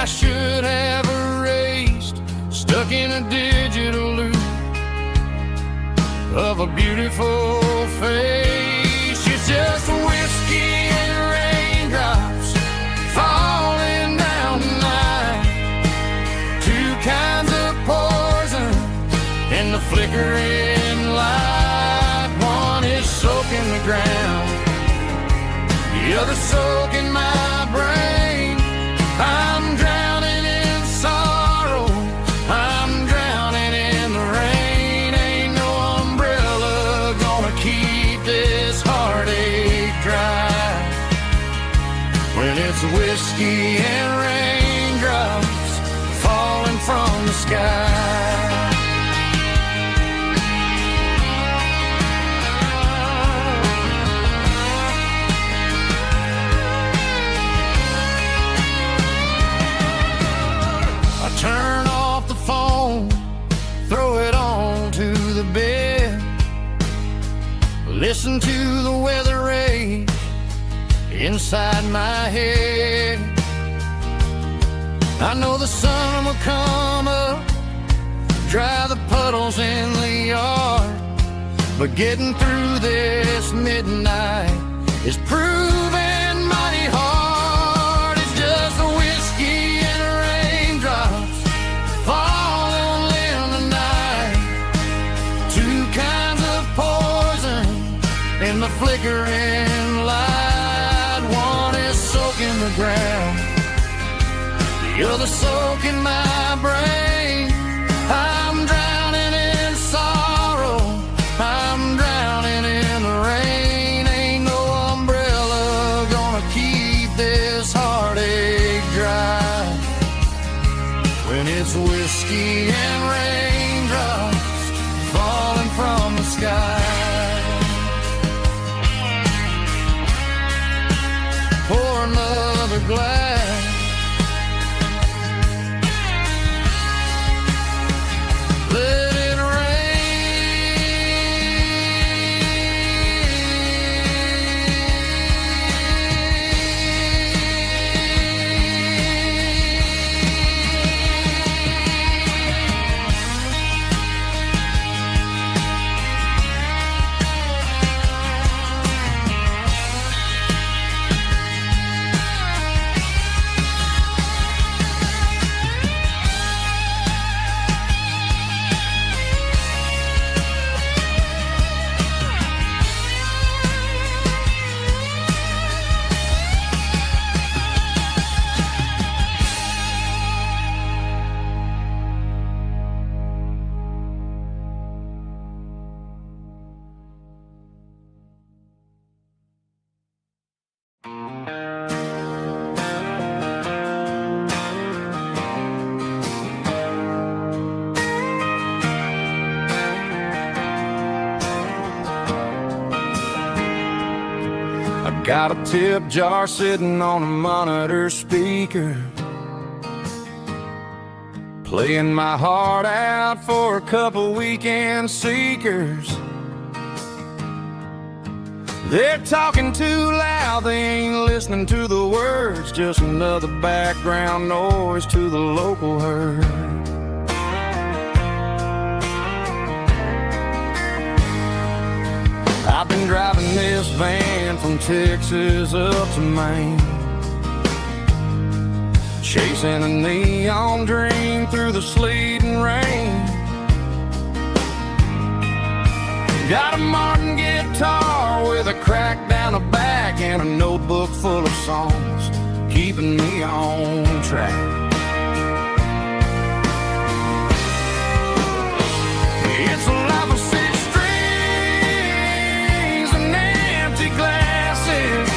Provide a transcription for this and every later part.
I should have erased, stuck in a digital loop of a beautiful face. It's just whiskey and raindrops falling down tonight. Two kinds of poison in the flickering light. One is soaking the ground, the other soaking my brain. I'm drowning in sorrow, I'm drowning in the rain. Ain't no umbrella gonna keep this heartache dry when it's whiskey and raindrops falling from the sky. Turn off the phone, throw it on to the bed, listen to the weather rage inside my head. I know the sun will come up, dry the puddles in the yard, but getting through this midnight is proving mighty hard. It's just a whiskey and raindrops falling in the night. Two kinds of poison in the flickering light. One is soaking the ground, the other soaking my brain. I'm drowning in sorrow, I'm drowning in the rain. Ain't no umbrella gonna keep this heartache dry when it's whiskey and raindrops falling from the sky. Pour another glass, let it got a tip jar sitting on a monitor speaker, playing my heart out for a couple weekend seekers. They're talking too loud, they ain't listening to the words, just another background noise to the local herd. I've been driving this van from Texas up to Maine, chasing a neon dream through the sleet and rain. Got a Martin guitar with a crack down the back and a notebook full of songs, keeping me on track. It's a life of six strings and empty glasses,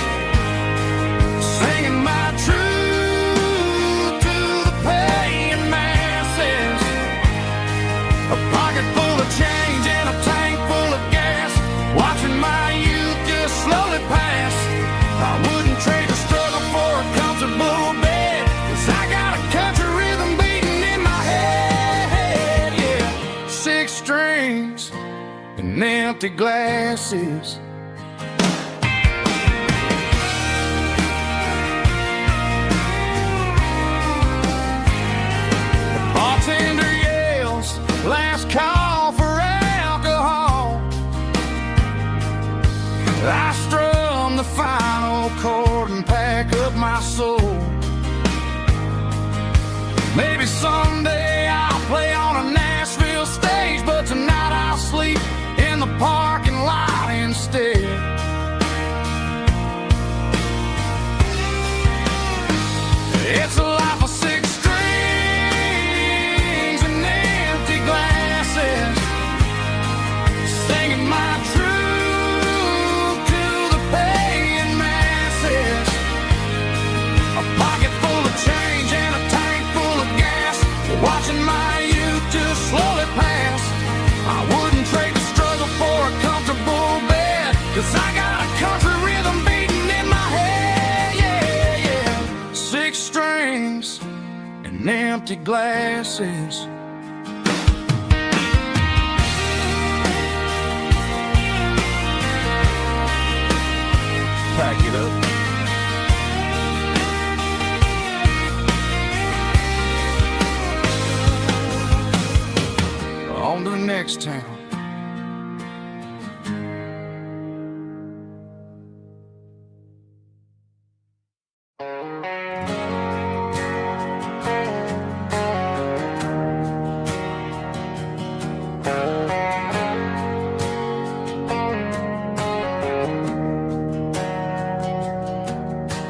singing my truth to the paying masses. A pocket full of change and a tank full of gas, watching my youth just slowly pass. I wouldn't trade the struggle for a comfortable bed, 'cause I got a country rhythm beating in my head, yeah. Six strings and empty glasses. I strum the final chord and pack up my soul. Maybe someday I'll play on a Nashville stage, but tonight I'll sleep in the parking lot instead. It's a life of six strings and empty glasses, singing my truth to the paying masses. A pocket full of change and a tank full of gas, watching my youth just slowly pass. I wouldn't trade the struggle for a comfortable bed, 'cause I got a country rhythm beating in my head. Yeah, yeah. Six strings and empty glasses. Pack it up. On to the next town.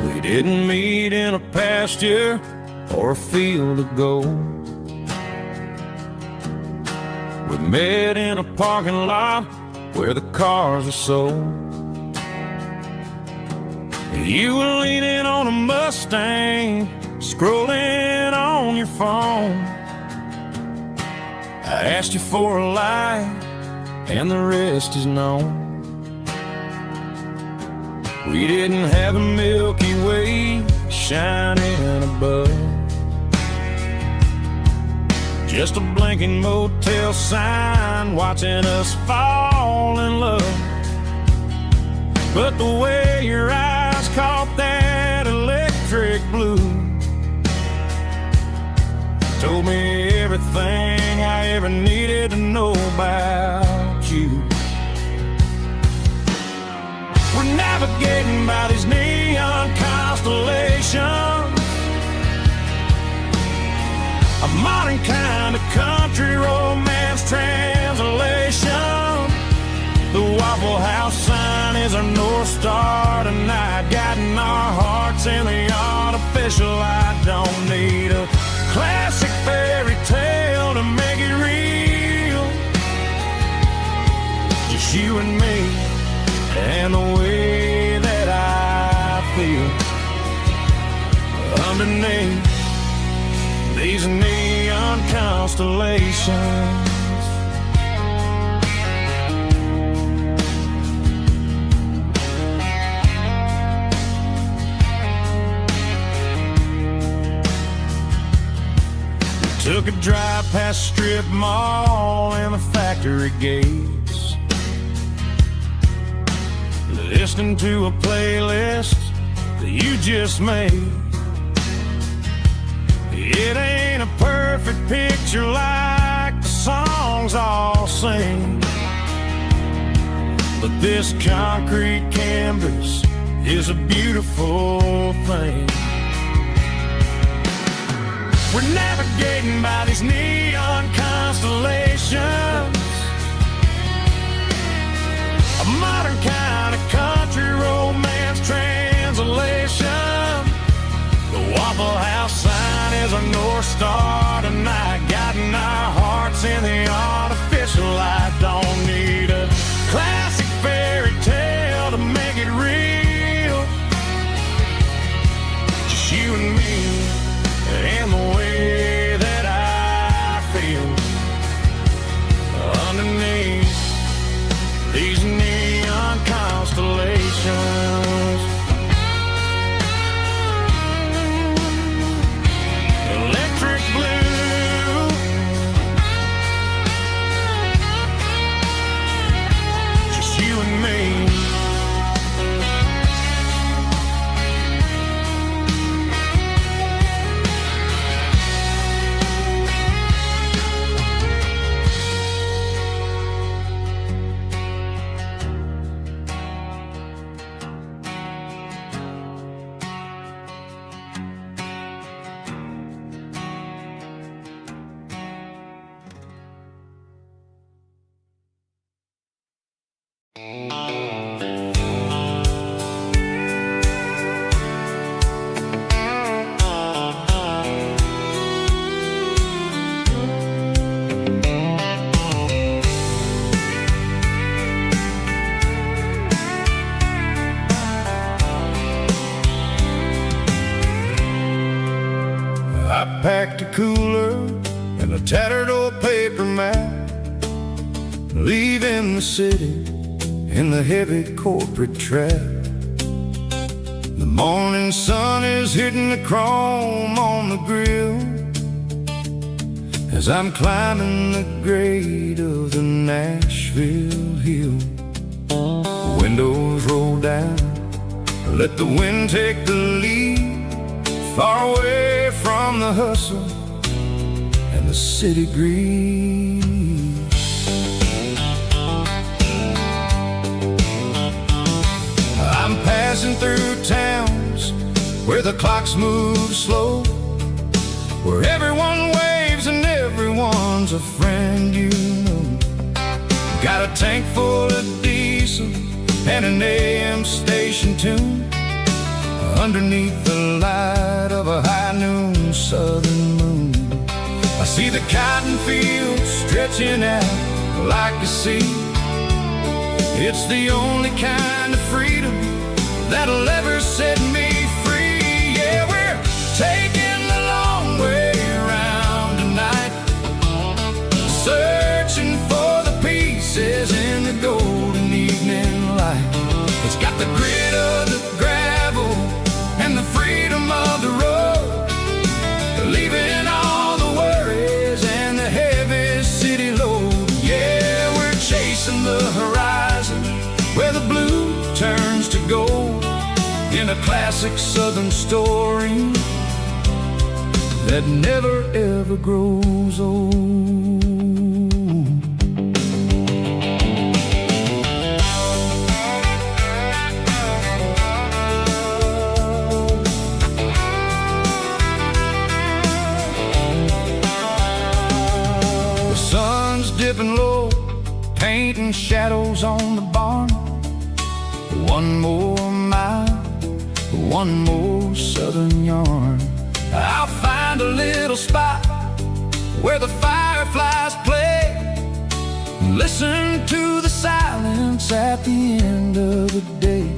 We didn't meet in a pasture or a field of gold. We met in a parking lot where the cars are sold. You were leaning on a Mustang, scrolling on your phone. I asked you for a light, and the rest is known. We didn't have a Milky Way shining above, just a blinking motel sign watching us fall in love. But the way your eyes caught that electric blue told me everything I ever needed to know about you. We're navigating by these neon constellations, a modern kind of country romance translation. The Waffle House sign is our North Star tonight, guiding our hearts in the artificial light. Don't need a classic fairy tale to make it real, just you and me and the way that I feel underneath these neon constellations. Took a drive past strip mall and the factory gates, listening to a playlist that you just made. It ain't a perfect picture like the songs all sing, but this concrete canvas is a beautiful thing. We're navigating by these neon constellations, a modern kind of country romance translation. The Waffle House sign is our North Star tonight, guiding our hearts in the artificial light. Don't need a classic fairy tale to make it real, just you and me and the way that I feel underneath these neon constellations. Electric blue, just you and me. I packed a cooler and a tattered old paper map, leaving the city in the heavy corporate trap. The morning sun is hitting the chrome on the grill as I'm climbing the grade of the Nashville hill. The windows roll down, let the wind take the lead, far away from the hustle and the city greed. I'm passing through towns where the clocks move slow, where everyone waves and everyone's a friend you know. Got a tank full of diesel and an AM station tune underneath the light of a high noon southern moon. I see the cotton fields stretching out like a sea. It's the only kind of freedom that'll ever set me free. Yeah, we're taking the long way around tonight, searching for the pieces in the golden evening light. It's got the grit of the gravel and the freedom of the road, leaving all the worries and the heavy city load. Yeah, we're chasing the horizon where the blue turns to gold, in a classic southern story that never ever grows old. Dipping low, painting shadows on the barn. One more mile, one more southern yarn. I'll find a little spot where the fireflies play, listen to the silence at the end of the day.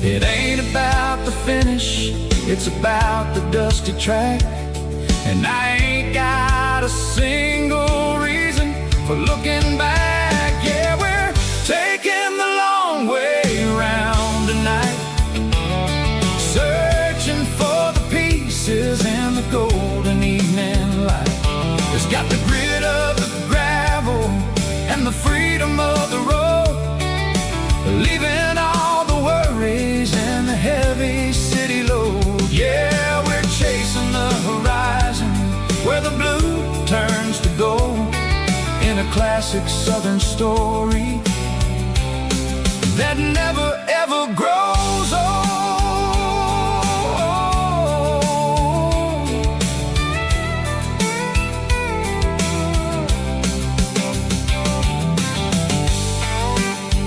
It ain't about the finish, it's about the dusty track. And I ain't got a single reason for looking back. Yeah, we're taking the long way around tonight, searching for the pieces in the golden evening light. It's got the grit of the gravel and the freedom of the road, leaving all the worries and the heavy city load. Yeah, we're chasing the horizon where the blue turns to gold, in a classic southern story that never ever grows old.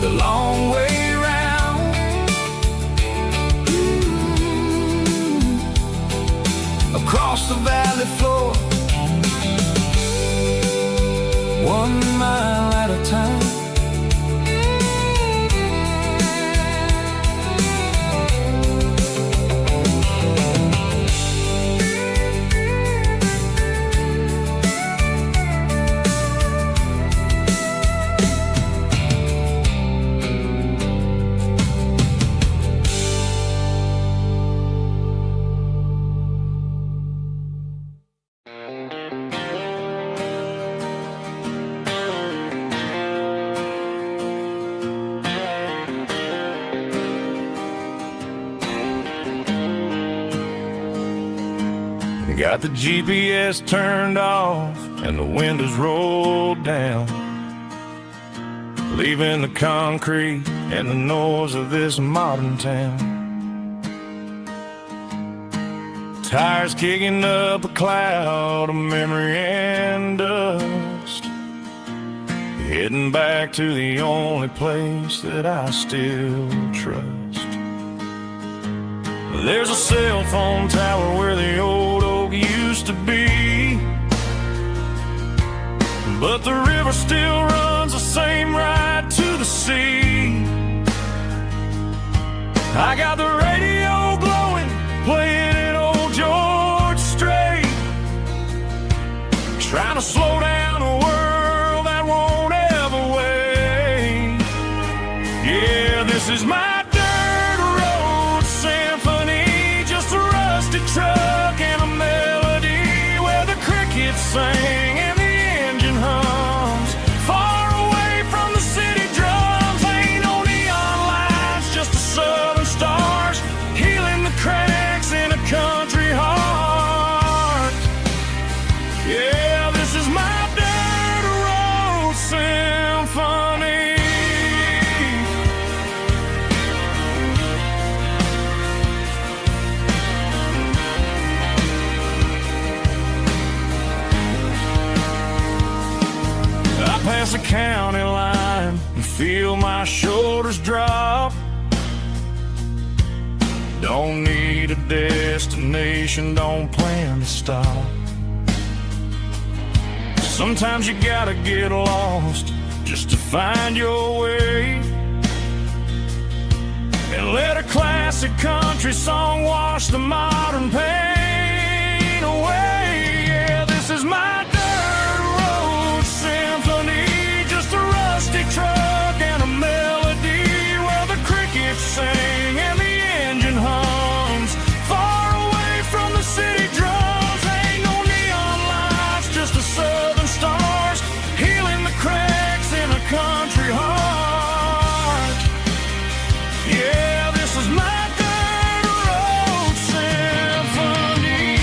The long way round, across the valley floor, 1 mile at a time. Got the GPS turned off and the windows rolled down, leaving the concrete and the noise of this modern town. Tires kicking up a cloud of memory and dust. heading back to the only place that I still trust. There's a cell phone tower where the old oak used to be, but the river still runs the same right to the sea. I got the radio glowing, playing an old George Strait, trying to slow down a world that won't ever wait. Yeah, this is my dirt road symphony, just a rusty truck and a melody where the crickets sing and the engine hums. Far away from the city drums, ain't no neon lights, just the southern stars healing the cracks in a country heart. Yeah, this is my dirt road symphony. I pass a county line and feel my shoulders drop. Don't need a destination, don't plan to stop. Sometimes you gotta get lost just to find your way, and let a classic country song wash the modern pain away. Yeah, this is my dirt road symphony, just a rusty truck and a melody where the crickets sing and the engine hums. Far away from the city drums, ain't no neon lights, just the southern stars healing the cracks in a country heart. Yeah, this is my dirt road symphony.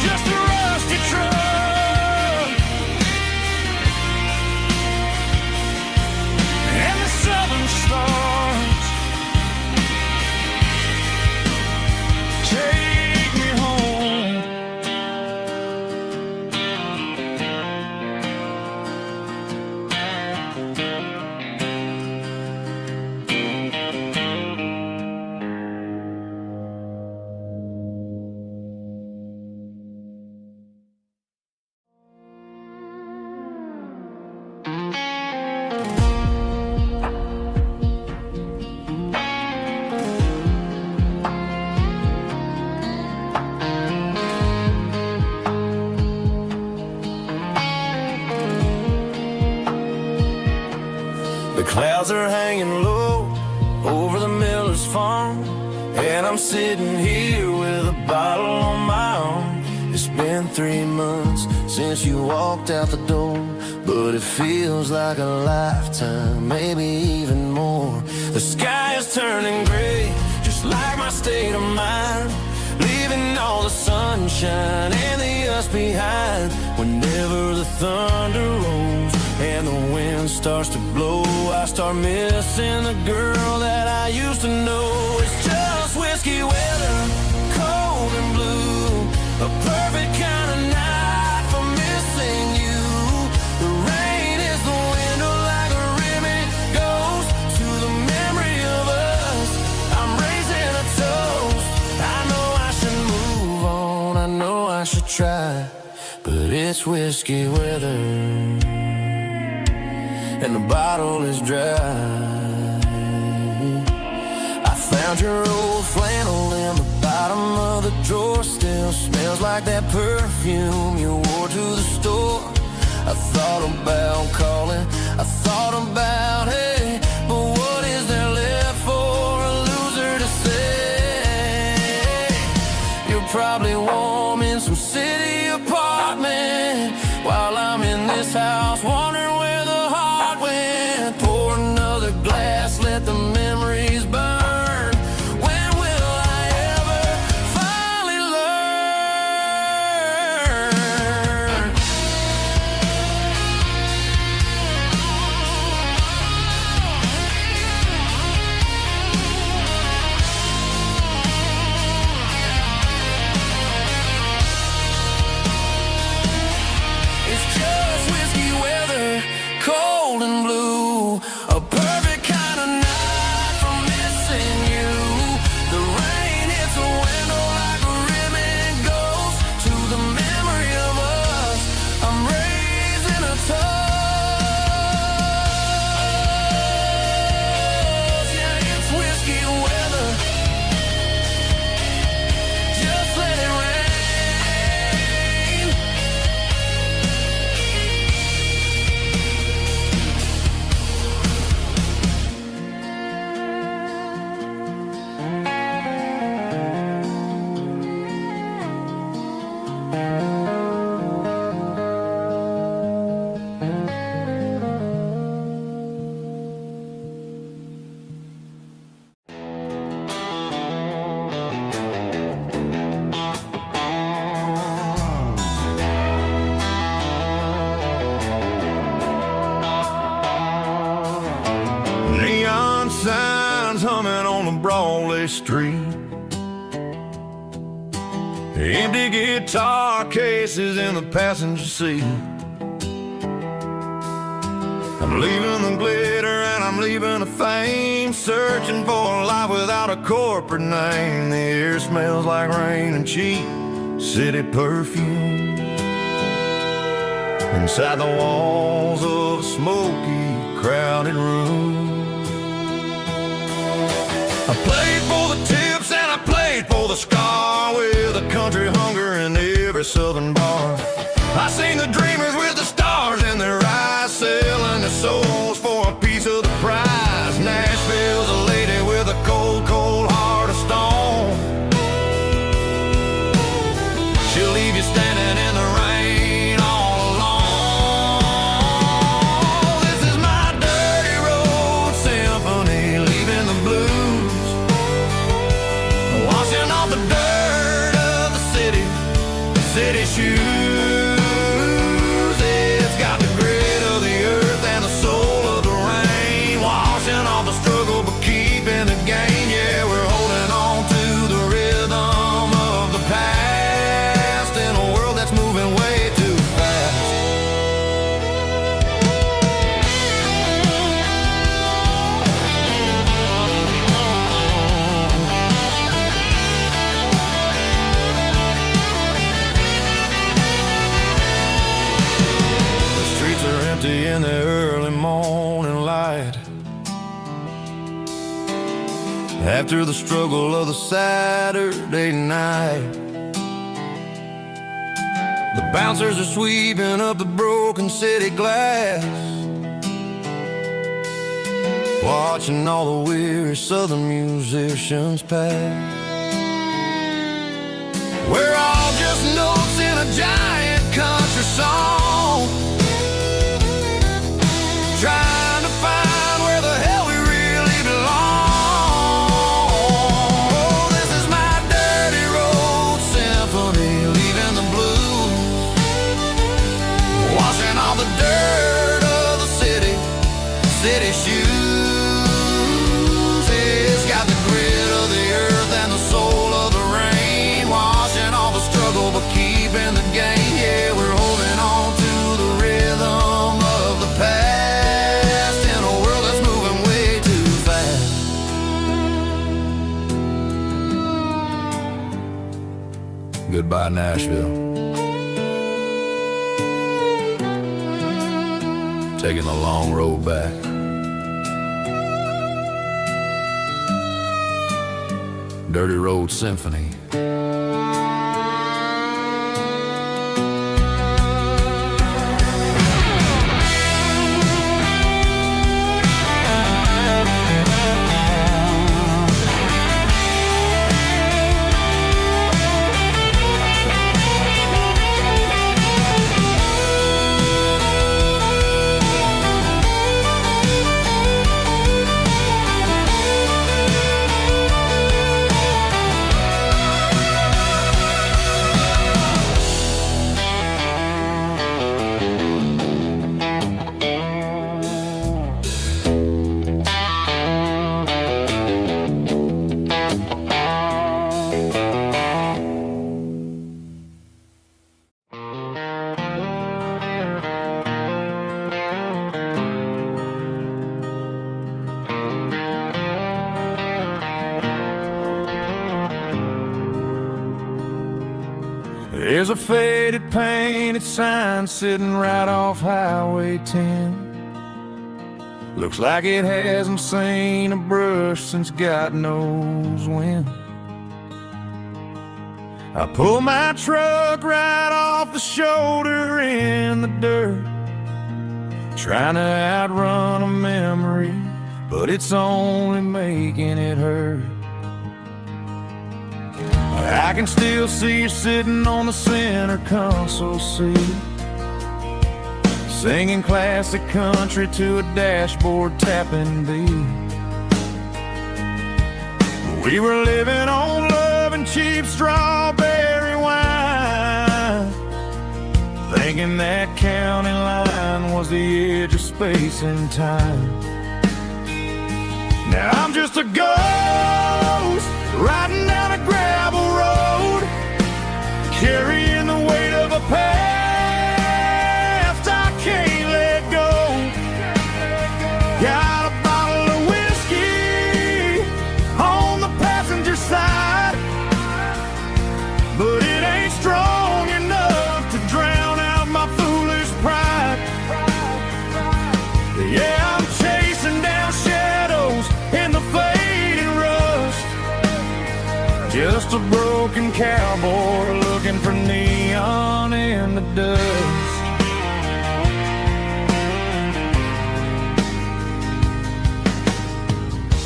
Just a rusty truck and the southern stars take me home. The clouds are hanging low over the miller's farm, and I'm sitting here with a bottle on my arm. It's been 3 months since you walked out the door, but it feels like a lifetime, maybe even more. The sky is turning gray, just like my state of mind, leaving all the sunshine and the dust behind. Whenever the thunder rolls and the wind starts to blow, I start missing the girl that I used to know. It's just whiskey weather, cold and blue, a perfect kind of night for missing you. The rain is the window like a ribbon goes to the memory of us. I'm raising a toast. I know I should move on, I know I should try, but it's whiskey weather and the bottle is dry. I found your old flannel in the bottom of the drawer, still smells like that perfume you wore to the store. I thought about calling, I thought about, hey, but what is there left for a loser to say? You're probably warm in some city apartment while I'm in this house wondering where the heart went. Pour another glass, let the memories burn. When will I ever finally learn? one-way street. Empty guitar cases in the passenger seat. I'm leaving the glitter and I'm leaving the fame, searching for a life without a corporate name. The air smells like rain and cheap city perfume. Inside the walls of a smoky, crowded room. I played for the tips and I played for the scar, with a country hunger in every southern bar. I seen the dreamers with the stars in their eyes, selling their souls for a piece of the prize. Nashville's a lady with a cold, cold heart of stone. She'll leave you standing in the rain all alone. This is my dirty road symphony, leaving the blues, washing off the dirt of the city shoes. In the early morning light, after the struggle of the Saturday night, the bouncers are sweeping up the broken city glass, watching all the weary southern musicians pass. We're all just notes in a giant country song, trying to find where the hell we really belong. Oh, this is my dirty road symphony, leaving the blues, washing all the dirt of the city shoes. It's got the grit of the earth and the soul of the rain, washing all the struggle but keeping the game. Yeah, we're holding on to the rhythm of the past. Goodbye, Nashville. Taking the long road back. Dirty Road Symphony. There's a faded painted sign sitting right off Highway 10. Looks like it hasn't seen a brush since God knows when. I pull my truck right off the shoulder in the dirt, trying to outrun a memory, but it's only making it hurt. I can still see you sitting on the center console seat, singing classic country to a dashboard tapping beat. We were living on love and cheap strawberry wine, thinking that county line was the edge of space and time. Now I'm just a ghost riding down a gravel road, carrying the weight of a past I can't let go. Got a bottle of whiskey on the passenger side, but it ain't strong enough to drown out my foolish pride. Yeah, I'm chasing down shadows in the fading rust, just a broken cowboy looking for neon in the dust.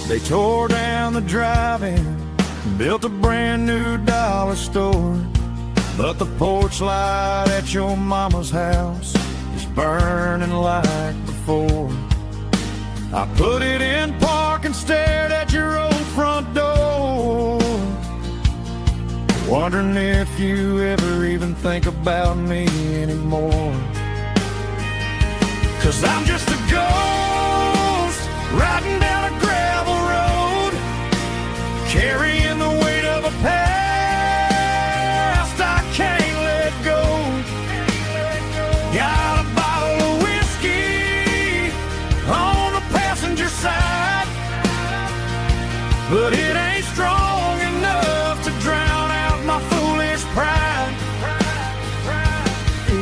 They tore down the drive-in, built a brand new dollar store, but the porch light at your mama's house is burning like before. I put it in park and stared at your old front door, wondering if you ever even think about me anymore. 'Cause I'm just a ghost riding down a gravel road, carrying the weight of a past I can't let go. Got a bottle of whiskey on the passenger side, but it ain't strong enough to drown out my foolish pride.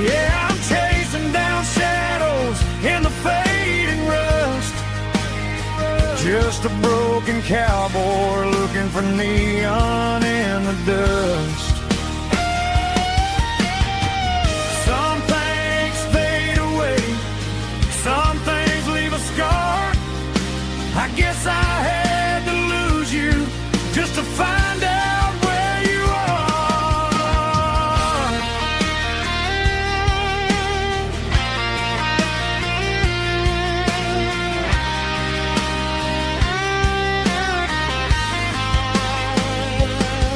Yeah, I'm chasing down shadows in the fading rust, just a broken cowboy looking for neon in the dust. Some things fade away, some things leave a scar. I guess I had to lose you just to find out where you are.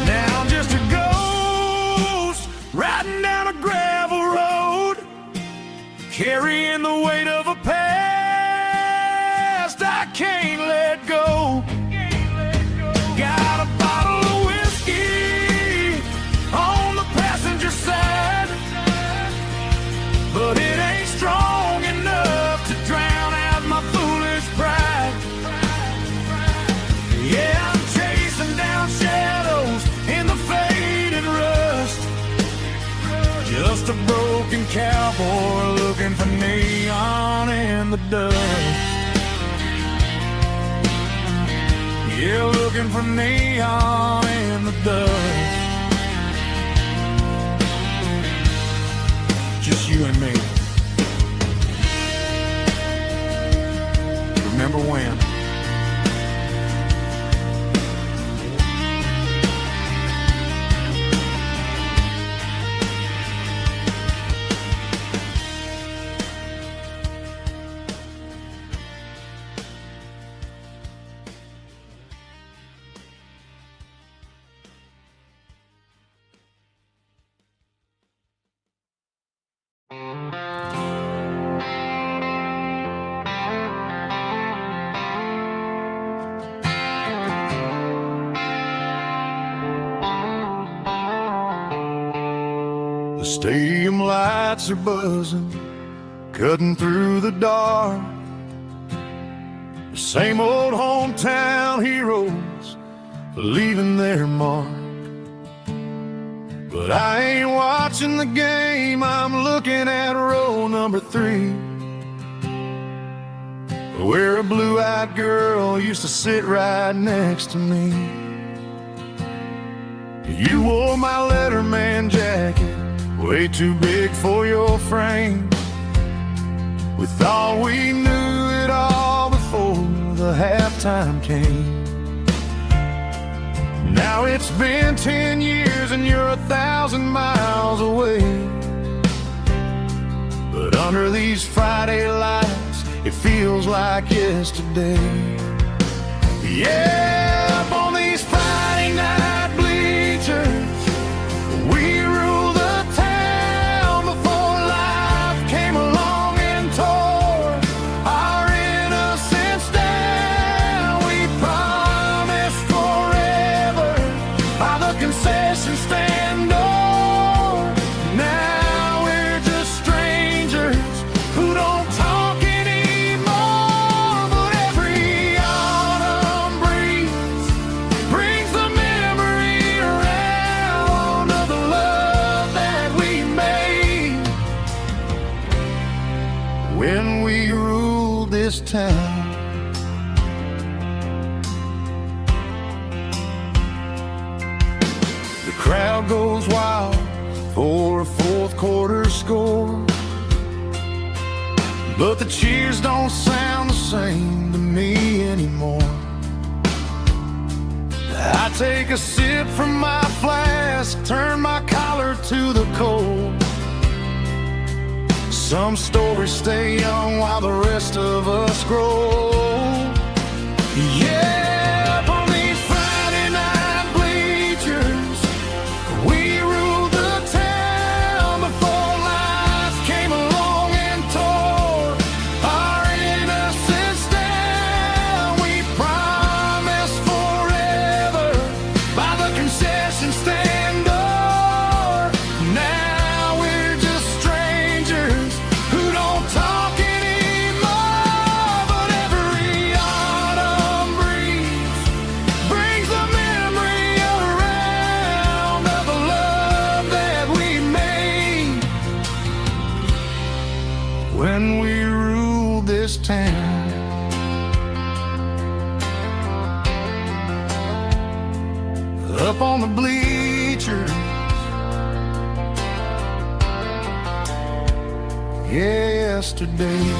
Now I'm just a ghost riding down a gravel road, carrying the weight of a past I can't let go. Got a bottle of whiskey on the passenger side, but it ain't strong enough to drown out my foolish pride. Yeah, I'm chasing down shadows in the fading rust, just a broken cowboy looking for neon in the dust. Yeah, looking for neon in the dust. Just you and me. Remember when? The stadium lights are buzzing, cutting through the dark. The same old hometown heroes leaving their mark. But I ain't watching the game, I'm looking at row number 3, where a blue-eyed girl used to sit right next to me. You wore my Letterman jacket, way too big for your frame. We thought we knew it all before the halftime came. Now it's been 10 years and you're 1,000 miles away, but under these Friday lights it feels like yesterday. Yeah, up on these Friday night bleachers we rule the town before life came along and tore our innocence down. We this town. The crowd goes wild for a fourth quarter score, but the cheers don't sound the same to me anymore. I take a sip from my flask, turn my collar to the cold. Some stories stay young while the rest of us grow. Yeah, up on these Friday night bleachers, we ruled the town before life came along and tore our innocence down. We promised forever by the concession stand door. Now we're just strangers who don't talk anymore. But every autumn breeze brings the memory around of the love that we made when we ruled this town. Up on the bleachers, yesterday.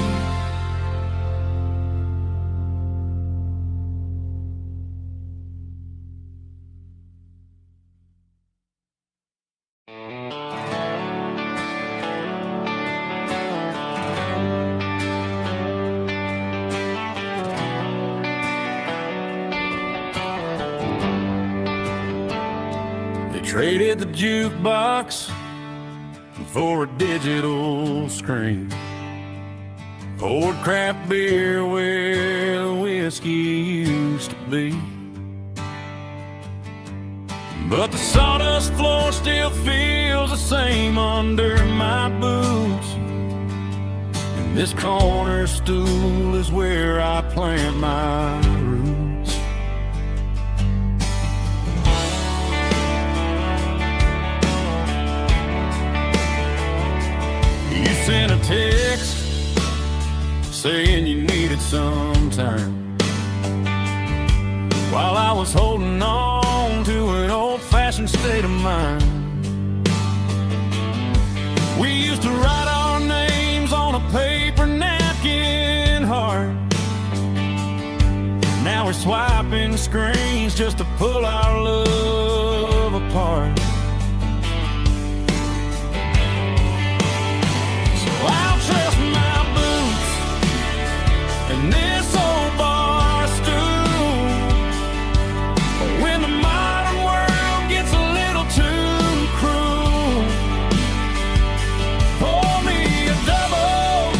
They traded the jukebox for a digital screen, poured craft beer where the whiskey used to be. But the sawdust floor still feels the same under my boots, and this corner stool is where I plant my roots. You sent a text saying you needed some time, while I was holding on to an old-fashioned state of mind. We used to write our names on a paper napkin heart. Now we're swiping screens just to pull our love apart. So I'll trust my boots and this old bar stool. But when the modern world gets a little too cruel, pour me a double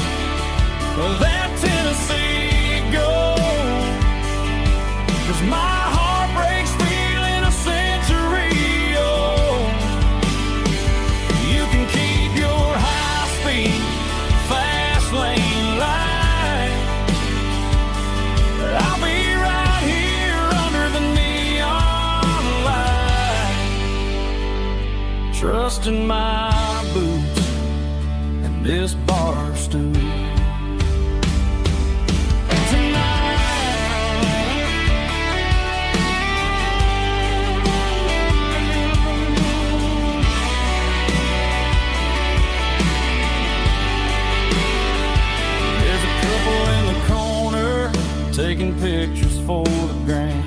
of that Tennessee Gold, 'cause my heart breaks feeling a century old. You can keep your high-speed, fast lane light, but I'll be right here under the neon light, trusting my boots and this bar stool. There's a couple in the corner taking pictures for the gram,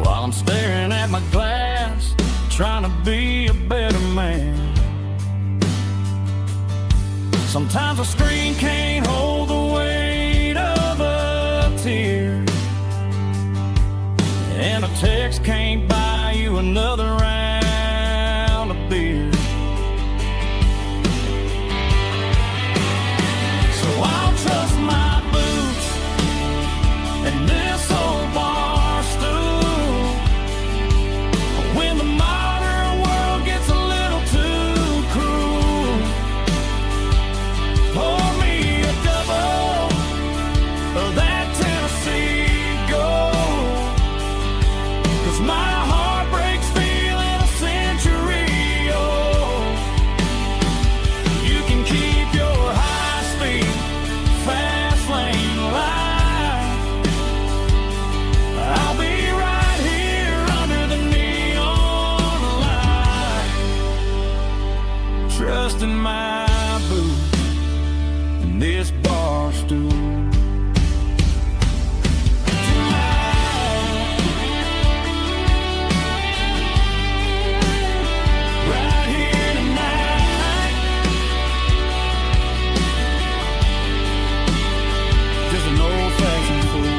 while I'm staring at my glass, trying to be a better man. Sometimes a screen can't hold the weight of a tear, and a text can't buy you another round of beer. So I'll trust my boots and this old bar stool. When the modern world gets a little too cruel, pour me a double of that Tennessee Gold, 'cause my in my booth and this bar stool. Right here tonight, just an old-fashioned fool.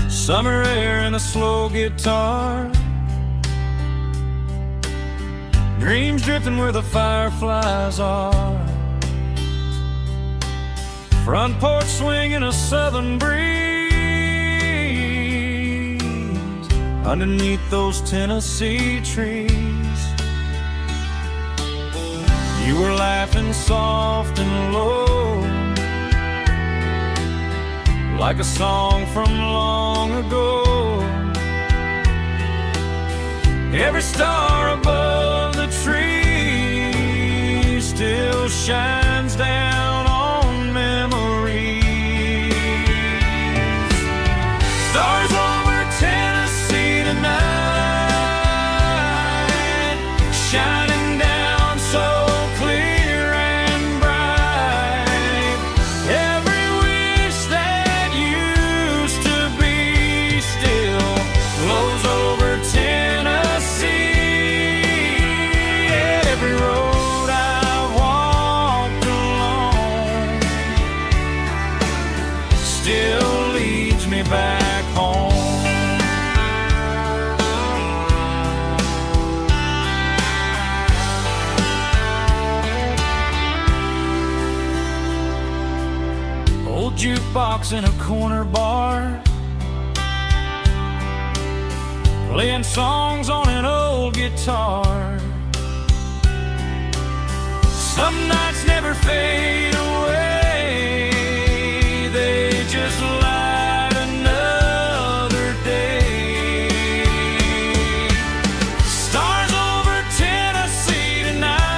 Summer air and a slow guitar, dreams drifting where the fireflies are. Front porch swinging a southern breeze underneath those Tennessee trees. You were laughing soft and low, like a song from long ago. Every star above the tree still shines down on memories. Stars over Tennessee tonight, shining down so clear and bright. Every wish that used to be still glows over Tennessee. Every road I walked along still leads me back home. Old jukebox in a corner bar, playing songs on an old guitar. Some nights never fade away, they just light another day. Stars over Tennessee tonight,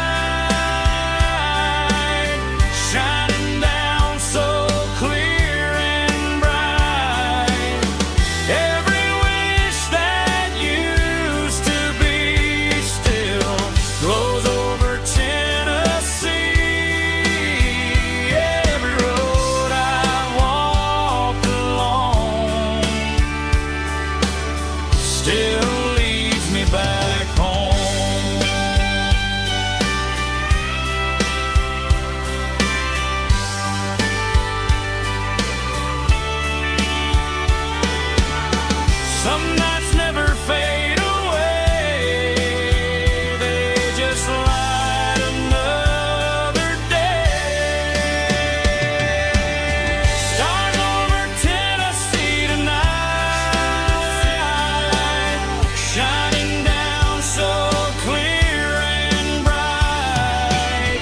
shining down so clear and bright. Every wish that used to be still glows over Tennessee. Every road I walked along still leads me back home. Some nights never fade away, they just light another day. Stars over Tennessee tonight, shining down so clear and bright.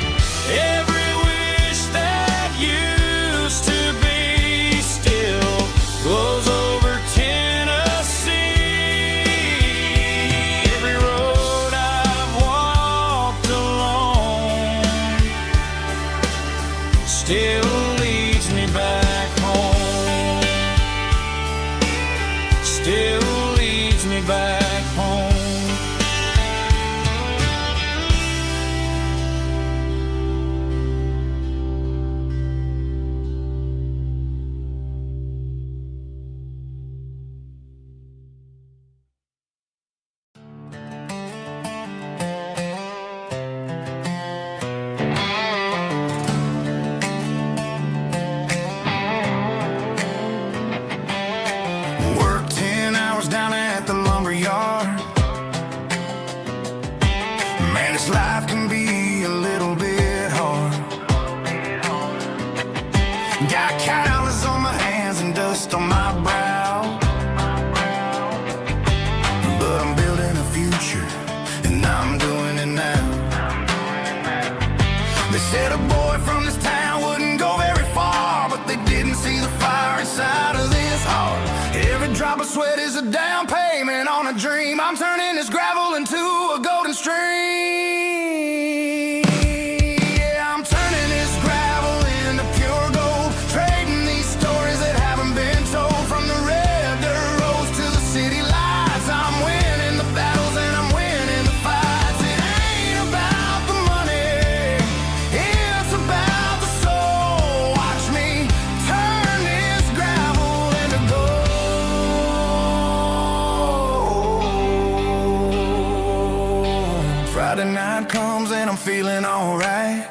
Every wish that used to be still glows over Tennessee. Every road I've walked along still leads me back home. Still leads me back home. Work 10 hours down at the lumber yard. Man, this life can be a little bit hard. Got calluses on my hands and dust on my brow, but I'm building a future and I'm doing it now. Said a boy from this town wouldn't go very far, but they didn't see the fire inside of this heart. Every drop of sweat is a down payment on a dream. I'm turning this gravel into a golden stream. Yeah, I'm turning this gravel into pure gold, trading these stories that haven't been told. From the red dirt roads to the city lights, I'm winning the battles and I'm winning the fights. It ain't about the money, it's about the soul. Watch me turn this gravel into gold. Friday night comes and I'm feeling alright.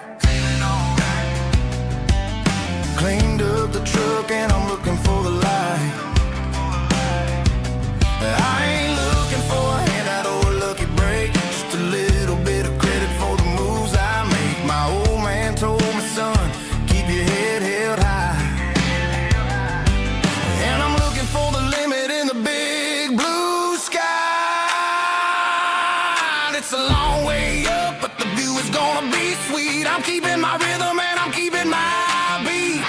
Cleaned up the truck and I'm looking for the light. I ain't looking for a handout or a lucky break, just a little bit of credit for the moves I make. My old man told me, son, keep your head held high. And I'm looking for the limit in the big blue sky. It's a long way up, but the view is gonna be sweet. I'm keeping my rhythm and I'm keeping my beat.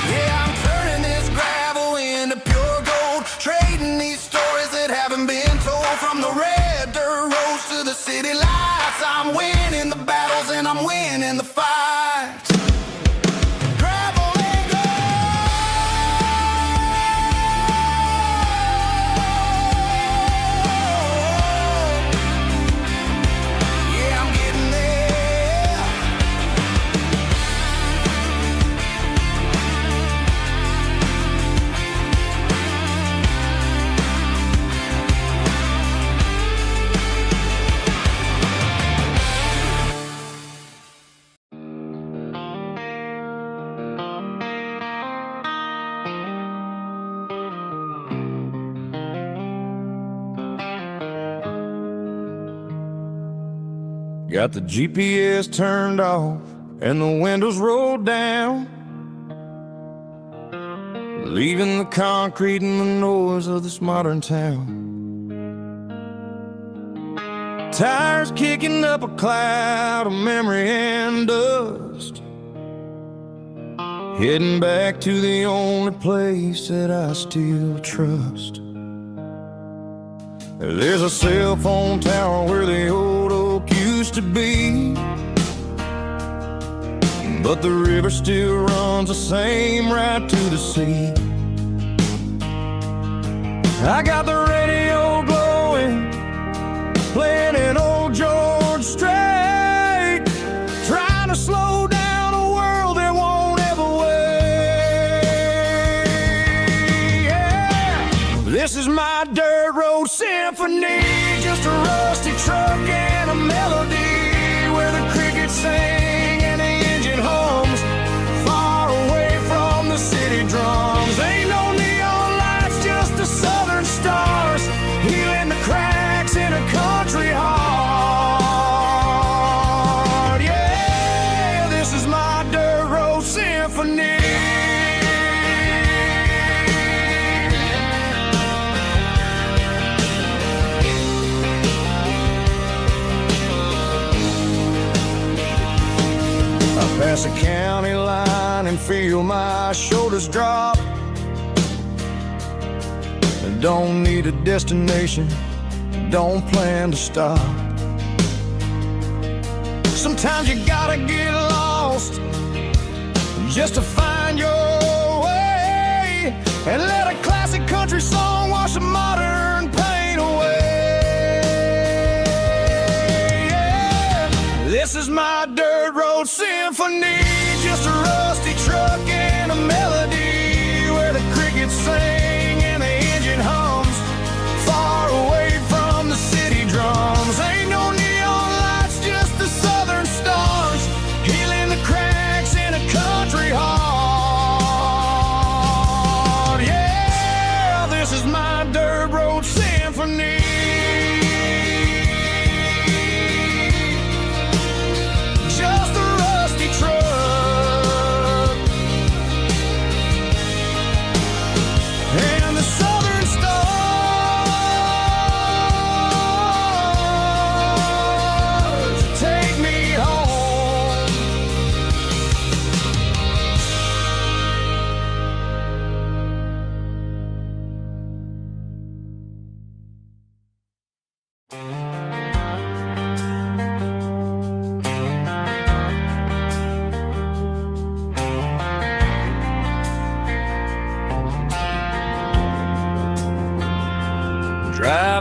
Yeah, I'm turning this gravel into pure gold, trading these stories that haven't been told. From the red dirt roads to the city lights, I'm winning the battles and I'm winning the fights. Gravel and gold. Yeah, I'm getting there. Got the GPS turned off and the windows rolled down, leaving the concrete and the noise of this modern town. Tires kicking up a cloud of memory and dust, heading back to the only place that I still trust. There's a cell phone tower where the old oak used to be, but the river still runs the same right to the sea. I got the radio glowing, playing an old George Strait, trying to slow down a world that won't ever wait. Yeah. This is my dirt road symphony, just a rusty truck and a melody where the crickets sing and the engine hums, far away from the city drums. Ain't no neon lights, just the southern stars, healing the cracks in a country heart. Yeah, this is my dirt road symphony. Pass a county line and feel my shoulders drop. Don't need a destination, don't plan to stop. Sometimes you gotta get lost just to find your way, and let a classic country song wash a modern pain away. Yeah. This is my dirt road symphony, just a rusty truck and a melody where the crickets sing and the engine hums, far away from the city drums. Ain't no neon lights, just the southern stars, healing the cracks in a country heart.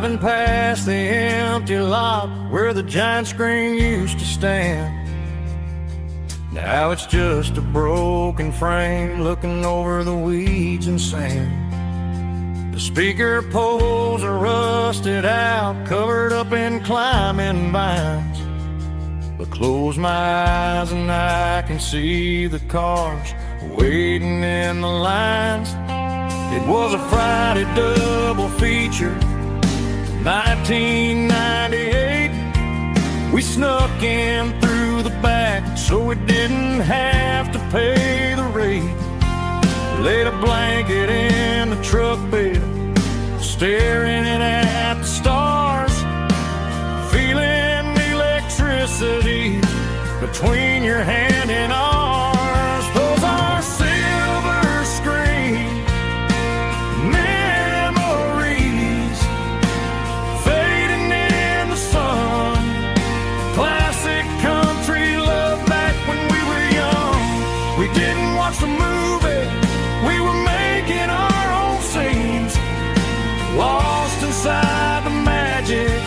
Driving past the empty lot where the giant screen used to stand. Now it's just a broken frame looking over the weeds and sand. The speaker poles are rusted out, covered up in climbing vines. But close my eyes and I can see the cars waiting in the lines. It was a Friday double feature, 1998. We snuck in through the back so we didn't have to pay the rate. Laid a blanket in the truck bed, staring at the stars, feeling the electricity between your hand and ours. Those are silver screen memories fading in the sun. Classic country love back when we were young. We didn't watch the movie, we were making our own scenes, lost inside the magic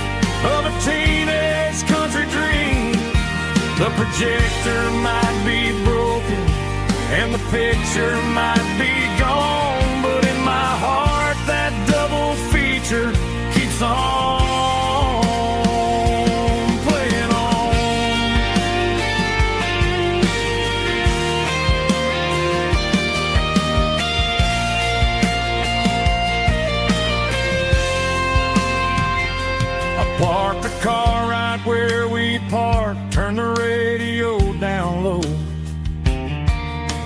of a teenage country dream. The projector might be broken and the picture might be gone, but in my heart that double feature keeps on playing on. I parked the car right where we parked, turned the radio down low,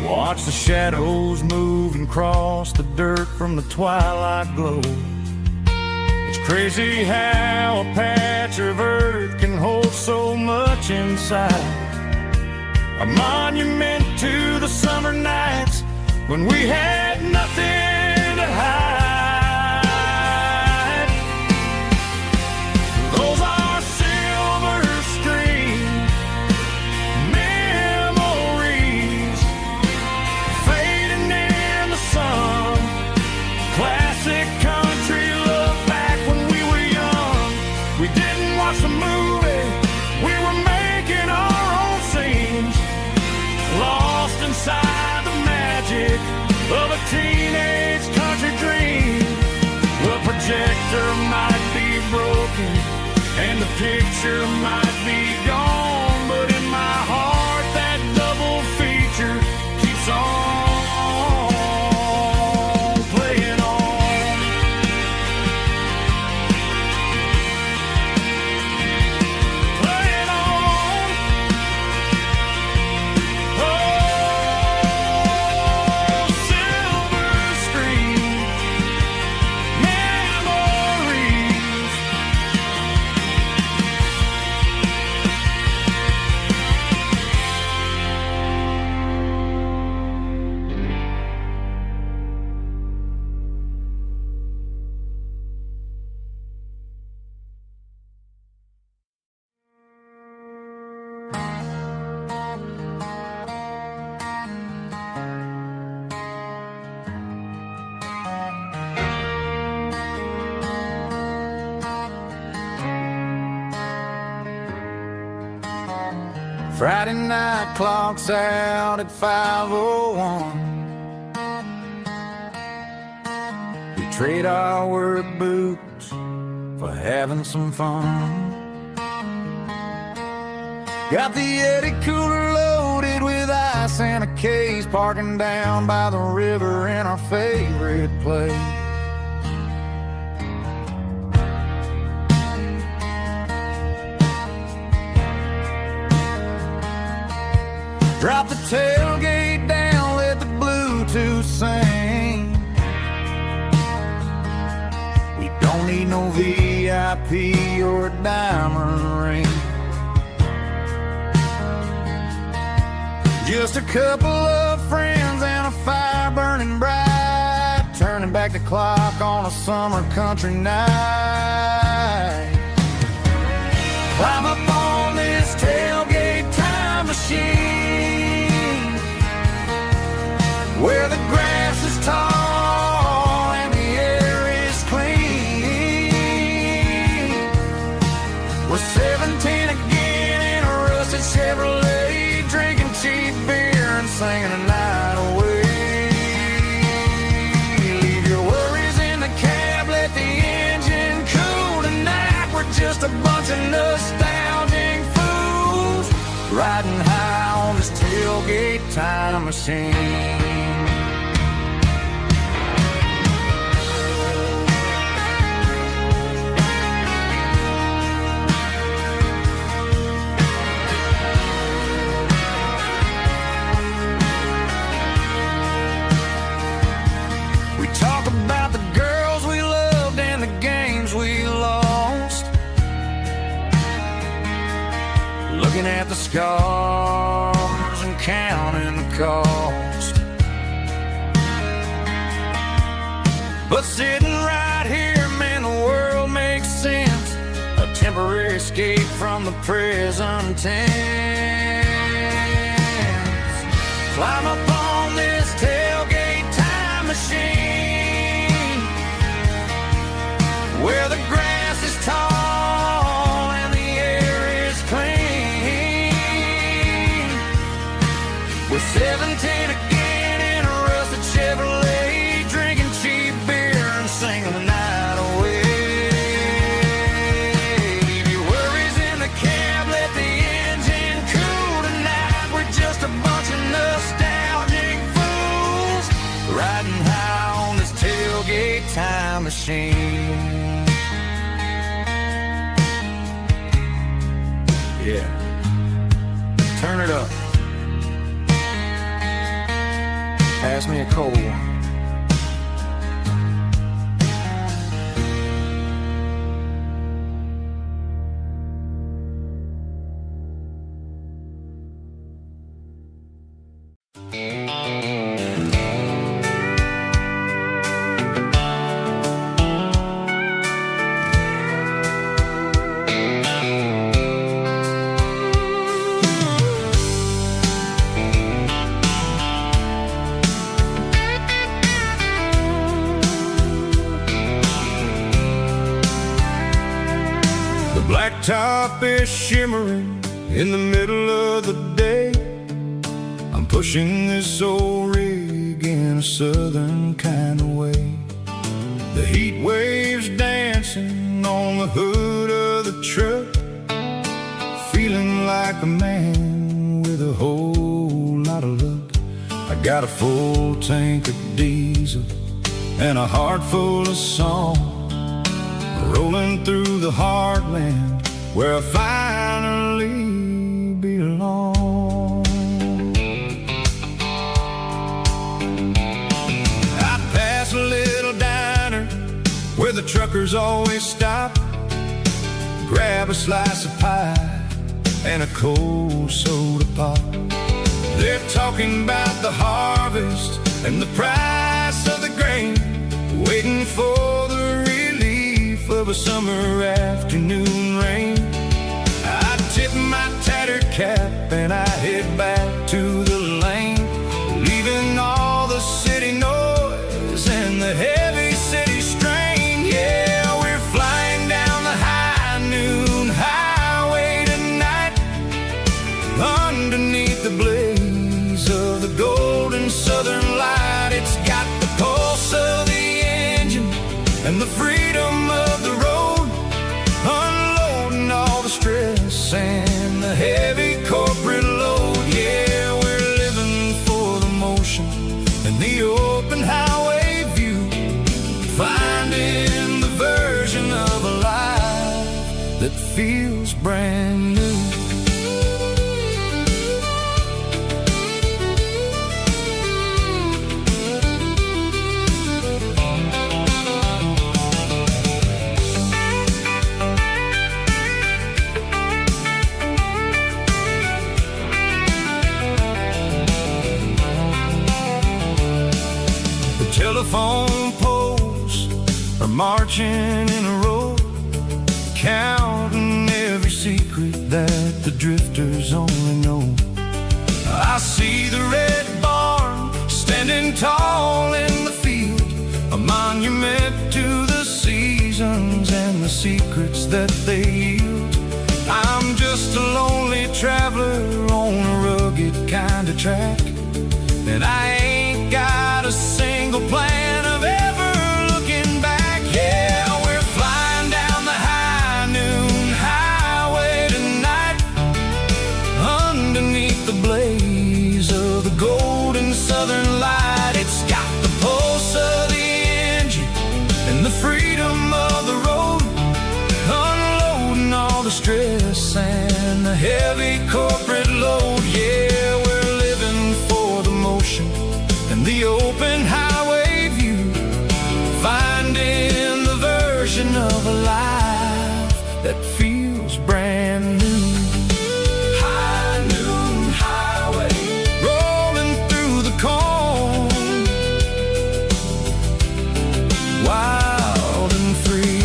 watch the shadows move and cross the dirt from the twilight glow. It's crazy how a patch of earth can hold so much inside. A monument to the summer nights when we had nothing to hide. Those are silver screen memories fading in the sun. Classic country love back when we were young. We didn't watch the movie, we were making our own scenes, lost inside the magic of a teenage country dream. The projector might be broken and the picture might be gone, but in my heart that double feature keeps on playing on. Playing on. Oh, silver screen memories. Friday night clocks out at 5:01. We trade our work boots for having some fun. Got the Yeti cooler loaded with ice and a case, parking down by the river in our favorite place. Drop the tailgate down, let the Bluetooth sing. We don't need no VIP or a diamond ring. Just a couple of friends and a fire burning bright, turning back the clock on a summer country night. Climb up on this tailgate time machine, where the grass is tall and the air is clean. Chevrolet, drinking cheap beer and singing the night away. Leave your worries in the cab, let the engine cool tonight. We're just a bunch of nostalgic fools riding high on this tailgate time machine. Talk about the girls we loved and the games we lost, looking at the scars and counting the cost. But sitting right here, man, the world makes sense. A temporary escape from the present tense. Climb up on this tailgate time machine, where the grass is tall and the air is clean. We're 17 again in a rusted Chevrolet, drinking cheap beer and singing the night away. Leave your worries in the cab, let the engine cool tonight. We're just a bunch of nostalgic fools riding high on this tailgate time machine. Yeah, turn it up. Pass me a cold one. Blacktop is shimmering in the middle of the day. I'm pushing this old rig in a southern kind of way. The heat waves dancing on the hood of the truck, feeling like a man with a whole lot of luck. I got a full tank of diesel and a heart full of song, rolling through the heartland where I finally belong. I pass a little diner where the truckers always stop, grab a slice of pie and a cold soda pop. They're talking about the harvest and the price of the grain, waiting for the relief of a summer afternoon rain. I tip my tattered cap and I head back to the lane, leaving all the city noise and the heavy city strain. Yeah, we're flying down the high noon highway tonight, underneath the blaze of the golden southern light. It's got the pulse of the engine and the freedom of the road, unloading all the stress and the heavy corporate load. Yeah, we're living for the motion and the open highway view, finding the version of a life that feels brand new. Telephone poles are marching in a row, counting every secret that the drifters only know. I see the red barn standing tall in the field, a monument to the seasons and the secrets that they yield. I'm just a lonely traveler the track, and I ain't got a single plan of ever looking back. Yeah, we're flying down the high noon highway tonight, underneath the blaze of the golden southern light. It's got the pulse of the engine and the freedom of the road, unloading all the stress and the heavy corporate load. Yeah, we're living for the motion and the open highway view, finding the version of a life that feels brand new. High noon highway, rolling through the corn, wild and free.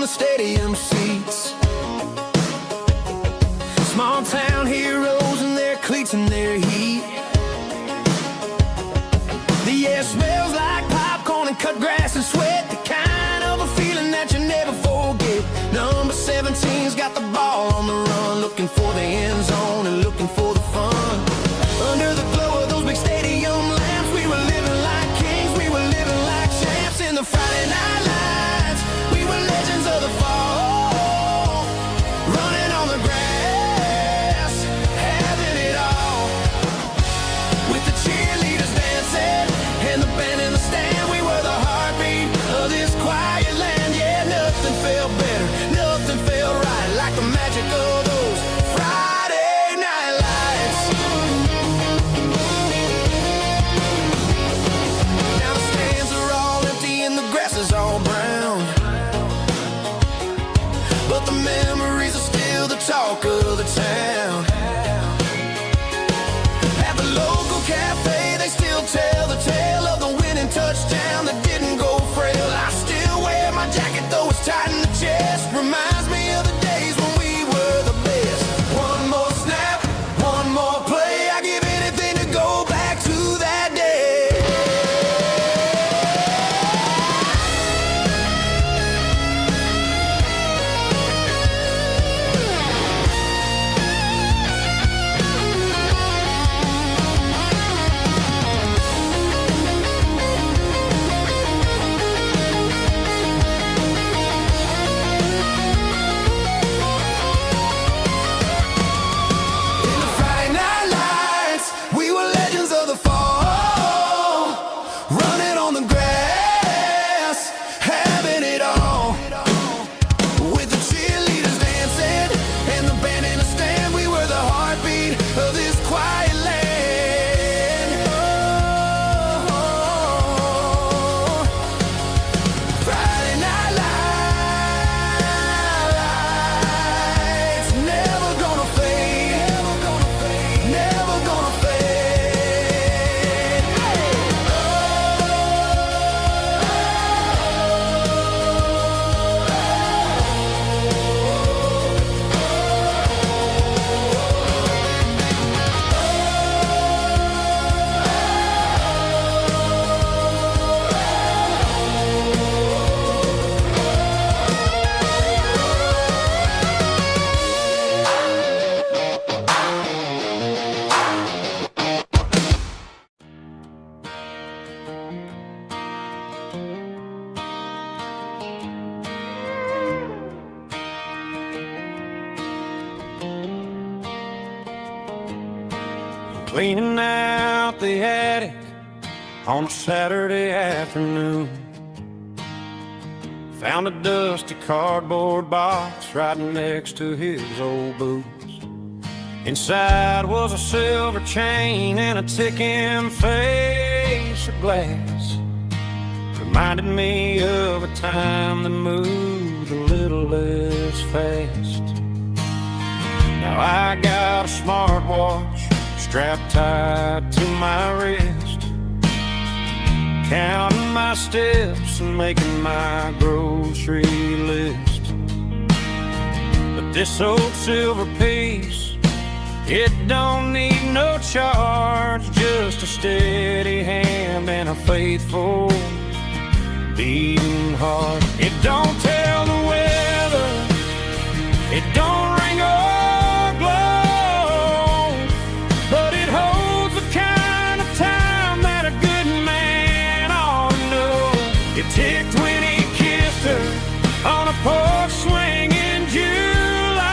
Stadium seats, small town heroes in their cleats and their heat. The air smells like popcorn and cut grass and sweat, the kind of a feeling that you never forget. Number 17's got the ball on the run, looking for the end zone and looking for the fun. Under the glow of those big stadium lamps, we were living like kings, we were living like champs. In the Friday night lights, we were legends of the fall, running on the grass, having it all. With the cheerleaders dancing and the band in the stand, we were the heartbeat of this quiet land. Yeah, nothing felt better, nothing felt right like the magic of those Friday night lights. Now the stands are all empty and the grass is all brown, but the memories are still the talk of the town. At the local cafe, they still tell the tale of the winning touchdown that didn't go frail. I still wear my jacket though it's tight in the chest, reminds me of the days when we were the best. One more snap, one more play, I give anything to go back to that day. Cleaning out the attic on a Saturday afternoon, found a dusty cardboard box right next to his old boots. Inside was a silver chain and a ticking face of glass. Reminded me of a time that moved a little less fast. Now I got a smartwatch strapped tight to my wrist, counting my steps and making my grocery list. But this old silver piece, it don't need no charge, just a steady hand and a faithful beating heart. It don't tell the weather, it don't ring or glow, but it holds the kind of time that a good man ought to know. It ticked when he kissed her on a porch swing in July.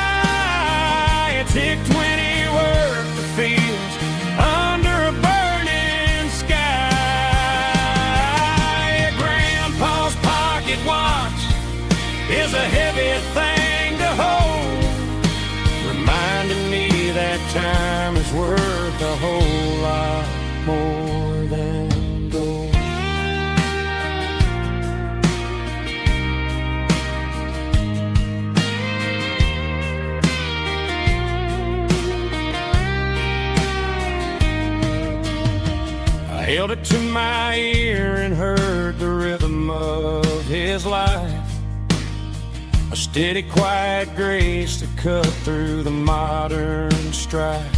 It ticked when he worked the fields under a burning sky. Grandpa's pocket watch is a heavy thing to hold, reminding me that time is worth a whole lot more than gold. I held it to my ear and heard the rhythm of his life, a steady, quiet grace to cut through the modern strife.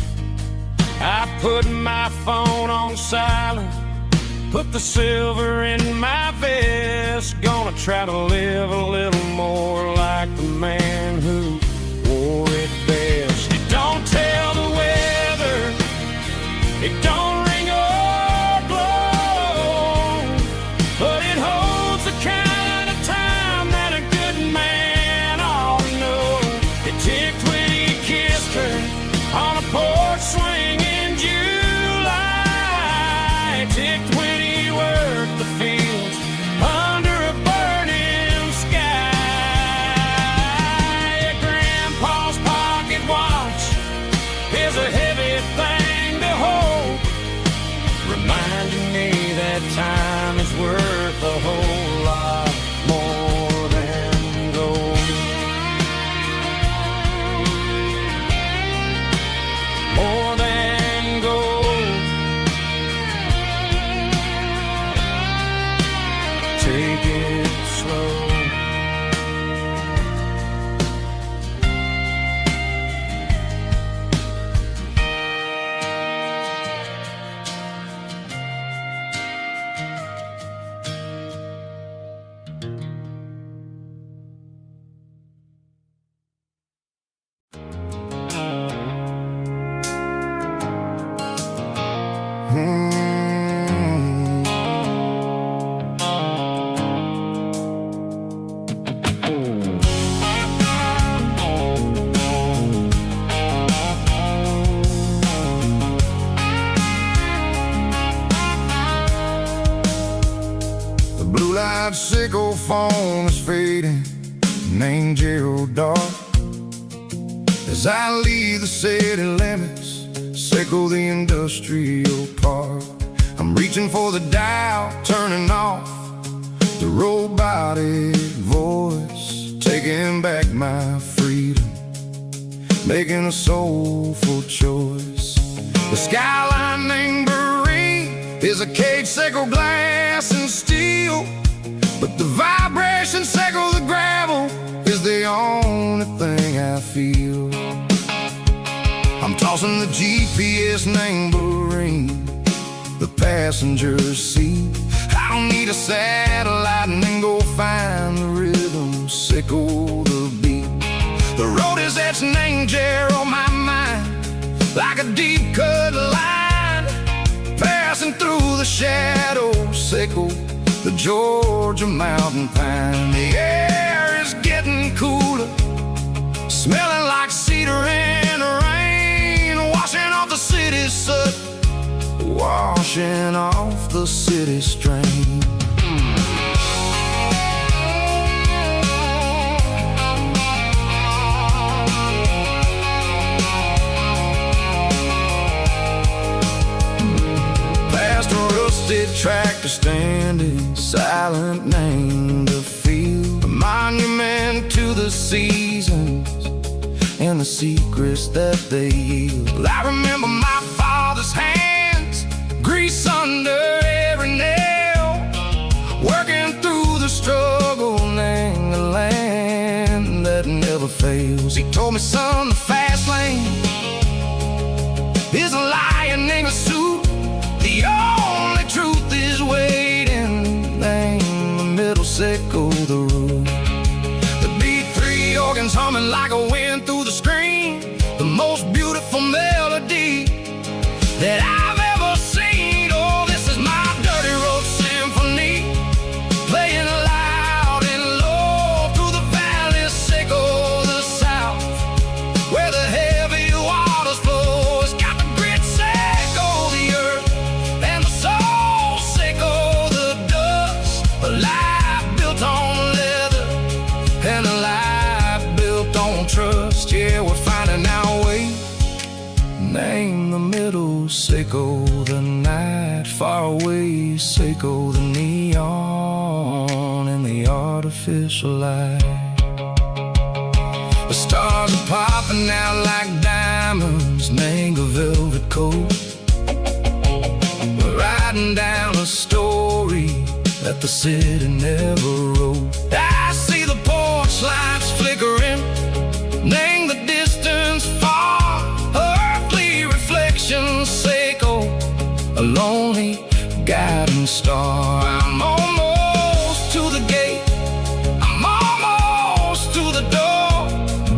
I put my phone on silent, put the silver in my vest. Gonna try to live a little more like the man who wore it best. It don't tell the weather, it don't ring or glow, but it holds the kind of time that a good man ought to know. It ticked when he kissed her on a porch swing in July. It ticked when he worked the fields under a burning sky. Grandpa's pocket watch is a heavy thing to hold, reminding me that time is worth a whole lot more than gold. More than gold. Take it slow. The blue light sickle phone is fading, an angel dark. As I leave the city limits, sickle the industrial park. I'm reaching for the dial, turning off the robotic voice, taking back my freedom, making a soulful choice. The skyline named Marine is a cage, sickle glass and steel, but the vibration sickle the gravel is the only thing I feel. I'm tossing the GPS named Marine, the passenger seat. I don't need a satellite and then go find the rhythm, sickle the beat. The road is etched and angel on my mind, like a deep cut line, passing through the shadows, sickle the Georgia mountain pine. The air is getting cooler, smelling like cedar in the rain, washing off the city soot, washing off the city strain. tractor standing silent, named a field, a monument to the seasons and the secrets that they yield. Well, I remember my father's hands, grease under every nail, working through the struggle in the land that never fails. He told me, son, the fast lane is a lion in a suit. The only truth is waiting. Name the middle, sickle the root. The B3 organs humming like a wind through the screen, the most beautiful melody that I've ever seen. Oh, this is my dirty road symphony, playing loud and low through the valleys, sickle the south, where the heavy waters flow. It's got the grit, sickle the earth, and the soul, sickle the dust. A life built on leather and a life built on trust. Yeah, we're finding our way. Name the middle, sickle the night, far away, sickle the neon and the artificial light. The stars are popping out like diamonds, mango velvet coat. We're riding down a story that the city never wrote. I see the porch lights flickering, name the distance far, earthly reflections, sickle a lonely guiding star. I'm almost to the gate, I'm almost to the door,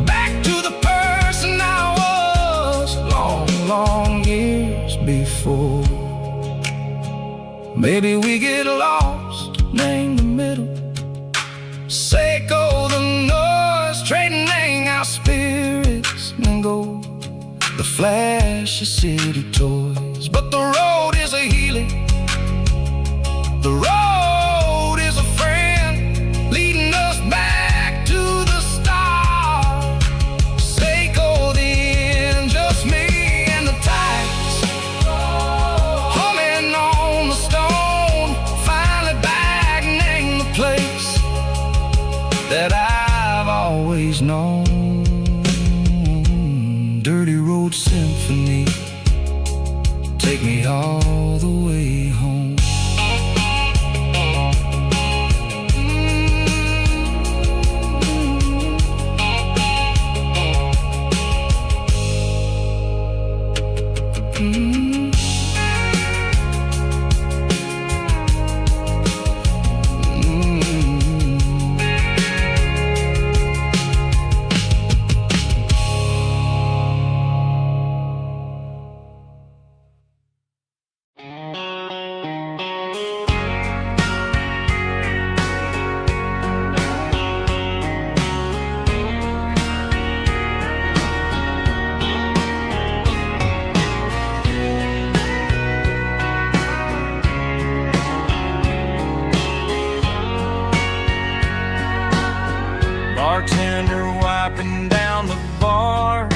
back to the person I was long, long years before. Maybe we get lost, name the middle, sickle the noise, trading our spirits and go the flash of city toys. But the road is a healing, the road is a friend, leading us back to the start. Sickle the end, just me and the tides, humming on the stone, finally back, name the place that I've always known. Dirty road symphony, take me all the way home. Bartender wiping down the bar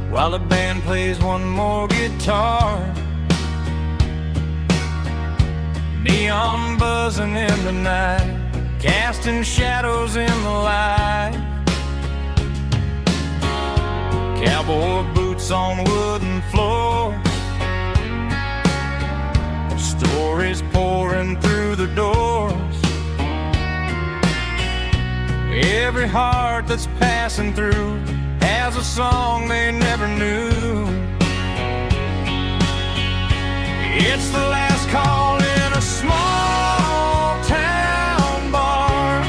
while the band plays one more guitar. Neon buzzing in the night, casting shadows in the light. Cowboy boots on wooden floors, stories pouring through the doors. Every heart that's passing through has a song they never knew. It's the last call in a small town bar,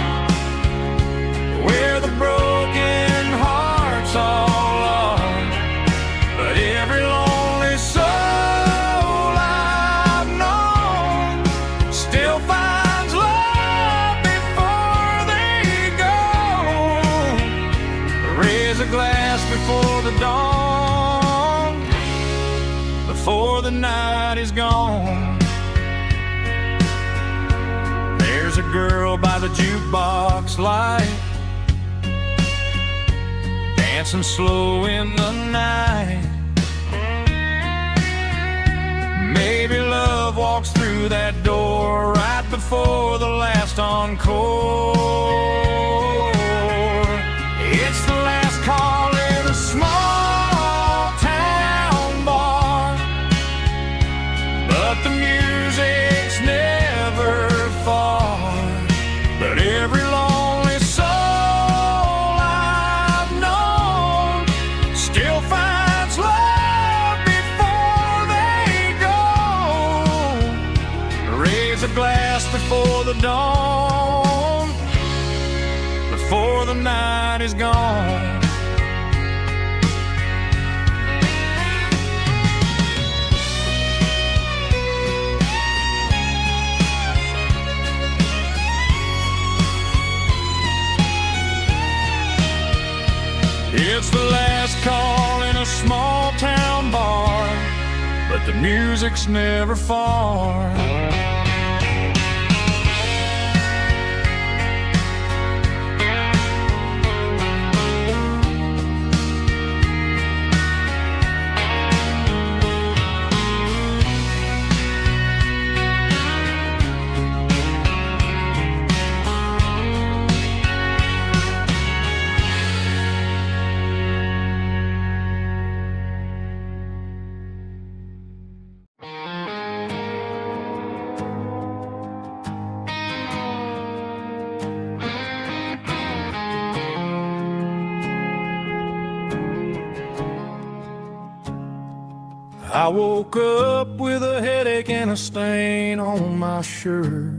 where the broken hearts all are. But every lonely soul I've known still finds love before they go. Raise a glass before the dawn, before the night is gone. There's a girl by the jukebox light, dancing slow in the night. Maybe love through that door right before the last encore. It's the last call in a small town bar, but the music's never far. But every lonely soul I've known still finds love before they go. Raise a glass before the dawn, before the night is gone. It's the last call in a small town bar, but the music's never far. I woke up with a headache and a stain on my shirt.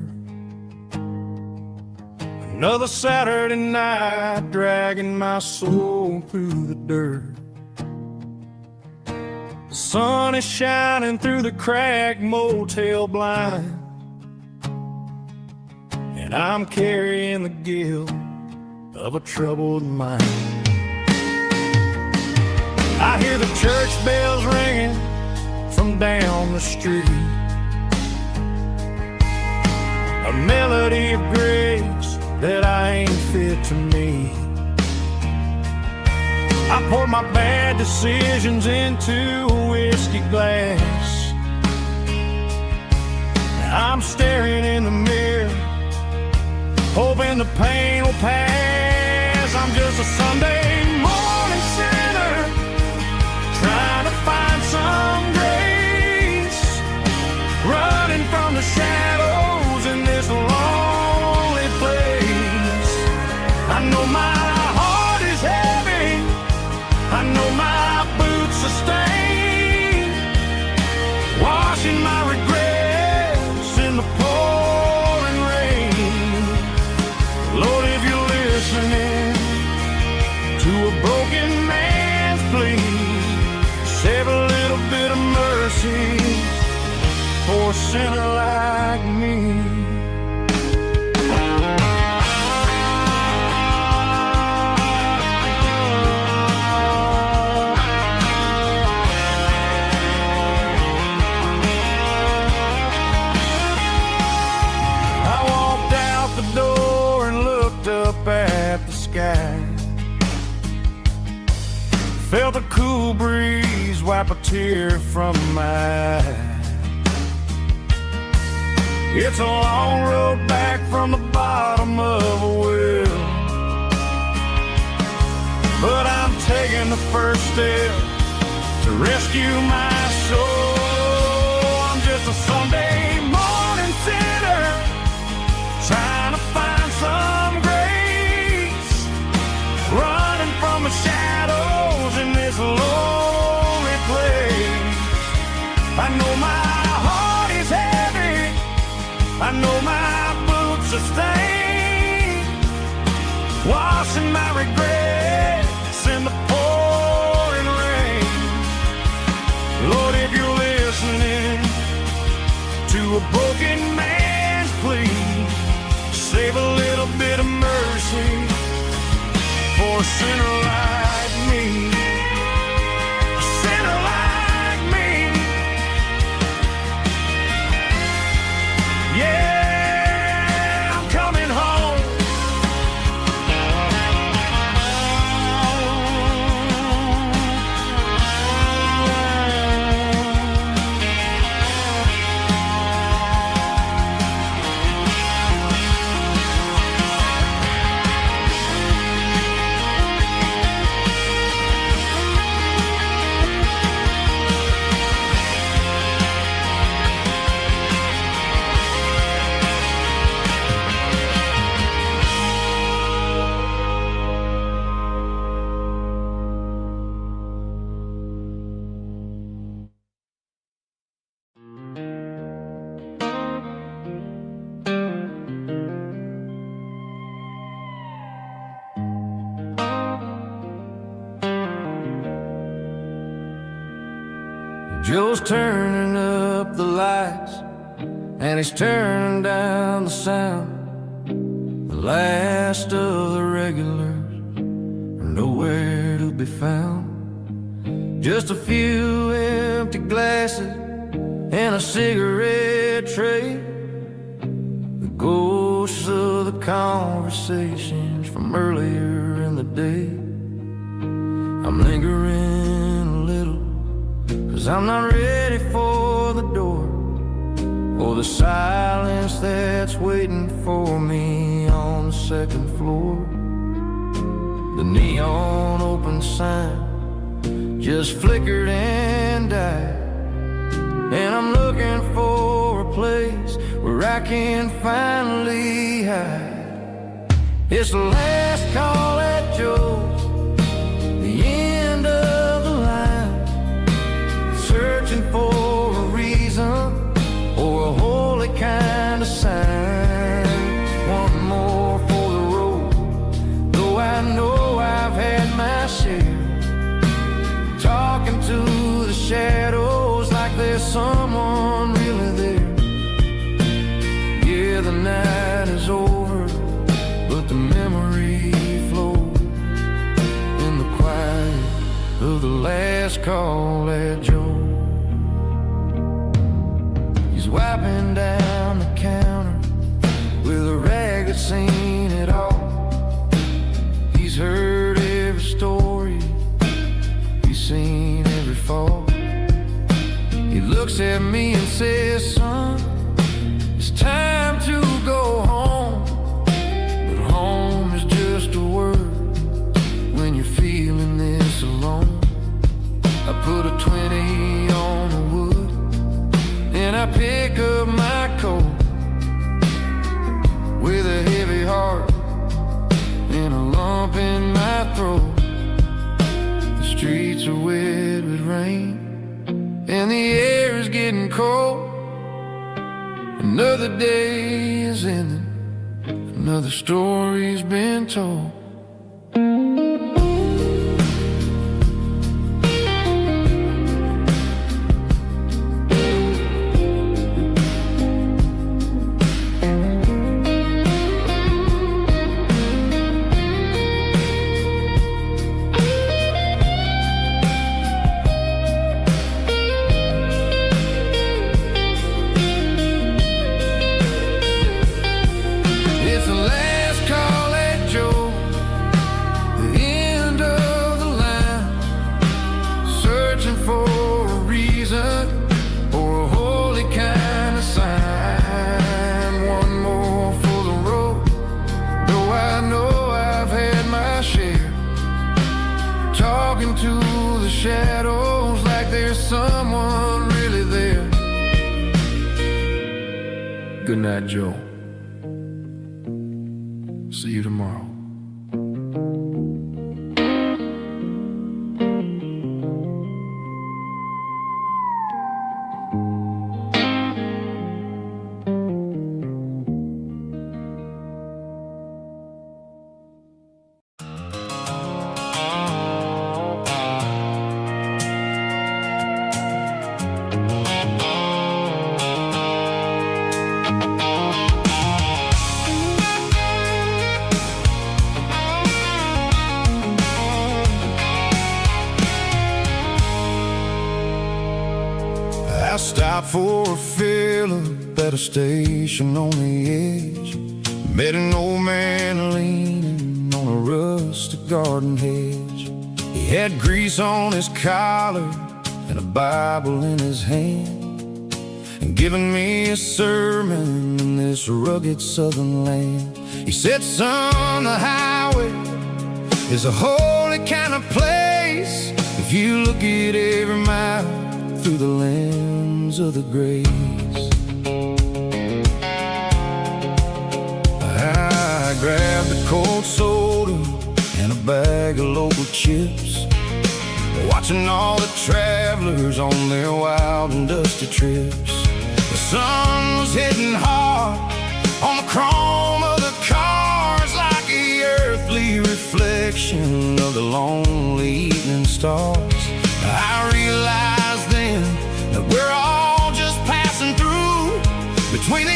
Another Saturday night dragging my soul through the dirt. The sun is shining through the cracked motel blind, and I'm carrying the guilt of a troubled mind. I hear the church bells ringing from down the street, a melody of grace that I ain't fit to meet. I poured my bad decisions into a whiskey glass. I'm staring in the mirror, hoping the pain will pass. I'm just a Sunday morning sinner, trying to find some grace, running from the shadows in this lonely place. I know my heart is heavy, I know my boots are stained, washing my regrets in the pouring rain. Lord, if you're listening to a broken man's plea, save a little bit of mercy for a sinner like me. I walked out the door and looked up at the sky, felt a cool breeze wipe a tear from my eye. It's a long road back from the bottom of a well, but I'm taking the first step to rescue my soul. I'm just a Sunday morning sinner, trying to find some grace, running from the shadows in this lonely place. I know my heart is heavy, I know my boots are stained, washing my regrets in the pouring rain. Lord, if you're listening to a broken man's plea, save a little bit of mercy for a sinner like me. A sinner like me. Yeah, I'm coming home. Joe's turning up the lights, and he's turning down the sound. The last of the regulars are nowhere to be found. Just a few empty glasses and a cigarette tray, the ghosts of the conversations from earlier in the day. I'm lingering a little, 'cause I'm not ready for the door, or the silence that's waiting for me on the second floor. The neon open sign just flickered and died, and I'm looking for a place where I can finally hide. It's the last call at Joe's, the end of the line, searching for a reason or a holy kind of sign. One more for the road, though I know I've had my share. Talking to the shadows like there's someone really there. Yeah, the night is over, but the memory flows in the quiet of the last call at Joe. He's wiping down the counter with a rag that's seen it all. He's heard every story, seen every fall. He looks at me and says, son, it's time to go home. But home is just a word when you're feeling this alone. I put a 20 on the wood, and I pick up my coat with a heavy heart and a lump in my throat. Streets are wet with rain, and the air is getting cold. Another day is ending, another story's been told. Talking to the shadows like there's someone really there. Good night, Joe. See you tomorrow. I stopped for a fill-up at a station on the edge. Met an old man leaning on a rustic garden hedge. He had grease on his collar and a Bible in his hand, and giving me a sermon in this rugged southern land. He said, son, the highway is a holy kind of place if you look at every mile through the lens of the grace. I grabbed a cold soda and a bag of local chips, watching all the travelers on their wild and dusty trips. The sun was hitting hard on the chrome of the cars, like the earthly reflection of the lonely evening stars. I realized then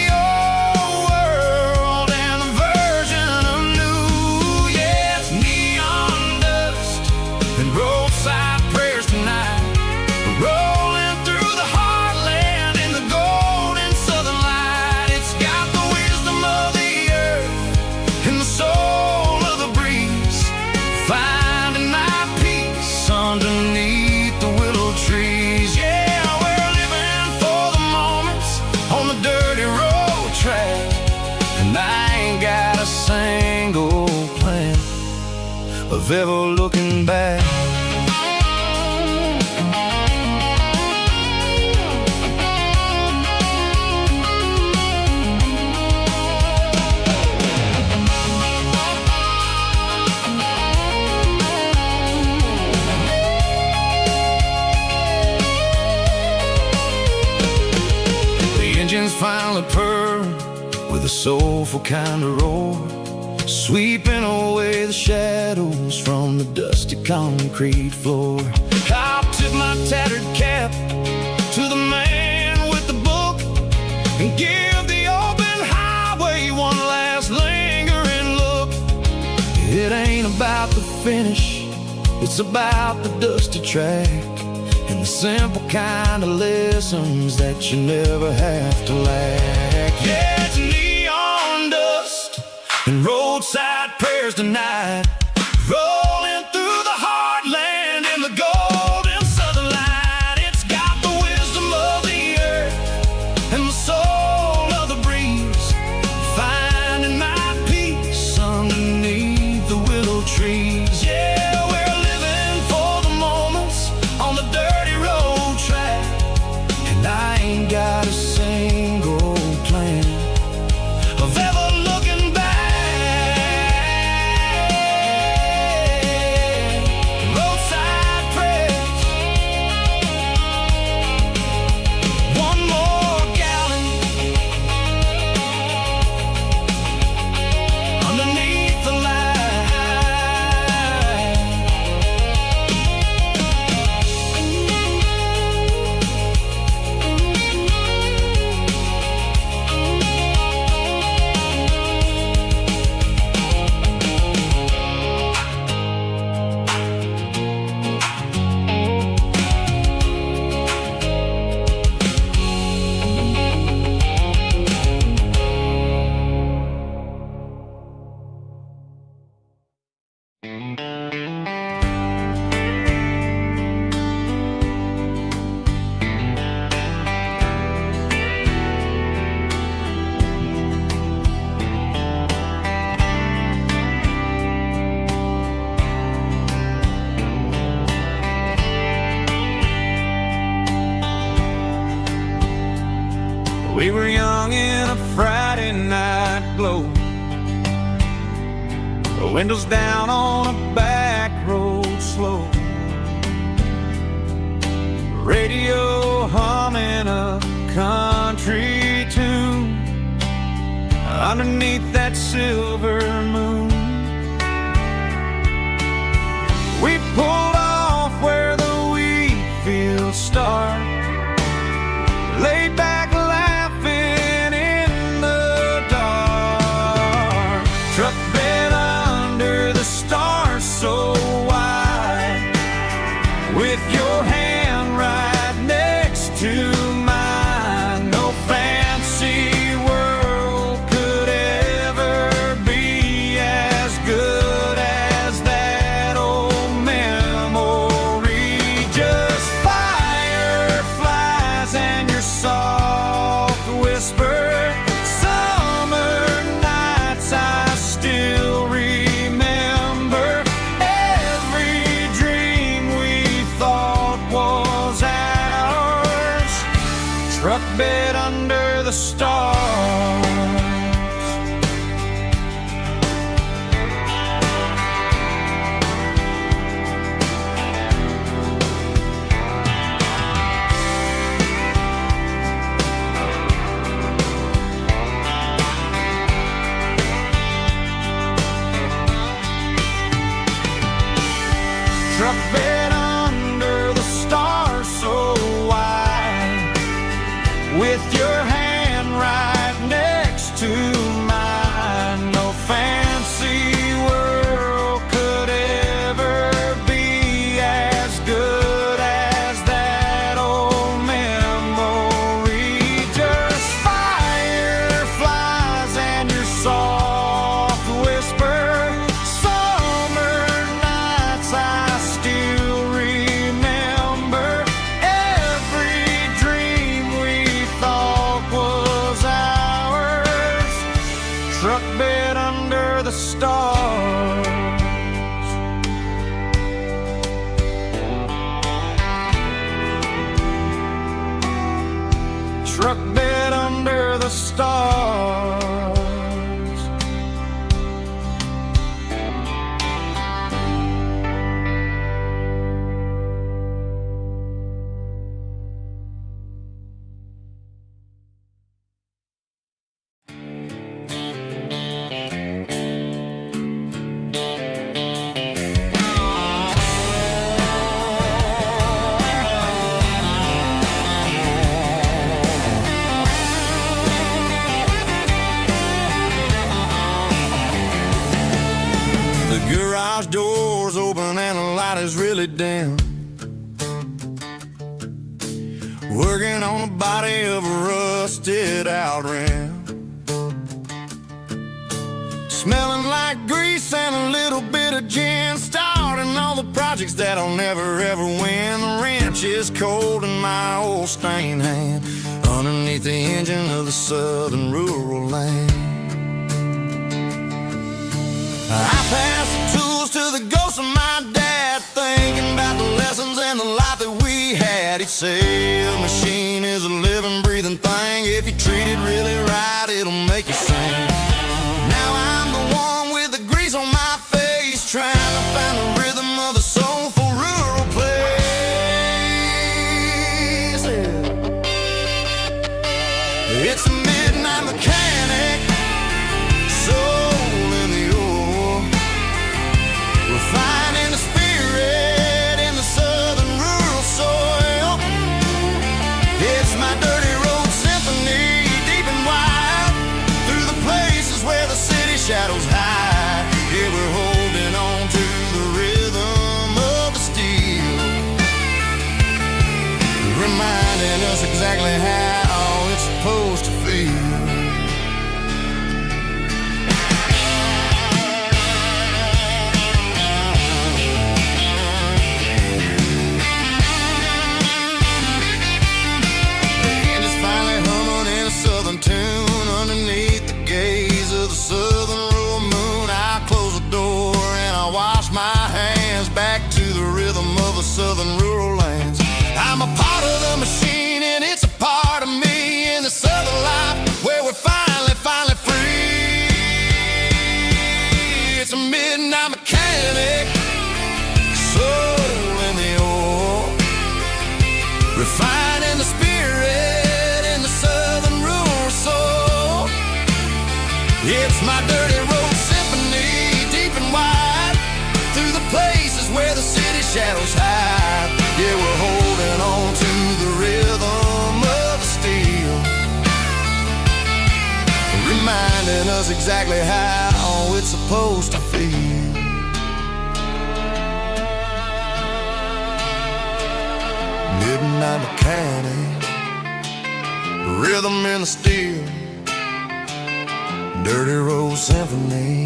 old world and a version of new. Yeah, it's neon dust and roadside prayers tonight, rolling through the heartland in the golden southern light. It's got the wisdom of the earth and the soul of the breeze, finding my peace underneath the willow trees. Yeah, we're living for the moments on the dirty road track, and I ain't got a single plan of ever looking back. Engines finally purr with a soulful kind of roar, sweeping away the shadows from the dusty concrete floor. I'll tip my tattered cap to the man with the book and give the open highway one last lingering look. It ain't about the finish, it's about the dusty track and the simple kind of lessons that you never have to lack. Yeah, it's neon dust and roadside prayers tonight, rolling through the heartland in the golden southern light. It's got the wisdom of the earth and the soul of the breeze, finding my peace underneath the willow trees. Yeah, we're living for the moments on the dirty road track, and I ain't got a single plan of ever looking back. Roadside prayers, one more gallon underneath the light. We were young in a Friday night glow, the windows down on a back road slow, radio humming a country tune underneath that silver moon. We pulled off where the wheat fields start, laid back laughing in the dark, truck bed under the stars so wide, with your hand right next to mine. No fancy world could ever be as good as that old memory. everybody's really down, working on the body of a rusted out ram, smelling like grease and a little bit of gin, starting all the projects that'll never ever win. The wrench is cold in my old stained hand, underneath the engine of the southern rural land. I pass the tools to the ghost of my dad, thinking about the lessons and the life that we had. He'd say a machine is a living, breathing thing. If you treat it really right, it'll make you sing. Now I'm the one with the grease on my face, trying to find the rhythm of a soulful rural place. It's a midnight mechanic, soul in the ore, refining the spirit in the southern rural soil. It's my dirty road symphony, deep and wide, through the places where the city shadows hide. Yeah, we're holding on to the rhythm of the steel, reminding us exactly how it's supposed to feel. Tune underneath the gaze of the southern rural moon. I close the door and I wash my hands, back to the rhythm of the southern rural lands. I'm a part of the machine and it's a part of me, in the southern life where we're finally free. It's a midnight mechanic, soul in the ore, refining the spirit in the southern rural soul. It's my dirty road symphony, deep and wide, through the places where the city shadows hide. Yeah, we're holding on to the rhythm of the steel, reminding us exactly how it's supposed to feel. Midnight mechanic, rhythm in the steel, dirty road symphony.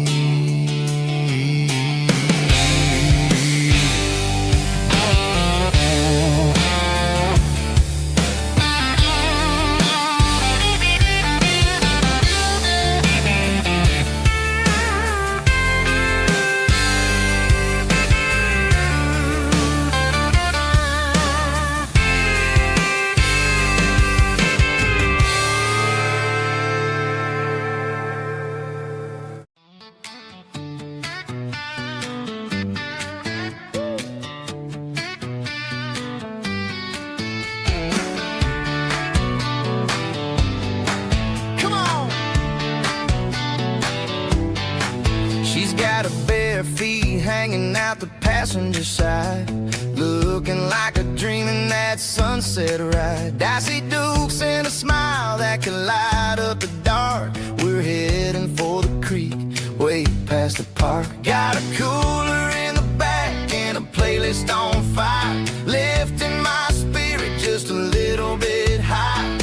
Got her bare feet hanging out the passenger side, looking like a dream in that sunset ride. Dicey dukes and a smile that can light up the dark. We're heading for the creek, way past the park. Got a cooler in the back and a playlist on fire, lifting my spirit just a little bit high.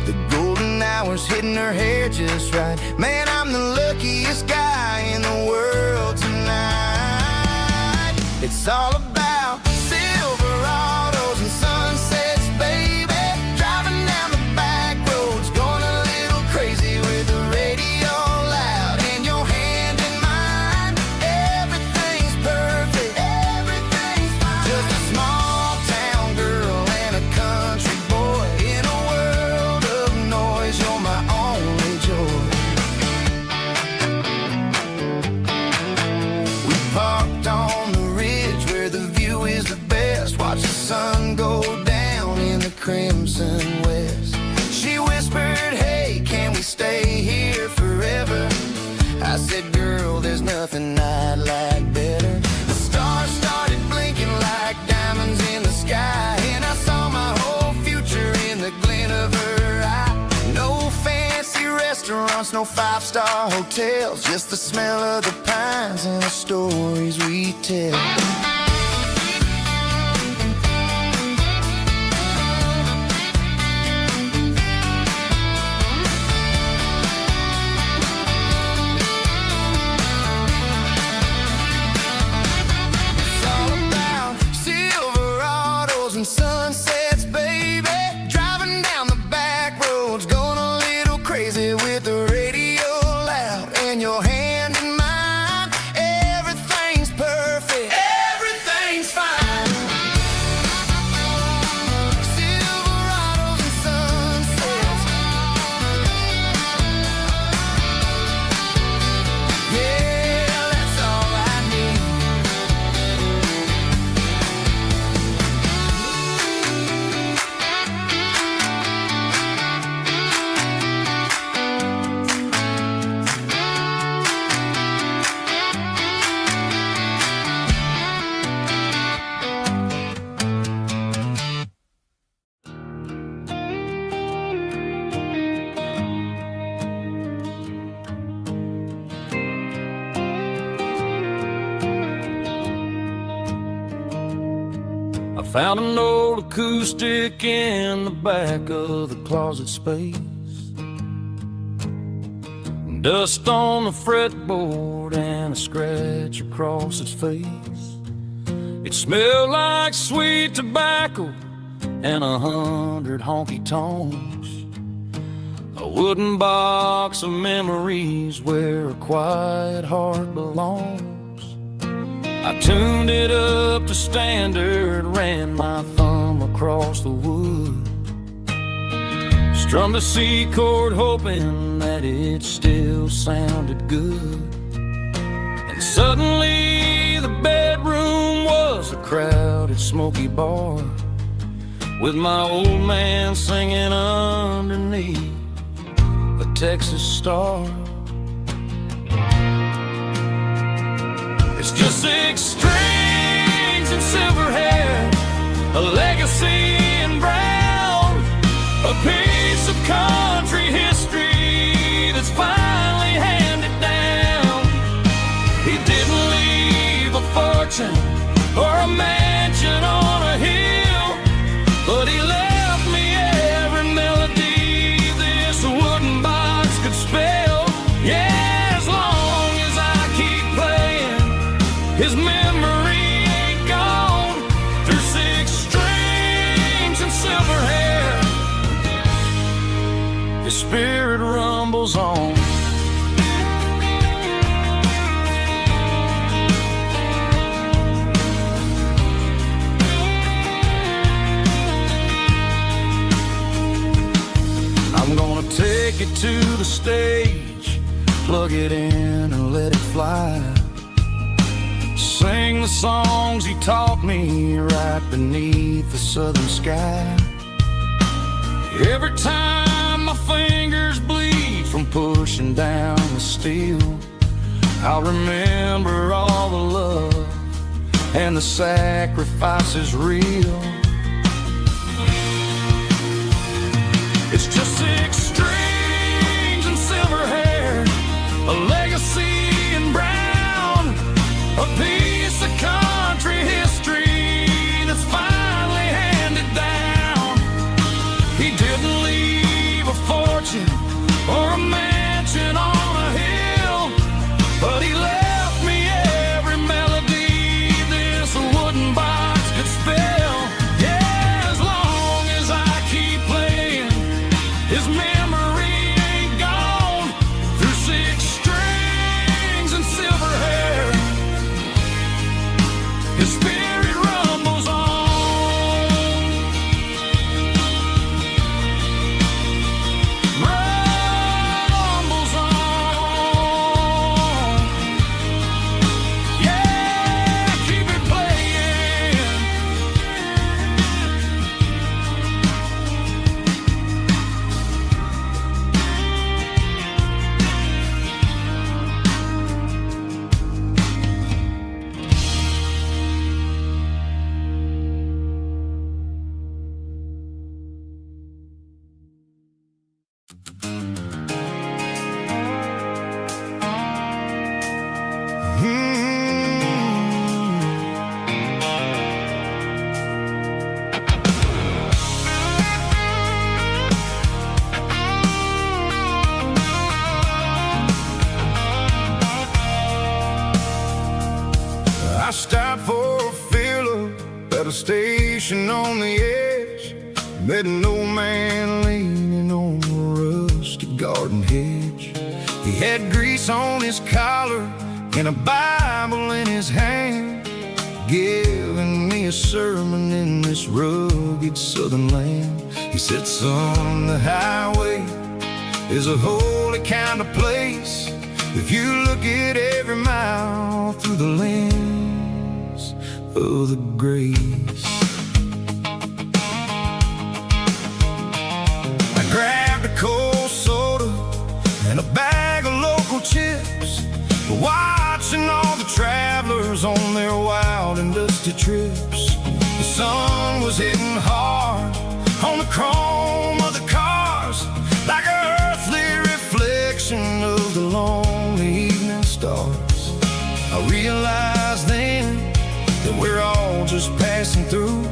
The golden hours hitting her hair just right. Man, I'm the luckiest guy in the world tonight. It's all about Silverados and sunsets, baby. Driving down the back roads, going a little crazy with the radio loud and your hand in mine. Everything's perfect, everything's fine. Just a small town girl and a country boy in a world of noise. You're my only joy. We parked on the ridge where the view is the best. Watch the sun go down in the crimson west. She whispered, hey, can we stay here forever? I said, girl, there's nothing I'd like better. The stars started blinking like diamonds in the sky, and I saw my whole future in the glint of her eye. No fancy restaurants, no five-star hotels, just the smell of the pines and the stories we tell. Found an old acoustic in the back of the closet space. Dust on the fretboard and a scratch across its face. It smelled like sweet tobacco and 100 honky-tonks. A wooden box of memories where a quiet heart belongs. I tuned it up to standard, ran my thumb across the wood. Strummed a C chord hoping that it still sounded good. And suddenly the bedroom was a crowded smoky bar, with my old man singing underneath a Texas star. It's just 6 strings and silver hair, a legacy in brown, a piece of country history that's finally handed down. He didn't leave a fortune or a mansion on a hill, but he left me every melody this wooden box could spell. Yeah, as long as I keep playing, his memory ain't gone. Through 6 strings and silver hair, his spirit rumbles on. I'm gonna take it to the stage, plug it in and let it fly. Sing the songs he taught me right beneath the southern sky. Every time my fingers bleed from pushing down the steel, I'll remember all the love and the sacrifices real. It's just 6 strings and silver hair, a legacy in brown, a piece of country history that's finally handed down. He didn't leave a fortune or a mansion on a hill, but he left me every melody this wooden box could spell. Yeah, as long as I keep playing, his memory ain't gone. Through 6 strings and silver hair, his spirit rumbles on. Rumbles on. Yeah, keep it playing. I stopped for a fill-up at a station on the edge. Met an old man leaning on a rusty garden hedge. He had grease on his collar and a Bible in his hand, giving me a sermon in this rugged southern land. He said, son, the highway is a holy kind of place if you look at every mile through the lens of the grace. I grabbed a cold soda and a bag of local chips, watching all the travelers on their wild and dusty trips. The sun was hitting hard on the chrome of the cars, like an earthly reflection of the lonely evening stars. I realized then that we're all just passing through,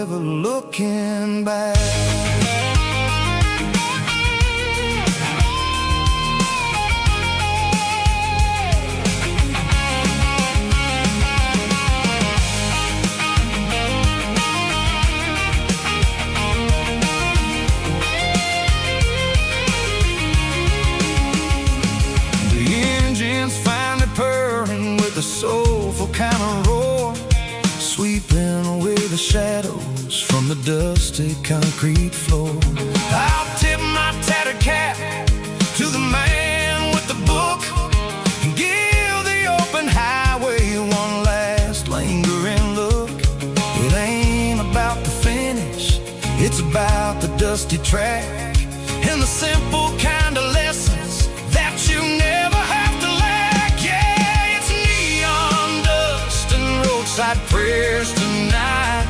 ever looking back. A soulful kind of roar, sweeping away the shadows from the dusty concrete floor. I'll tip my tattered cap to the man with the book and give the open highway one last lingering look. It ain't about the finish, it's about the dusty track and the simple kind of lessons that you never have to lack. Yeah, it's neon dust and roadside prayers tonight,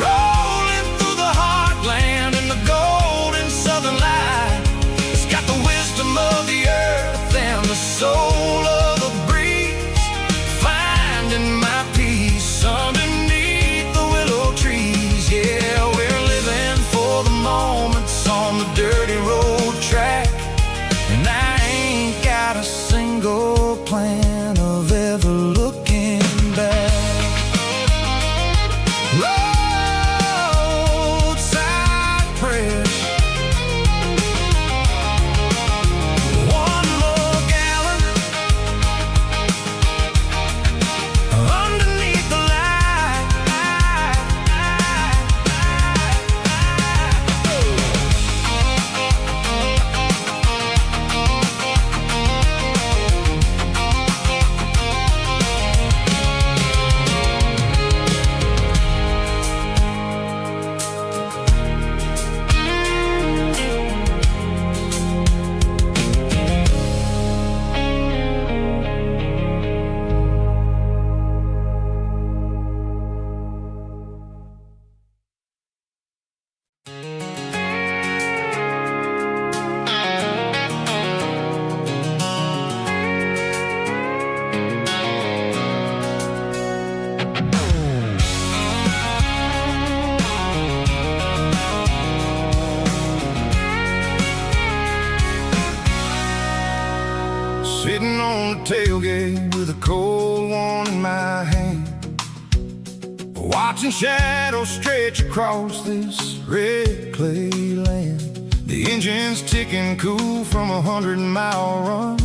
rolling through the heartland in the golden southern light. It's got the wisdom of the earth and the soul of the breeze, finding my peace underneath the willow trees. Yeah, we're living for the moments on the dirty road track, and I ain't got a single plan of ever looking back. Roadside prayers, one more gallon underneath the light. Sitting on the tailgate with a cold one in my hand, watching shadows stretch across this red clay land. The engine's ticking cool from 100-mile run,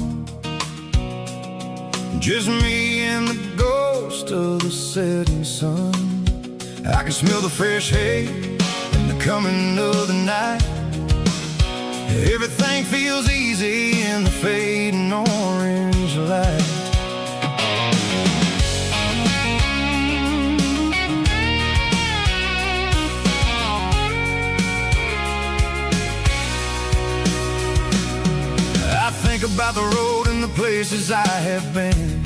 just me and the ghost of the setting sun. I can smell the fresh hay and the coming of the night. Everything feels easy in the fading orange light. I think about the road and the places I have been,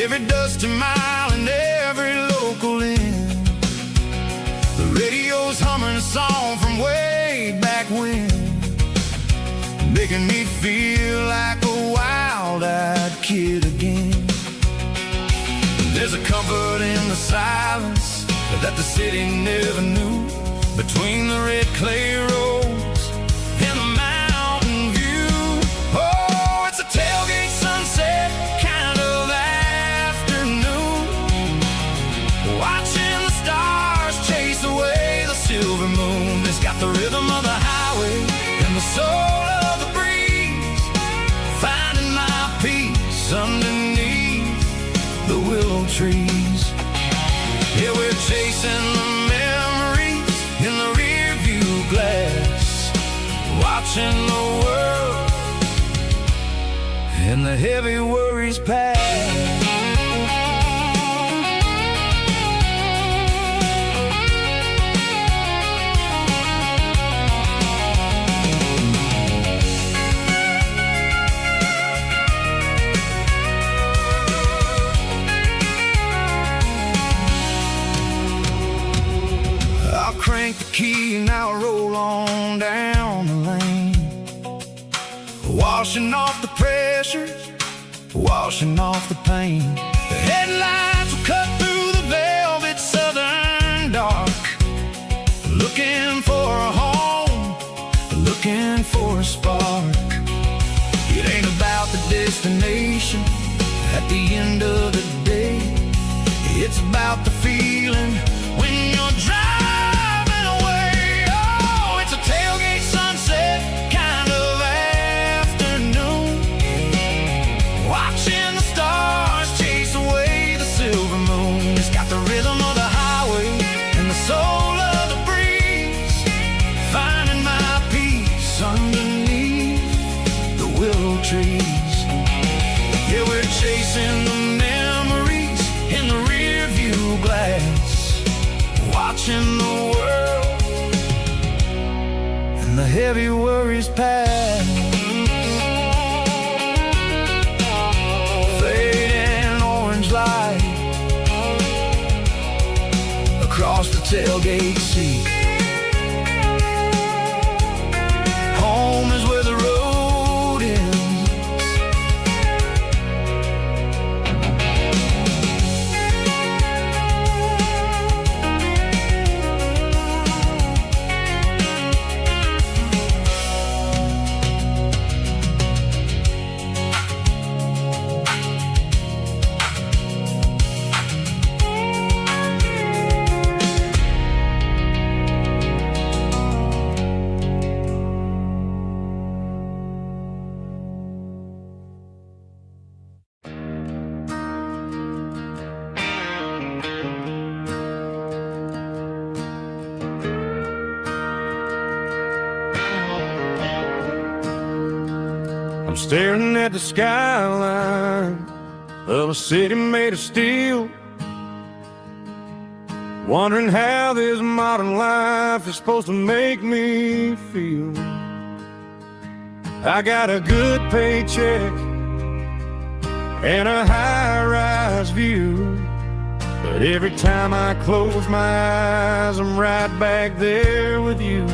every dusty mile and every local inn. The radio's humming a song from way back when, making me feel like a wild-eyed kid again. There's a comfort in the silence that the city never knew, between the red clay roads and the mountain view. Oh, it's a tailgate sunset kind of afternoon, watching the stars chase away the silver moon. It's got the rhythm of the highway and the soul of the breeze, finding my peace underneath the willow trees. Yeah, we're chasing the memories in the rear view glass, watching the world and the heavy worries pass. Crank the key and I'll roll on down the lane, washing off the pressure, washing off the pain. The headlights will cut through the velvet southern looking for a spark. It ain't about the destination at the end of the day. It's about the feeling when you're driving away. Oh, it's a tailgate sunset kind of afternoon, watching the stars chase away the silver moon. It's got the rhythm of the highway and the soul of the breeze, finding my peace underneath the willow trees. Yeah, we're chasing the memories in the rearview glass, watching the world and the heavy worries pass. Fading orange light across the tailgate seat. Home is where the road ends. I'm staring at the skyline of a city made of steel, wondering how this modern life is supposed to make me feel. I got a good paycheck and a high-rise view, but every time I close my eyes, I'm right back there with you.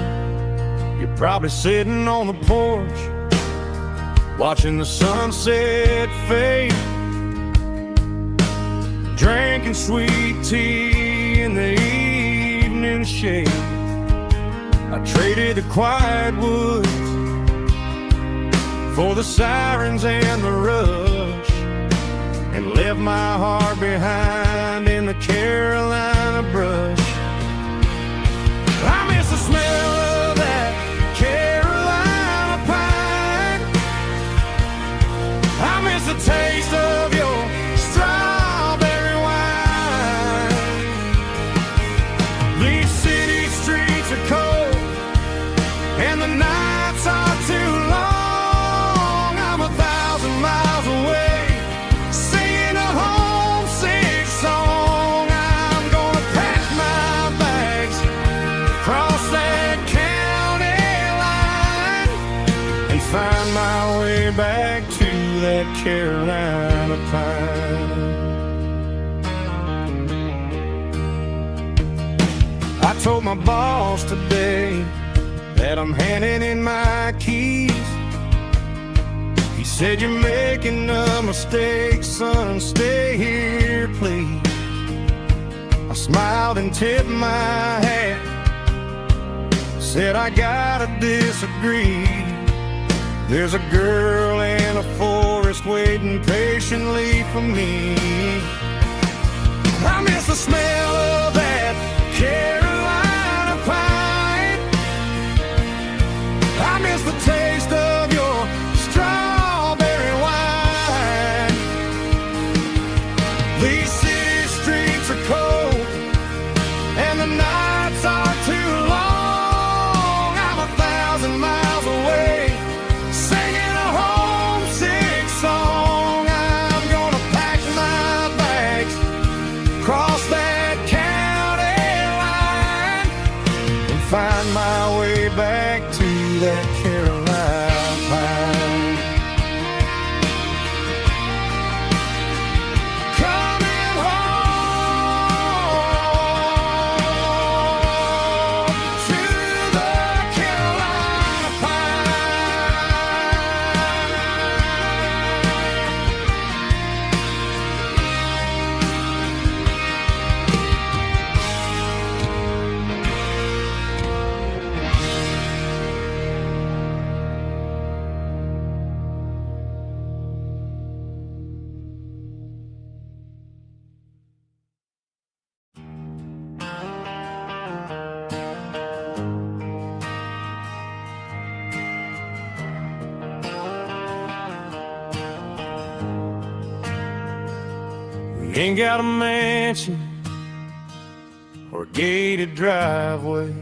You're probably sitting on the porch, watching the sunset fade, drinking sweet tea in the evening shade. I traded the quiet woods for the sirens and the rush, and left my heart behind in the Carolina brush. I miss the smell of that Carolina pine. I miss the taste of your strawberry wine. These city streets are cold and the nights are too long. I'm 1,000 miles away, singing a homesick song. I'm gonna pack my bags, cross that county line, and find my way back to that Carolina pine. I told my boss today that I'm handing in my keys. He said, "You're making a mistake, son, stay here, please." I smiled and tipped my hat, said, "I gotta disagree. There's a girl in a forest waiting patiently for me." I miss the smell of that Carolina pine. I miss the taste of your strawberry wine. These city streets are cold and the nights are too long. I'm 1,000 miles away, singing a homesick song. I'm gonna pack my bags, cross that county line, and find my way back to that Carolina pine. Coming home to the Carolina pine. He ain't got a mansion or a gated driveway,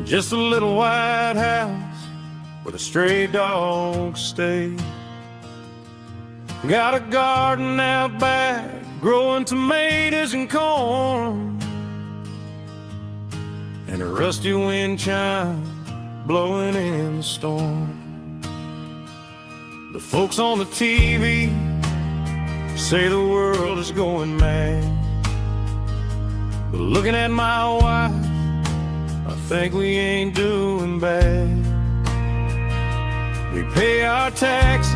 just a little white house where the stray dogs stay. Got a garden out back, growing tomatoes and corn, and a rusty wind chime blowing in the storm. The folks on the TV say the world is going mad, but looking at my wife, I think we ain't doing bad. We pay our taxes,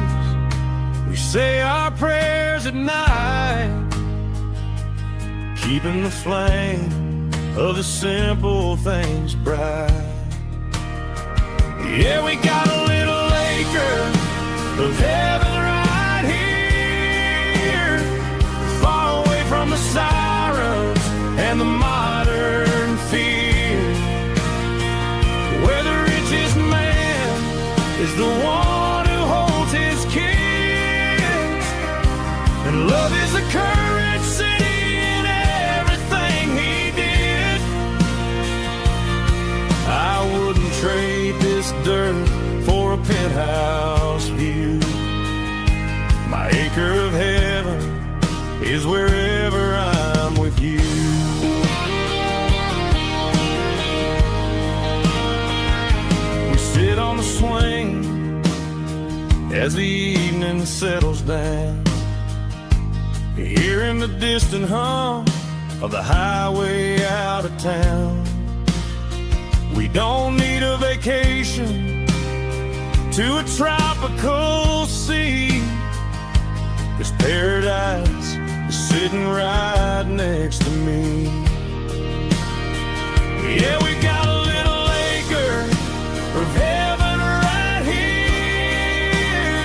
we say our prayers at night, keeping the flame of the simple things bright. Yeah, we got a little acre of heaven right here, far away from the sirens and the modern fear, where the richest man is the one who holds his kids, and love is the currency in everything he did. I wouldn't trade this dirt for a penthouse view. My acre of heaven is wherever I'm with you. We sit on the swing as the evening settles down, hearing the distant hum of the highway out of town. We don't need a vacation to a tropical sea, 'cause paradise is sitting right next to me. Yeah, we got a little acre of heaven right here,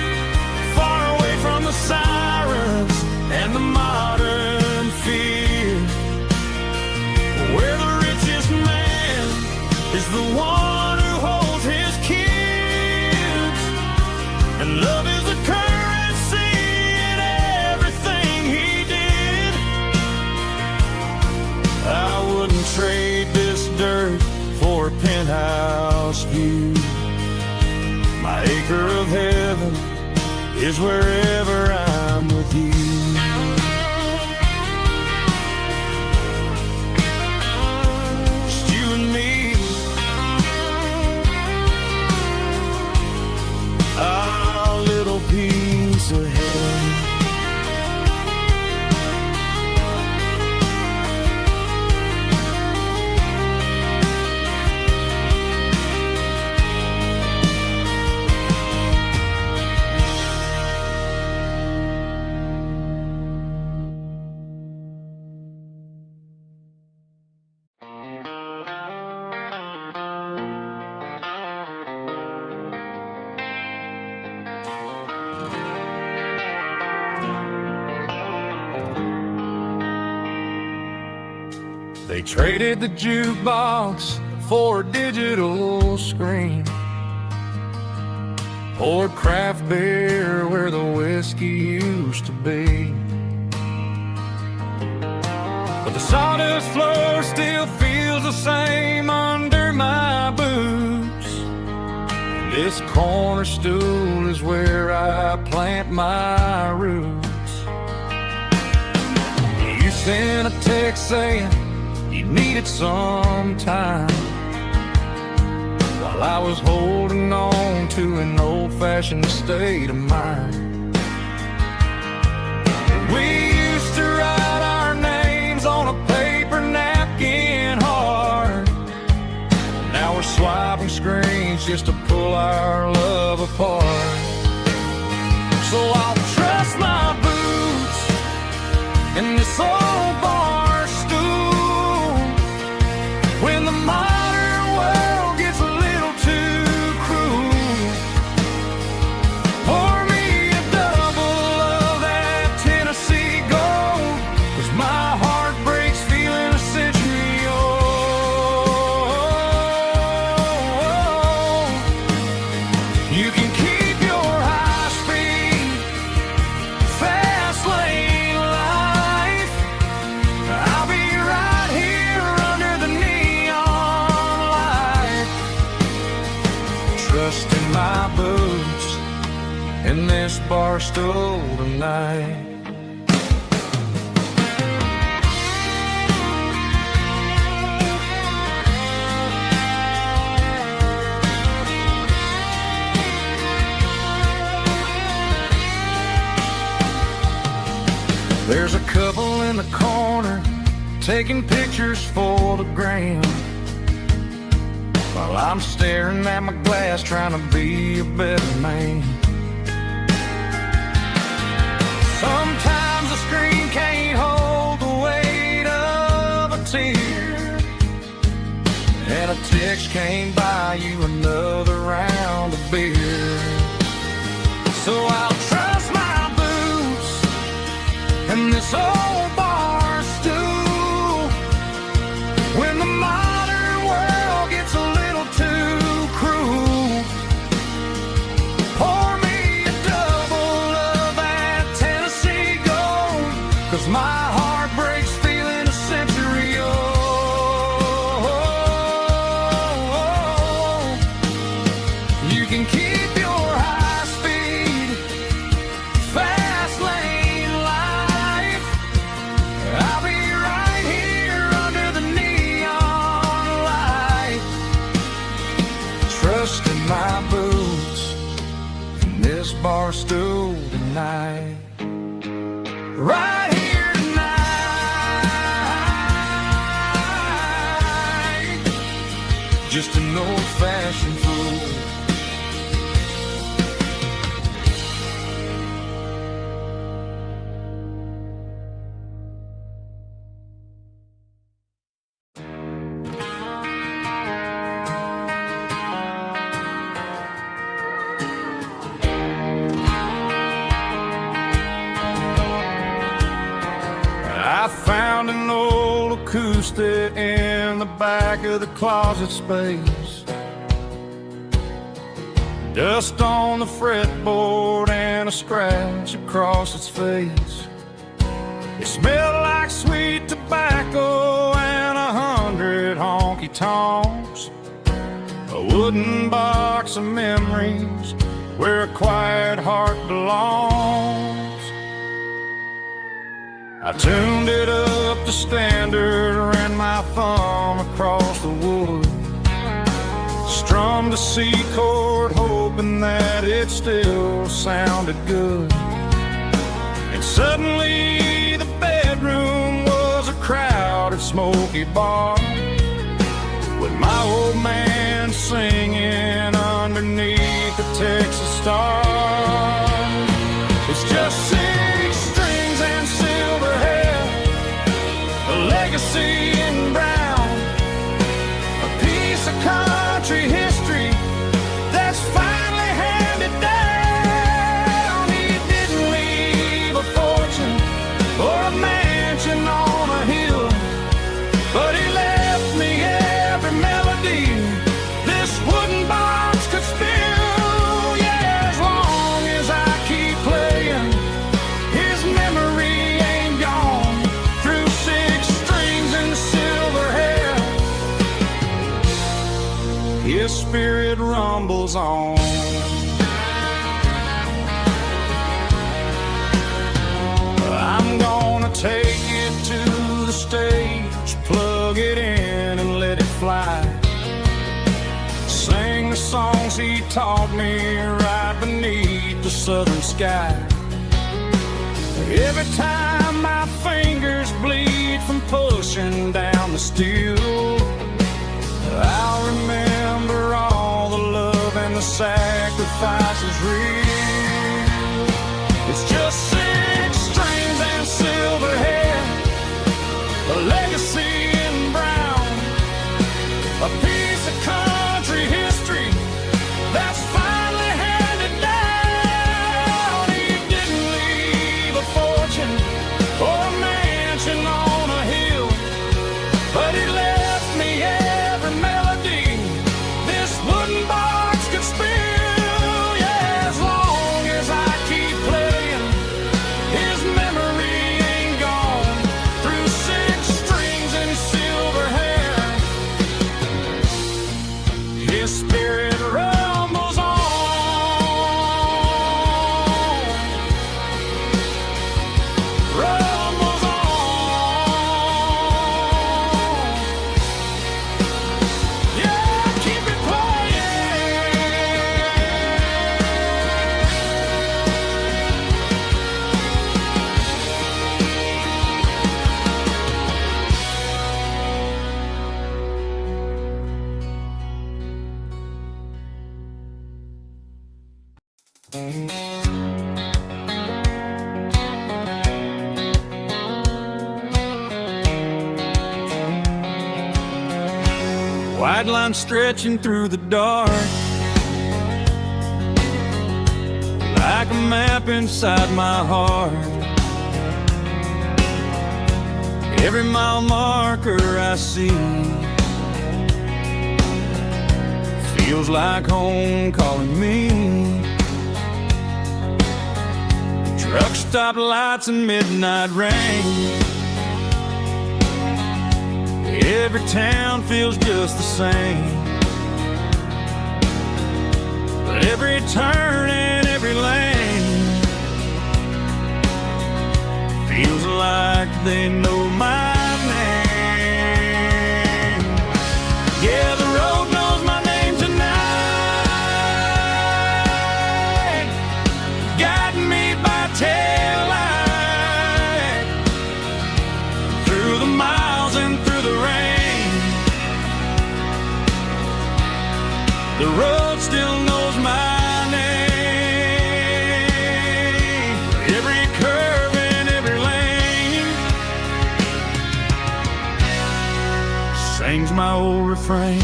far away from the sirens and the modern fear, where the richest man is the one who holds his kids, and love is the currency in everything he did. I wouldn't trade this dirt for a penthouse view. My acre of heaven is wherever I'm with you. Just you and me, our little piece of heaven. They traded the jukebox for a digital screen, poured craft beer where the whiskey used to be, but the sawdust floor still feels the same under my boots. This corner stool is where I plant my roots. You sent a text saying you needed some time, while I was holding on to an old-fashioned state of mind. We used to write our names on a paper napkin hard. Now we're swiping screens just to pull our love apart. So I'll trust my boots in this old bar stool when the modern world gets a little too cruel. Pour me a double of that Tennessee Gold, 'cause my heart breaks feeling a century old. You can keep bar stool tonight. There's a couple in the corner taking pictures for the gram, while I'm staring at my glass trying to be a better man. Sometimes the screen can't hold the weight of a tear, and a text can't buy you another round of beer. So I'll trust my boots and this old bar stool when the modern world gets a little too cruel. Pour me a double of that Tennessee Gold, 'cause my heart breaks feeling a century old. You can keep your high-speed fast lane life. I'll be right here under the neon light, trusting my boots in this bar stool tonight. Right here tonight, just an old-fashioned fool. I found an old acoustic in the back of the closet space. Dust on the fretboard and a scratch across its face. It smelled like sweet tobacco and 100 honky-tonks. A wooden box of memories where a quiet heart belongs. I tuned it up to standard, ran my thumb across the wood, strummed a C chord, hoping that it still sounded good. And suddenly the bedroom was a crowded, smoky bar, with my old man singing underneath the Texas stars. It's just six strings and silver hair, a legacy in brown, a piece of country history that's finally handed down. He didn't leave a fortune or a mansion on a hill, but he left me every melody this wooden box could spill. Yeah, as long as I keep playing, his memory ain't gone. Through six strings and silver hair, his spirit rumbles on. I'm gonna take it to the stage, plug it in and let it fly. Sing the songs he taught me right beneath the southern sky. Every time my fingers bleed from pushing down the steel, I'll remember all the love and the sacrifices real. It's just six strings and silver hair, a legacy in brown, a piece of country history that's finally handed down. He didn't leave a fortune or a mansion on a hill, but he left me every melody this wooden box could spill. Yeah, as long White line stretching through the dark, like a map inside my heart. Every mile marker I see feels like home calling me. Truck stop lights and midnight rain, every town feels just the same. But every turn and every lane feels like they know my name. Yeah, the road knows my name tonight, guiding me by taillight through the miles and through the rain. The road still knows my name. Every curve and every lane sings my old refrain.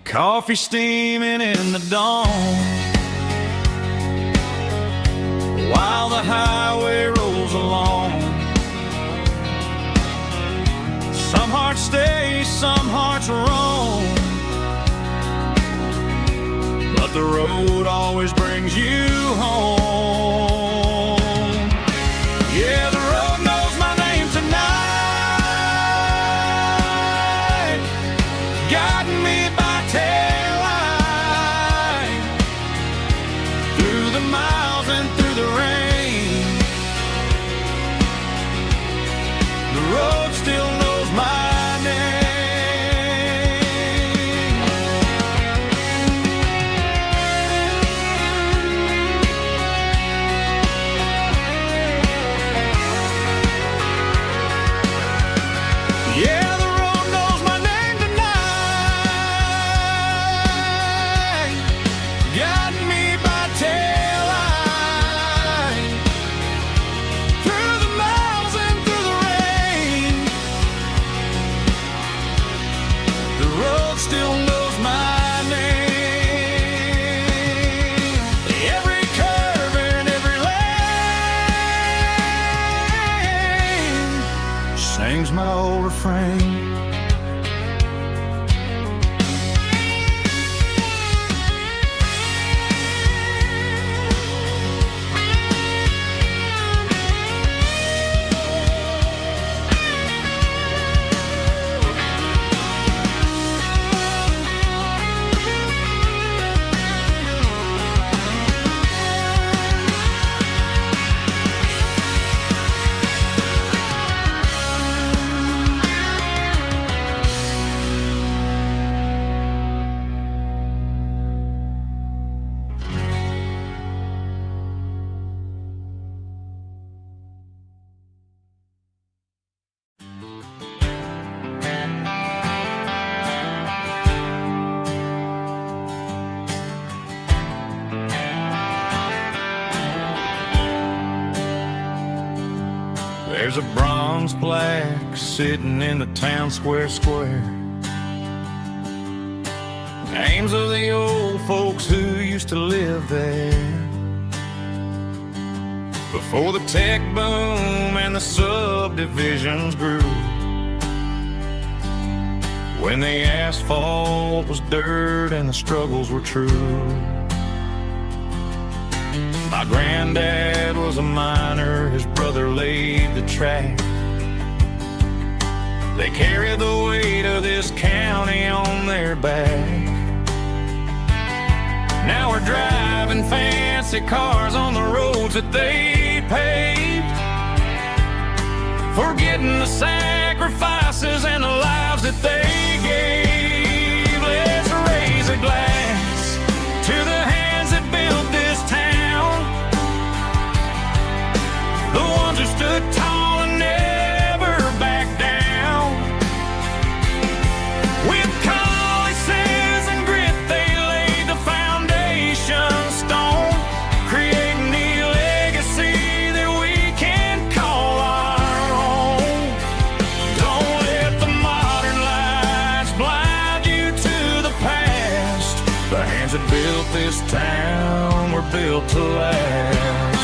Coffee steaming in the dawn, while the highway rolls along. Some hearts stay, some hearts roam, but the road always brings you home. Yeah, the road knows my name tonight, guiding me by taillight through the miles and through the rain. The road still knows my name. Yeah, the road knows my name tonight, guiding me by taillight through the miles and through the rain. The road still knows my name. Every curve and every lane sings my old refrain. There's a bronze plaque sitting in the town square. Names of the old folks who used to live there before the tech boom and the subdivisions grew, when the asphalt was dirt and the struggles were true. My granddad was a miner, his brother laid the track. They carried the weight of this county on their back. Now we're driving fancy cars on the roads that they paved, forgetting the sacrifices and the lives that they gave. Let's raise a glass to the hands that built this town, the ones who stood tall and never backed down. With calluses and grit, they laid the foundation built to last.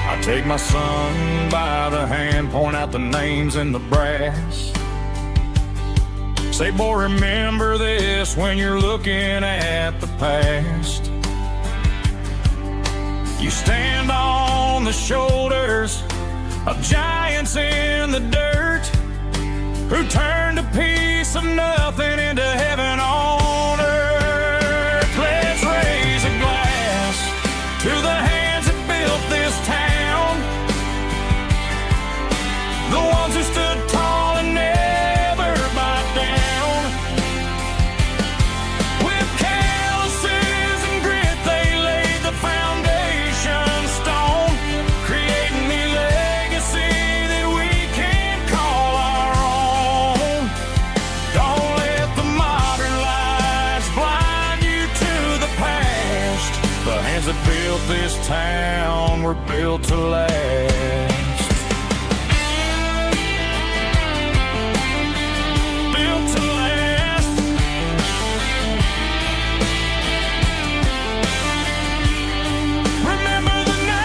I take my son by the hand, point out the names in the brass. Say, boy, remember this when you're looking at the past. You stand on the shoulders of giants in the dirt, who turned a piece of nothing into heaven on earth. Let's raise a glass to the hands that built this town, the ones who stood tall and never bowed down. With calluses and grit, they laid the foundation stone, creating a legacy that we can call our own. Don't let the modern lies blind you to the past. The hands that built this town were built to last. Built to last. Remember the name.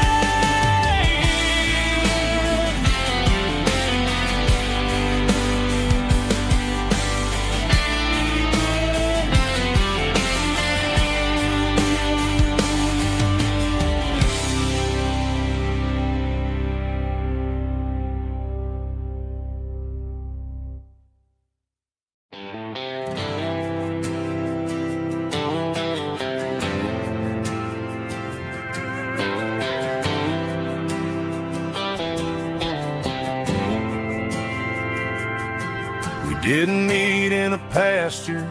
We didn't meet in a pasture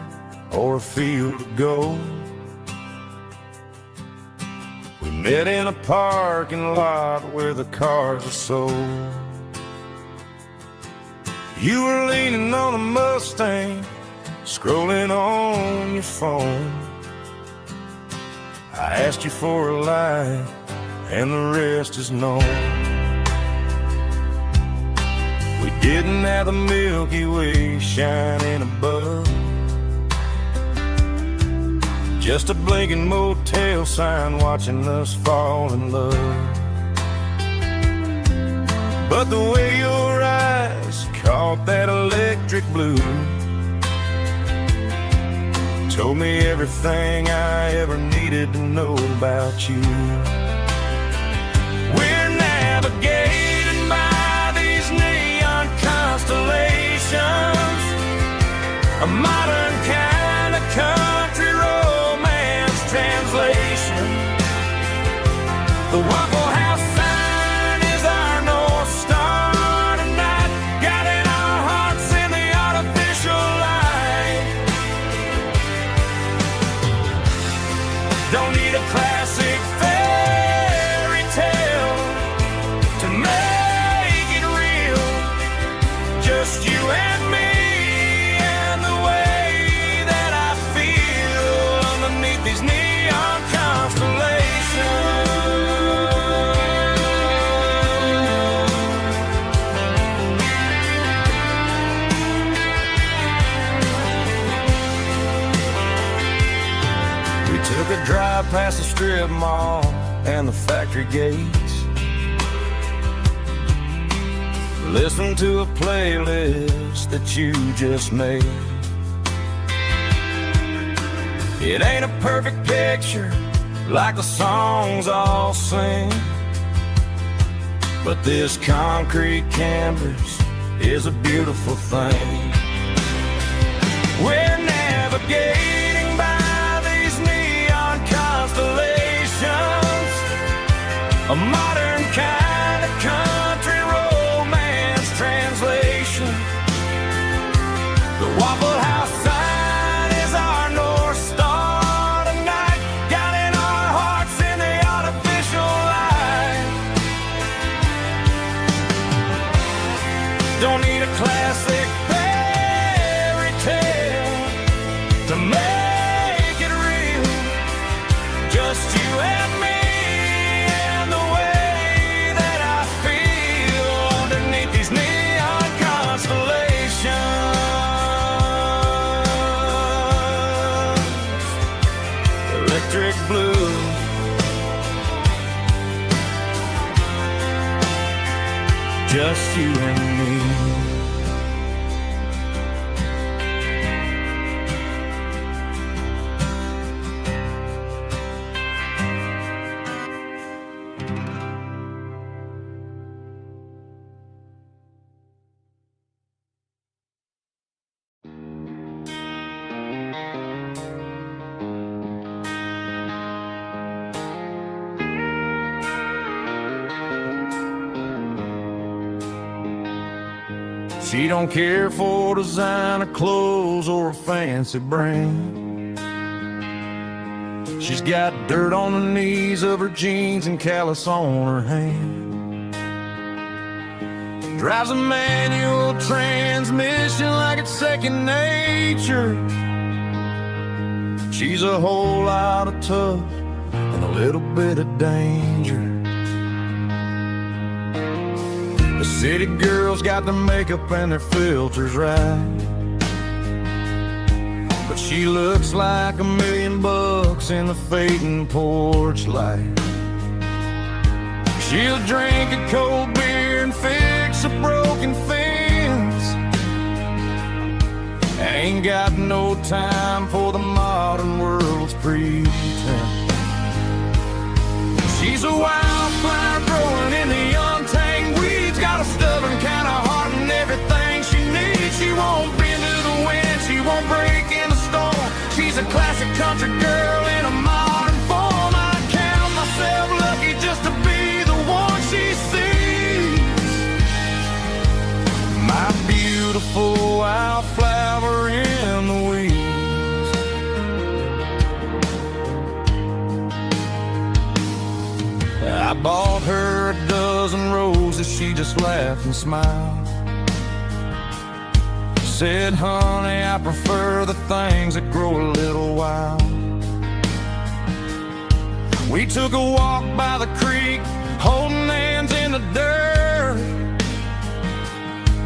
or a field of gold. We met in a parking lot where the cars are sold. You were leaning on a Mustang, scrolling on your phone. I asked you for a light, and the rest is known. We didn't have the Milky Way shining above, just a blinking motel sign watching us fall in love. But the way your eyes caught that electric blue told me everything I ever needed to know about you. We're navigating by these neon constellations, a modern kind of country romance translation. The Waffle House sign is our North Star tonight, guiding our hearts in the artificial light. Don't need a classic fairy tale to make it real. Just you and me and the way that I feel underneath these neon constellations. We took a drive past the strip mall and the factory gates, listened to a playlist that you just made. It ain't a perfect picture like the songs all sing, but this concrete canvas is a beautiful thing. We're navigating by these neon constellations, a modern kind of country romance translation. The Waffle House sign is our North Star tonight, guiding our hearts in the artificial light. Don't need a classic fairy tale to make it real. Just you and me and the way just you and me. She don't care for designer clothes or a fancy brand. She's got dirt on the knees of her jeans and callus on her hand. Drives a manual transmission like it's second nature. She's a whole lot of tough and a little bit of danger. The city girls got their makeup and their filters right, but she looks like $1 million in the fading porch light. She'll drink a cold beer and fix a broken fence. Ain't got no time for the modern world's pretense. She's a wildflower growing in the untamed weeds. Got a stubborn kind of heart and everything she needs. She won't bend to the wind, she won't break in the storm. She's a classic country girl in a modern form. I count myself lucky just to be the one she sees. My beautiful wildflower in the weeds. I bought her a dozen roses, she just laughed and smiled. Said, honey, I prefer the things that grow a little wild. We took a walk by the creek, holding hands in the dirt.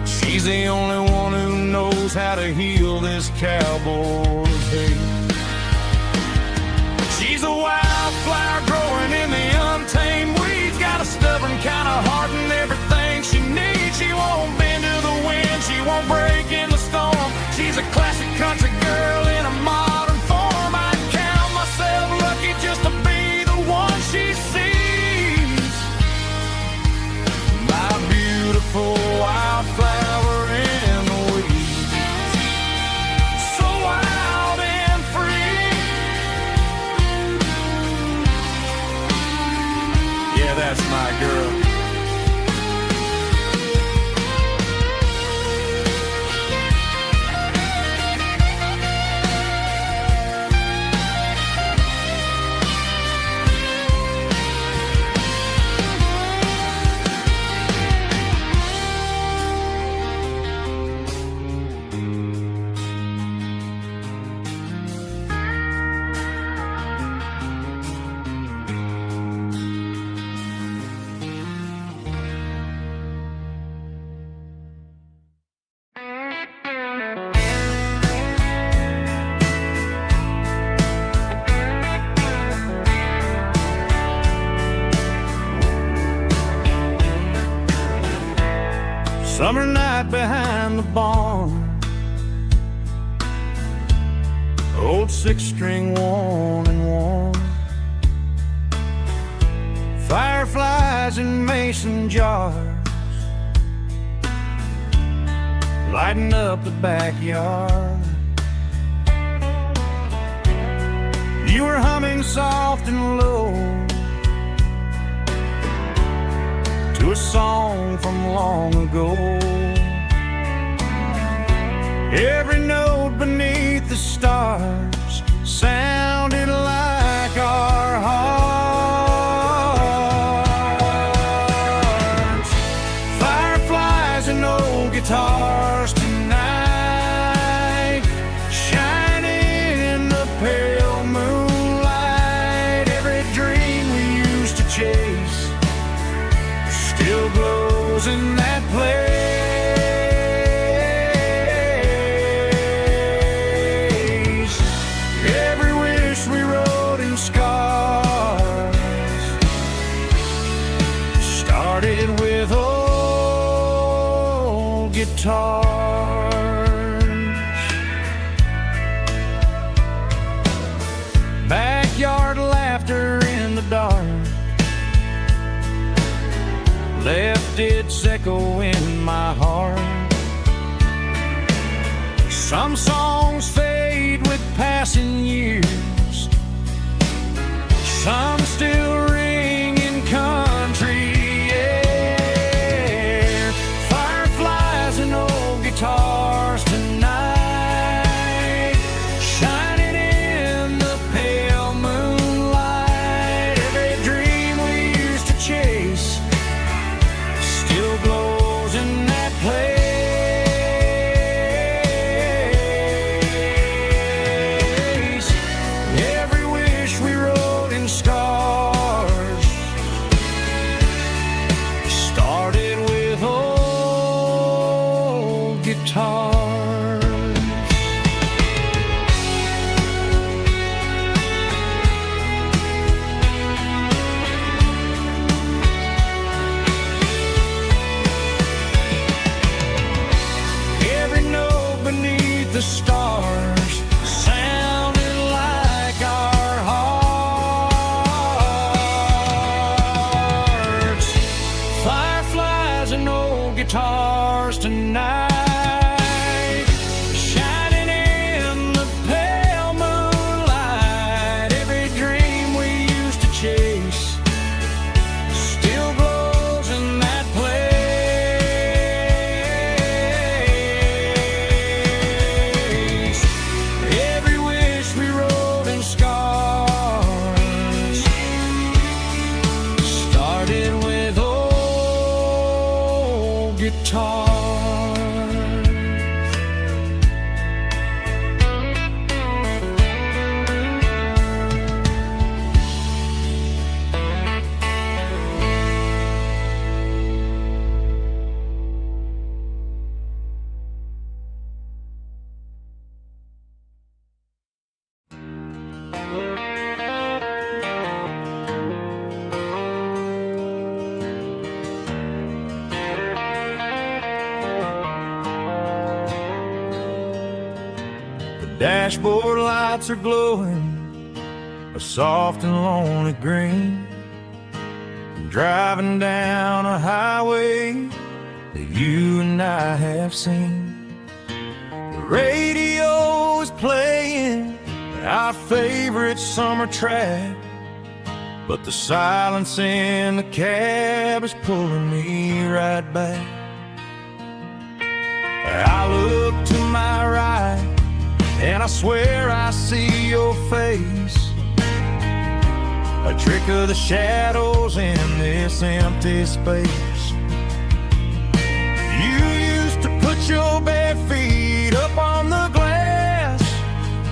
She's the only one who knows how to heal this cowboy's hate. She's a wildflower growing in the untamed weeds. Got a stubborn kind of heart and everything she needs. She won't bend to the wind, she won't break in the storm. She's a classic country girl in a modern form. I count myself lucky just to be the one she sees. My beautiful wildflower in the weeds. So wild and free. Yeah, that's my girl. Summer night behind the barn, old 6-string worn and worn. Fireflies in mason jars, lighting up the backyard. You were humming soft and low to a song from long ago. Every note beneath the stars sounded like our hearts. Fireflies and old guitars tonight, shining in the pale moonlight. Every dream we used to chase still glows in that place. Everywhere guitars. Backyard laughter in the dark left its echo in my heart. Some songs fade with passing years, some still ring in country air. Fireflies and old guitars tonight, shining in the pale moonlight. Every dream we used to chase still glows in that place. Every wish we wrote in stars started with old guitars. Every note beneath the stars sounded like our hearts. Fireflies and old guitars tonight, shining in the pale moonlight. Every dream we used to chase still glows in that place. Every wish we wrote in scars started with old guitars. The dashboard lights are glowing a soft and lonely green. I'm driving down a highway that you and I have seen. The radio is playing our favorite summer track, but the silence in the cab is pulling me right back. I look to my right and I swear I see your face, a trick of the shadows in this empty space. You used to put your bare feet up on the glass.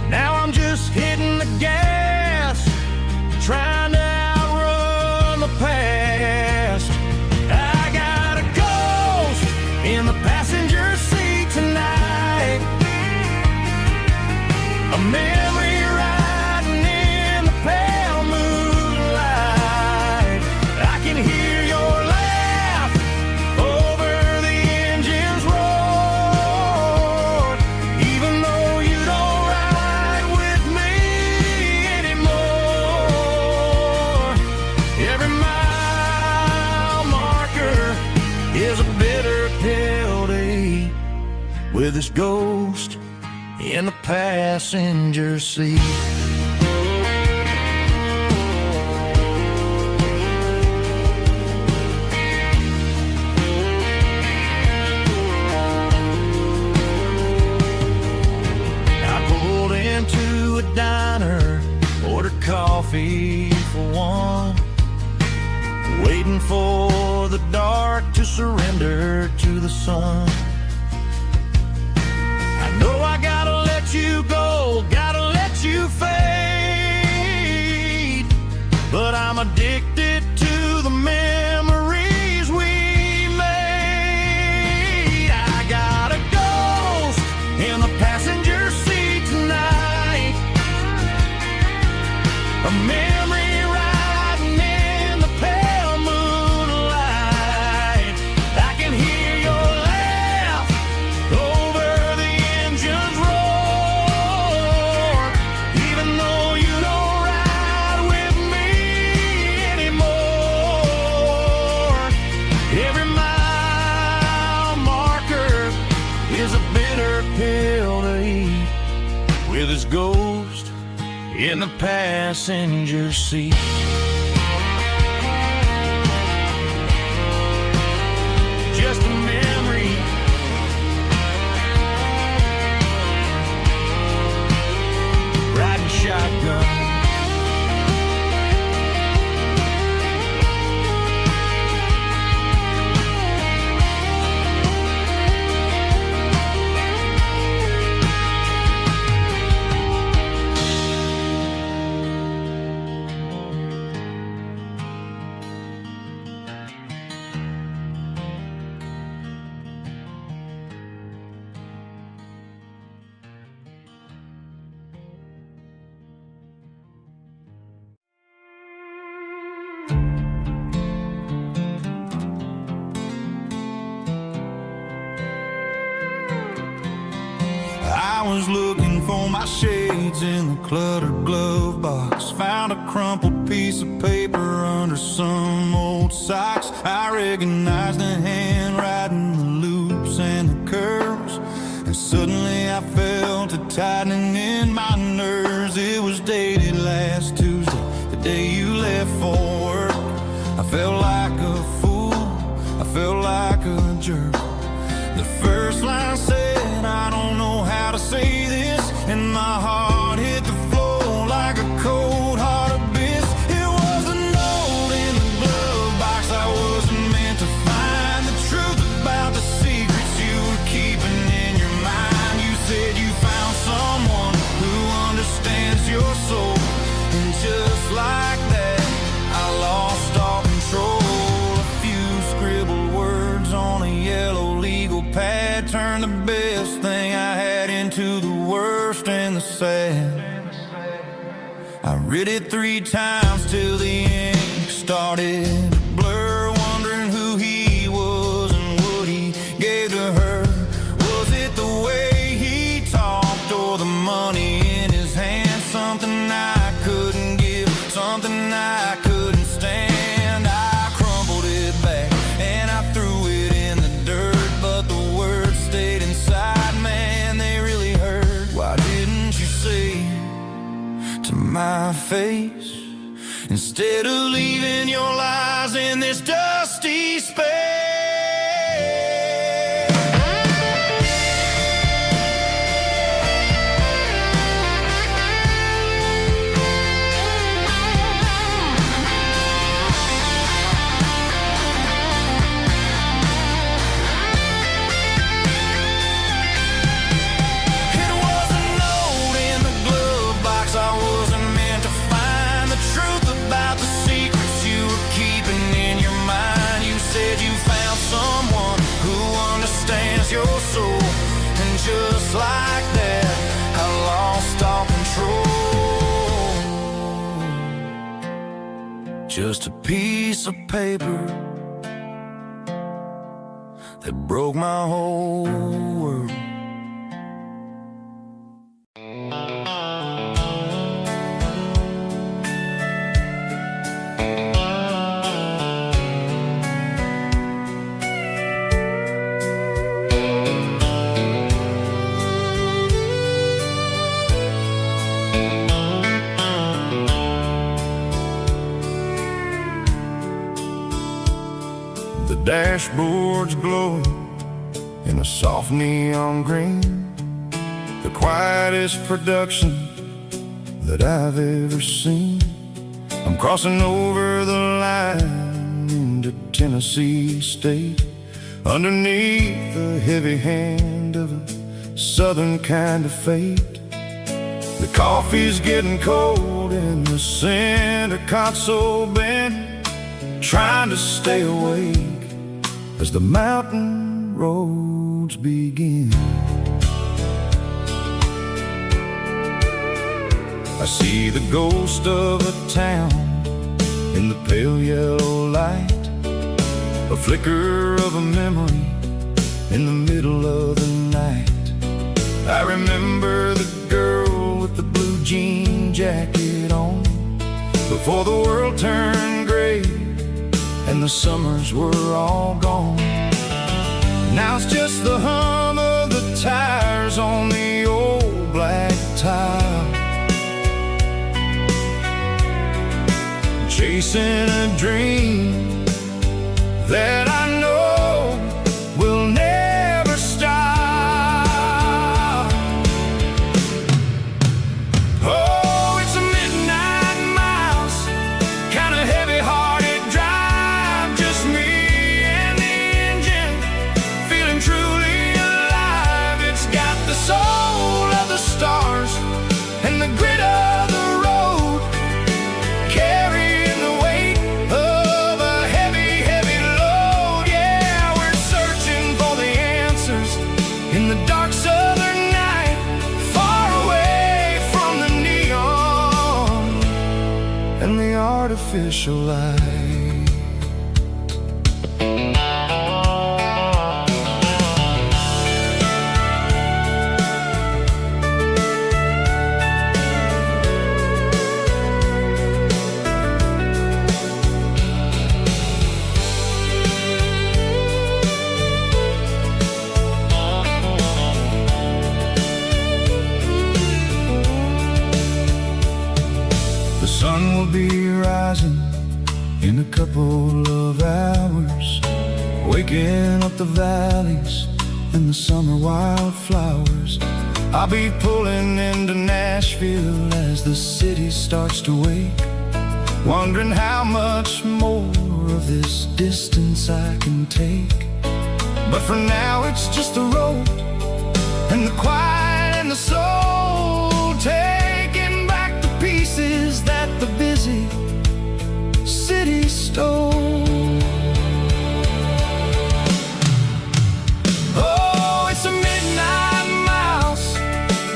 Now I'm just hitting the gas, trying to outrun the past. I got a ghost in the passenger seat tonight, a memory riding in the pale moonlight. I can hear your laugh over the engine's roar, even though you don't ride with me anymore. Every mile marker is a bitter pill to eat with this ghost in the passenger seat. I pulled into a diner, ordered coffee for one, waiting for the dark to surrender to the sun. I know I gotta let you go, gotta let you fade, but I'm addicted to the memories we made. I got a ghost in the passenger seat tonight, a memory riding in the pale moonlight. I can hear your laugh his ghost in the passenger seat. Just a memory, riding shotgun. I was looking for my shades in the cluttered glove box. Found a crumpled piece of paper under some old socks. I recognized the handwriting, the loops and the curves, and suddenly I felt a tightening in my nerves. It was dated last Tuesday, the day you left for work. I felt like a fool, I felt like a jerk. The first line said, I don't know how to say this, and my heart hit the floor like a cold hard abyss. It was a note in the glove box I wasn't meant to find. The truth about the secrets you were keeping in your mind. You said you found someone who understands your soul, and just like that, I lost all control. A few scribbled words on a yellow legal pad turned the best thing I had into the worst and the sad. I read it 3 times till the ink started to blur, wondering who he was and what he gave to her. Was it the way he talked or the money in his hand? Something I couldn't give, something I couldn't stand. I crumpled it back and I threw it in the dirt, but the words stayed inside, man, they really hurt. Why didn't you say to my face, instead of leaving your lies in this dusty space? Your soul, and just like that, I lost all control. Just a piece of paper that broke my whole world. The dashboard's glowing in a soft neon green, the quietest production that I've ever seen. I'm crossing over the line into Tennessee State, underneath the heavy hand of a southern kind of fate. The coffee's getting cold in the center console bin, trying to stay awake as the mountain roads begin. I see the ghost of a town in the pale yellow light, a flicker of a memory in the middle of the night. I remember the girl with the blue jean jacket on, before the world turned gray and the summers were all gone. Now it's just the hum of the tires on the old black tire. chasing a dream that I know will never stop. Oh, it's a midnight miles, kind of heavy-hearted drive, just me and the engine, feeling truly alive. It's got the soul of the stars and the grit of the road, carrying the weight of a heavy, heavy load. Yeah, we're searching for the answers in the dark southern night, far away from the neon and the artificial light. The sun will be rising in a couple of hours, waking up the valleys and the summer wildflowers. I'll be pulling into Nashville as the city starts to wake, wondering how much more of this distance I can take. But for now it's just the road and the quiet and the soul, taking back the pieces that the busy city stole. Oh, it's a midnight miles,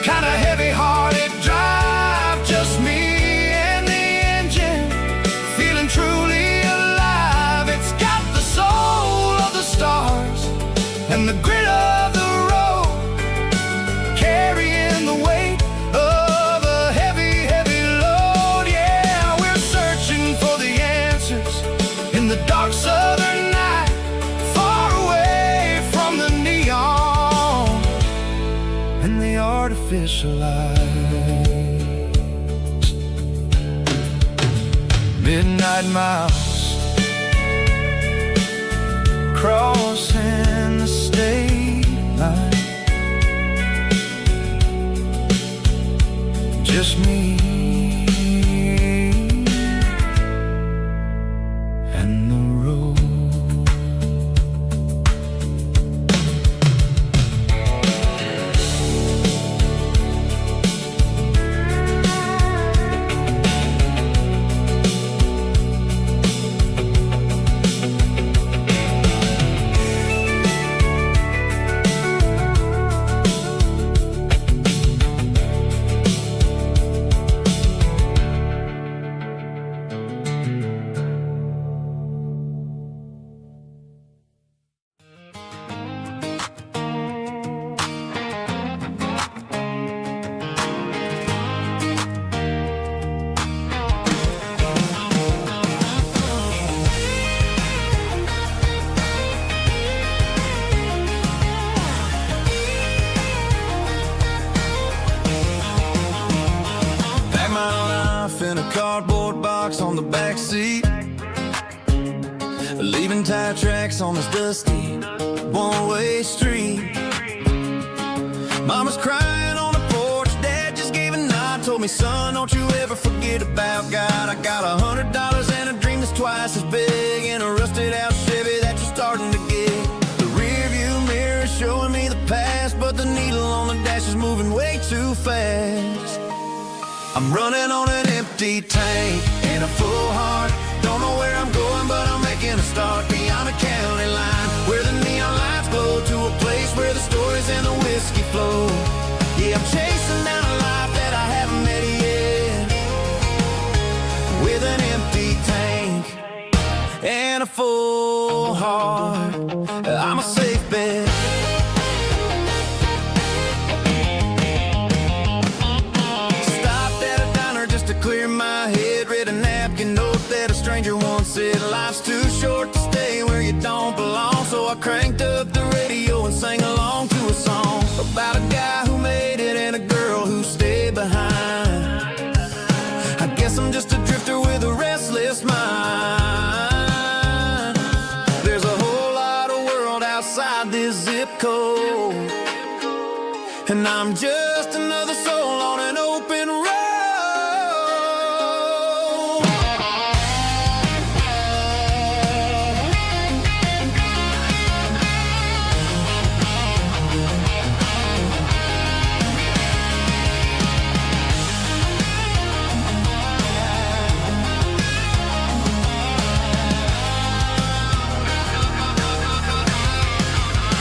kind of heavy-hearted drive, just me and the engine, feeling truly alive. It's got the soul of the stars and the grit of the road, carrying the weight of a heavy, heavy load. Yeah, we're searching for the answers in the dark southern night, far away from the neon and the artificial lights. Midnight miles, crossing the state line, just me and the road. Pack my life in a cardboard box on the back seat, leaving tire tracks on this dusty one-way street. Mama's crying on the porch, Dad just gave a nod, told me, son, don't you ever forget about God. I got $100 and a dream that's twice as big, in a rusted out Chevy that you're starting to get. The rear view mirror is showing me the past, but the needle on the dash is moving way too fast. I'm running on an empty tank and a full heart, don't know where I'm going, but I'm making a start beyond a county line, where the neon lights glow, to a place where the stories and the whiskey flow. Yeah, I'm chasing down a life that I haven't met yet, with an empty tank and a full heart. I'm a safe bet. Stopped at a diner just to clear my head, read a napkin note that a stranger once said, life's too short to stay where you don't belong. So I cranked up the radio and sang along to a song about a guy who made it and a girl who stayed behind. I guess I'm just a drifter with a restless mind. and I'm just another soul on an open road.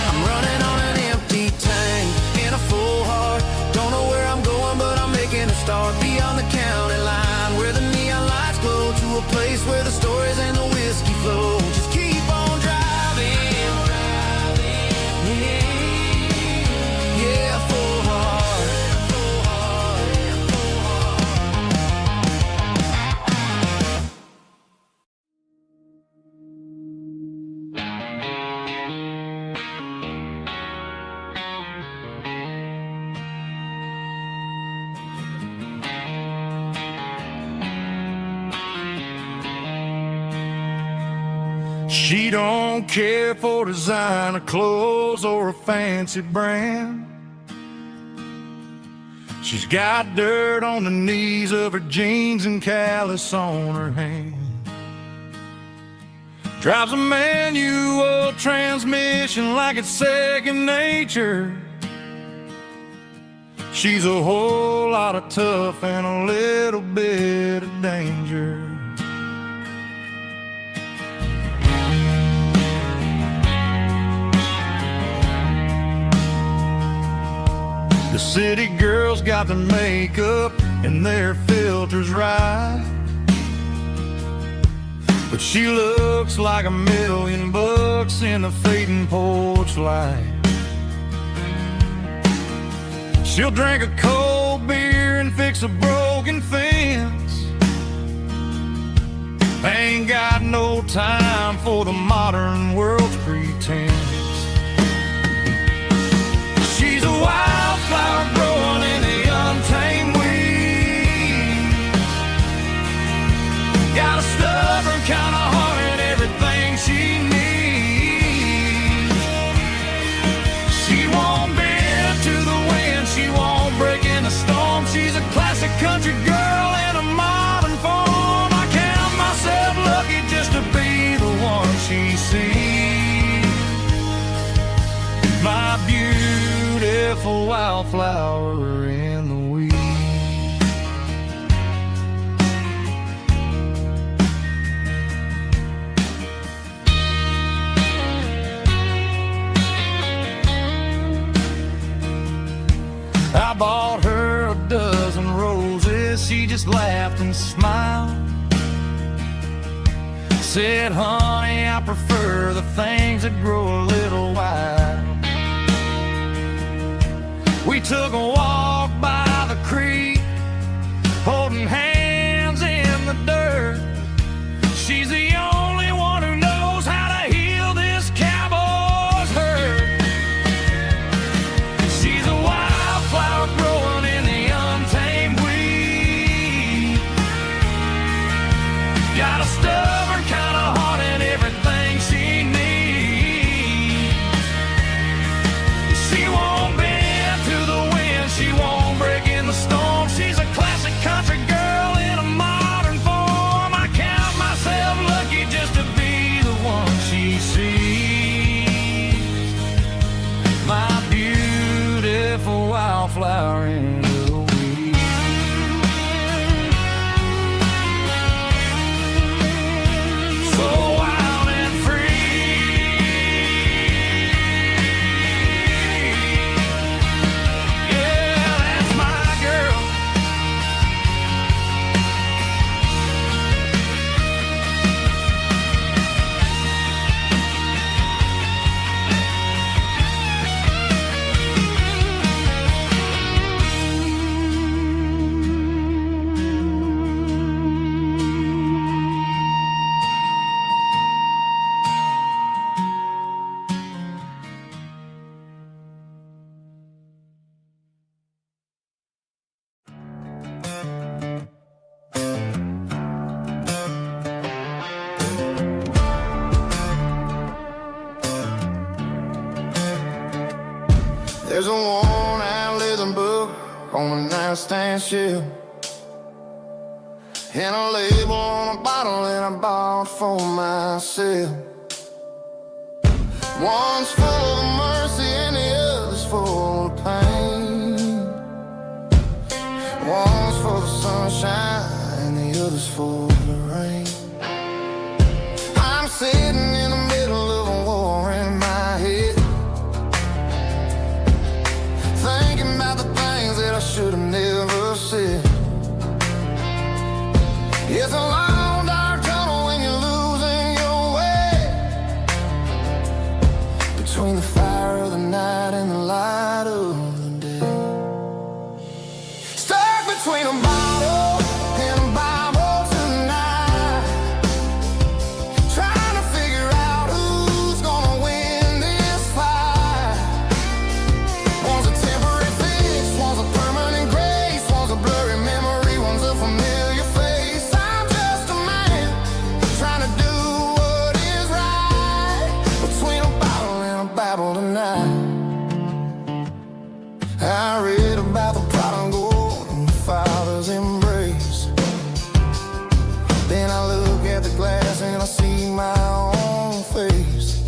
I'm running on an empty tank in a full heart. Don't know where I'm going, but I'm making a start beyond the county line, where the neon lights glow, to a place where the stories and the whiskey flow. Just keep on driving. Yeah, full heart. She don't care for designer clothes or a fancy brand. She's got dirt on the knees of her jeans and callus on her hand. Drives a manual transmission like it's second nature. She's a whole lot of tough and a little bit of danger. The city girls got their makeup and their filters right, but she looks like $1,000,000 in the fading porch light. She'll drink a cold beer and fix a broken fence. Ain't got no time for the modern world's pretense. She's a wildflower growing in the untamed weeds. Got a stubborn kind of heart and everything she needs. She won't bend to the wind, she won't break in the storm. She's a classic country girl in a modern form. I count myself lucky just to be the one she sees. My beautiful wildflower in the weeds. I bought her a dozen roses, she just laughed and smiled. Said, honey, I prefer the things that grow a little wild. We took a walk by the creek, holding hands in the dirt. She's the only one who knows how to heal this cowboy's hurt. She's a wildflower growing in the untamed weed. Got a stubborn kind of heart and everything she needs. She won't bend to the wind, she won't break in the storm. She's a classic country girl in a modern form. I count myself lucky just to be the one she sees. My beautiful wildflower in the weeds. So wild and free. Yeah, that's my girl. There's a worn-out little on the nightstand shelf, and a label on a bottle that I bought for myself. One's full of mercy and the other's full of pain. One's for the sunshine and the other's for the rain. I'm sitting in the middle of a war in my head, thinking about the things that I should have never said. It's a long dark tunnel when you're losing your way, between the fire of the night and the light of the day. Stuck between a bottle and a Bible tonight, trying to figure out who's gonna win this fight. One's a temporary fix, one's a permanent grace, one's a blurry memory, one's a familiar face. I'm just a man trying to do what is right, between a bottle and a Bible tonight. I read about the prodigal and the father's embrace. Then I look at the glass and I see my own face.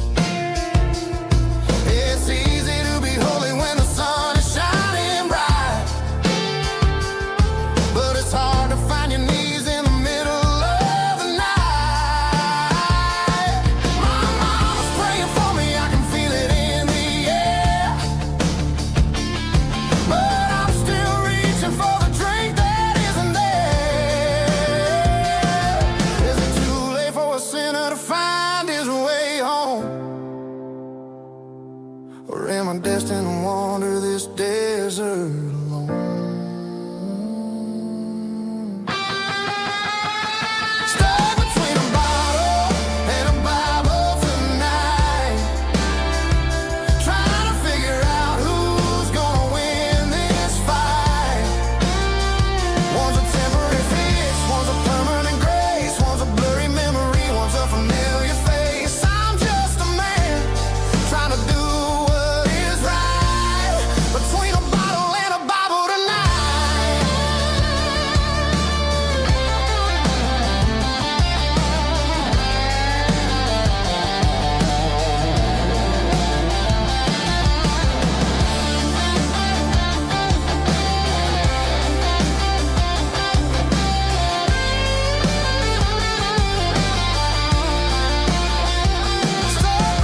It's easy to be holy when the sun is shining bright, but it's hard to find your knees in the middle of the night. My mama's praying for me, I can feel it in the air, but I'm still reaching for the drink that isn't there. Is it too late for a sinner to find his way home? Or am I destined to wander this desert alone? Stuck between a bottle and a Bible tonight, trying to figure out who's gonna win this fight. One's a temporary fix, one's a permanent grace, one's a blurry memory, one's a familiar face. I'm just a man trying to do what is right, between a bottle and a Bible tonight. Stuck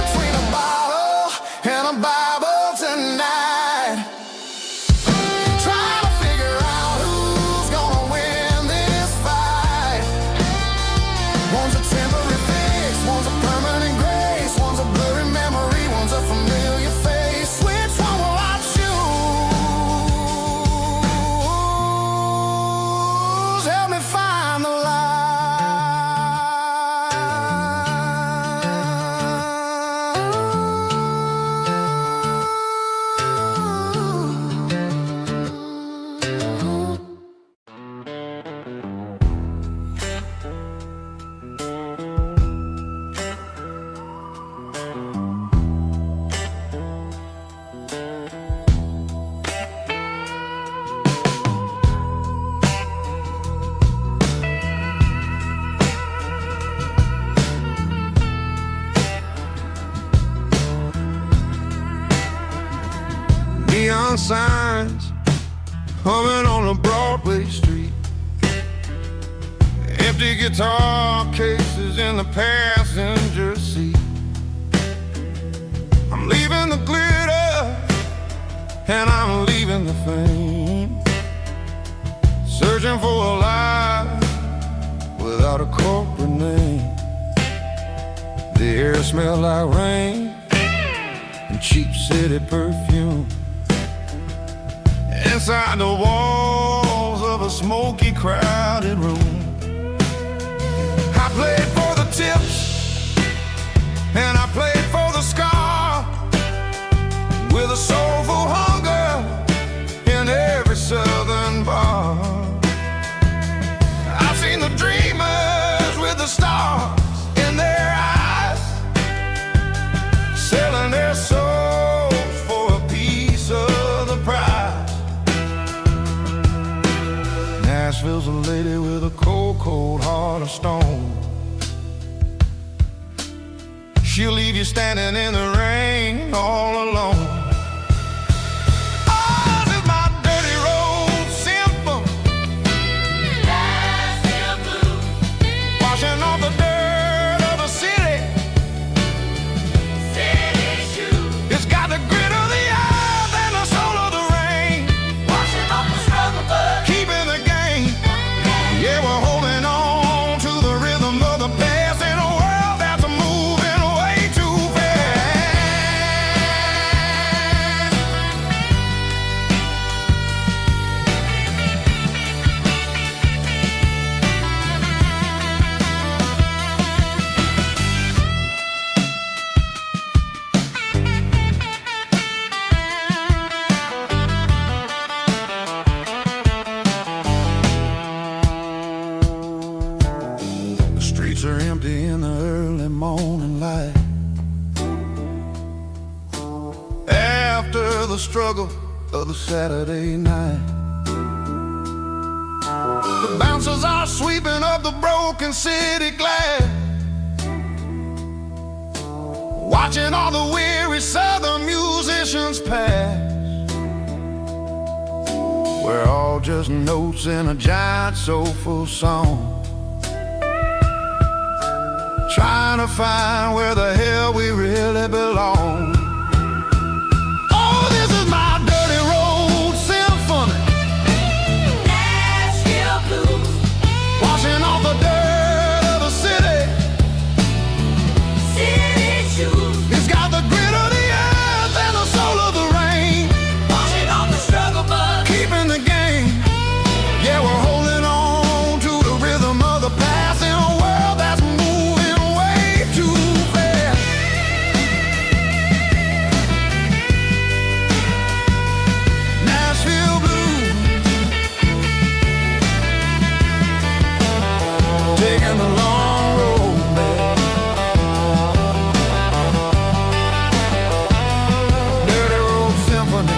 between a bottle and a Bible tonight, trying to figure out who's gonna win this fight. One's a temporary fix, one's a permanent grace, one's a blurry memory, one's a familiar face. Which one will I choose? Help me find the light. Neon signs humming on a Broadway street, empty guitar cases in the passenger seat. I'm leaving the glitter and I'm leaving the fame, searching for a life without a corporate name. The air smelled like rain and cheap city perfume. Inside the walls of a smoky, crowded room, I played for the tips and I played for the scar, with a soulful hunger in every southern bar. I've seen the dreamers with the stars in their eyes, selling their souls for a piece of the prize. Nashville's a lady with a cold, cold heart of stone. She'll leave you standing in the rain all alone. Oh, this is my dirty road symphony. Nashville blues. Washing off the dirt of the city. City shoes. It's got the grit of the earth and the soul of the rain. Washing off the struggle, but keeping the game. Yeah, we're holding on to the rhythm of the past in a world that's moving way too fast. The streets are empty in the early morning light. After the struggle of the Saturday night, the bouncers are sweeping up the broken city glass, watching all the weary southern musicians pass. We're all just notes in a giant soulful song, trying to find where the hell we really belong. Oh, this is my dirty road symphony. Nashville blues. Washing off the dirt of the city. City shoes. It's got the grit of the earth and the soul of the rain. Washing off the struggle, but keeping the game. Yeah, we're holding on to the rhythm of the past in a world that's moving way too fast. Nashville blues, taking the long road back. Dirty road symphony.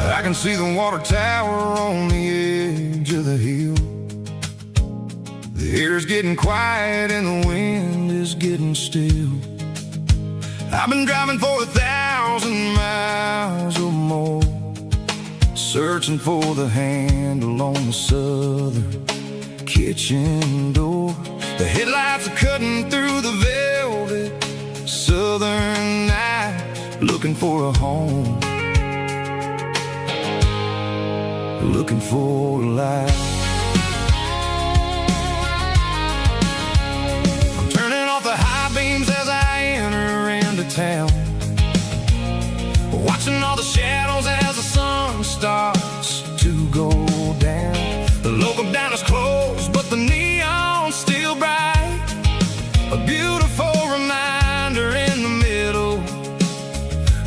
I can see the water tower on the edge of the hill. The air's getting quiet and the wind is getting still. I've been driving for 1,000 miles or more, searching for the handle on the southern kitchen door. The headlights are cutting through the velvet southern night, looking for a home, looking for a life. I'm turning off the high beams as I enter into town, watching all the shadows as the sun starts to go down. The local diner's closed, but the neon's still bright, a beautiful reminder in the middle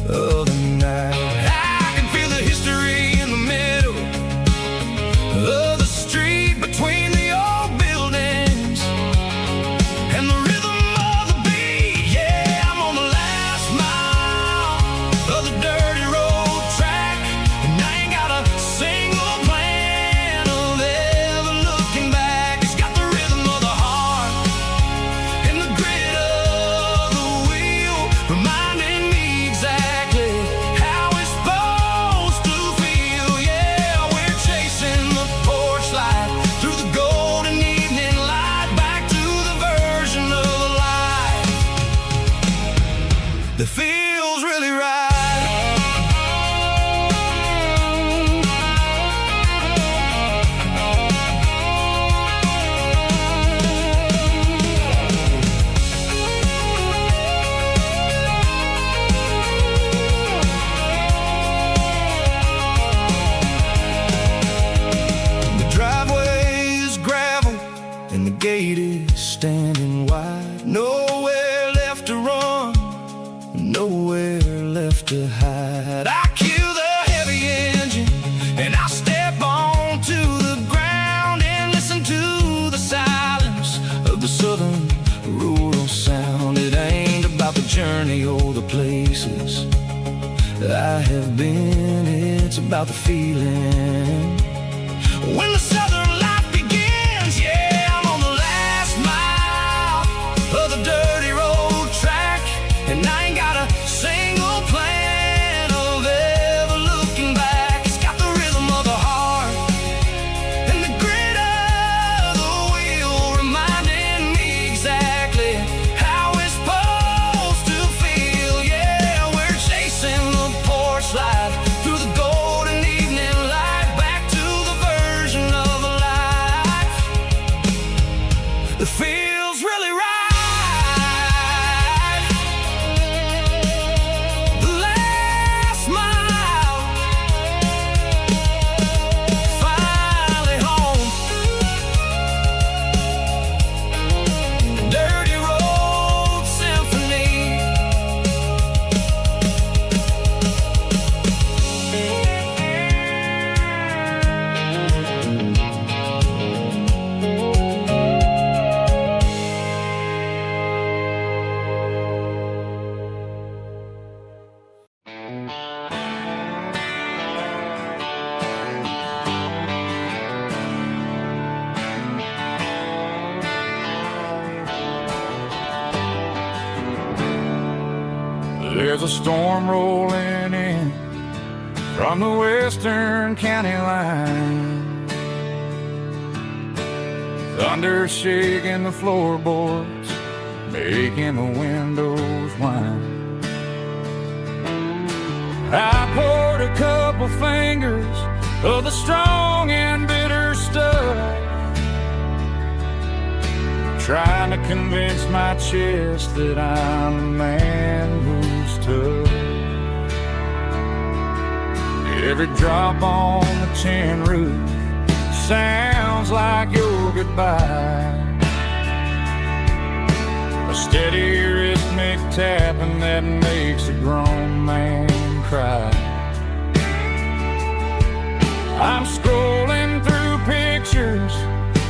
of the night. I can feel the history in the middle of the street, between the old buildings and the rhythm of the beat. Yeah, I'm on the last mile of the dirty road track, and I ain't got a single plan of ever looking back. gate is standing wide. Nowhere left to run, nowhere left to hide. I kill the heavy engine and I step onto the ground and listen to the silence of the southern rural sound. It ain't about the journey or the places I have been, it's about the feeling when the southern life begins. Yeah, I'm on the last mile of the dirty road track, and I ain't got a single plan of ever looking back. It's got the rhythm of the heart and the grit of the wheel, reminding me exactly how it's supposed to feel. Yeah, we're chasing the porch light through the golden evening light, back to the version of a life that feels really right. The last mile, finally home. Dirty road symphony. There's a storm rolling in from the western county line. Thunder shaking the floorboards, making the windows whine. I poured a couple fingers of the strong and bitter stuff, trying to convince my chest that I'm a man who's tough. Every drop on the tin roof sounds like your goodbye, a steady rhythmic tapping that makes a grown man cry. I'm scrolling through pictures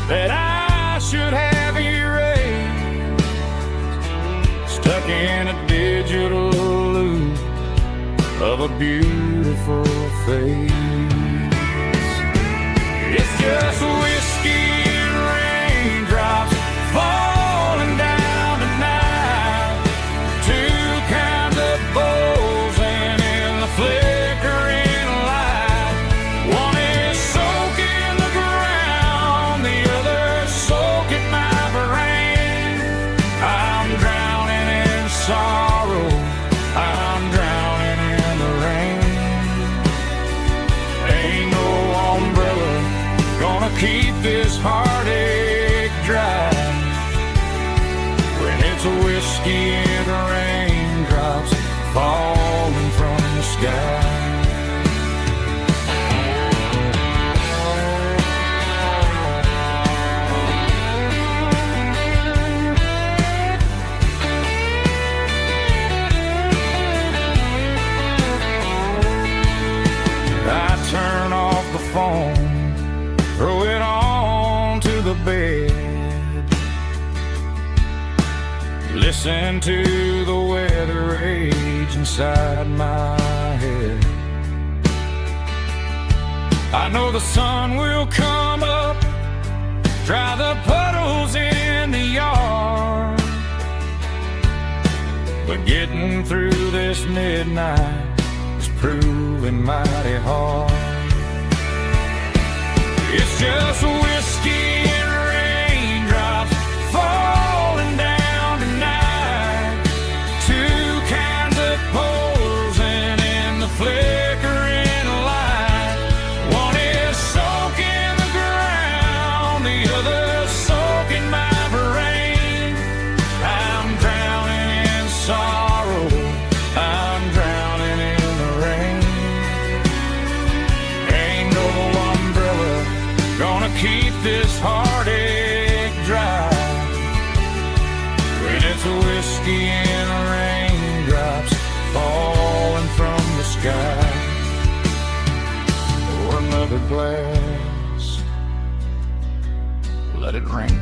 that I should have erased, stuck in a digital loop of a beautiful face. It's just whiskey and raindrops falling down tonight, two kinds of bowls and in the flickering light. One is soaking the ground, the other soaking my brain. I'm drowning in sorrow, I'm drowning in the rain. Ain't no umbrella gonna keep this heartache dry when it's a whiskey and raindrops falling from the sky. I turn off the phone, throw it on to the bed, listen to the weather rage inside my head. I know the sun will come up, dry the puddles in the yard, but getting through this midnight is proving mighty hard. It's just whiskey and raindrops falling down tonight, two kinds of posing in the flickering light. One is soaking the ground, the other soaking my brain. I'm drowning in sorrow, I'm drowning in the rain. Ain't no umbrella gonna keep this heartache dry it's a whiskey and raindrops falling from the sky. Pour another glass, let it rain.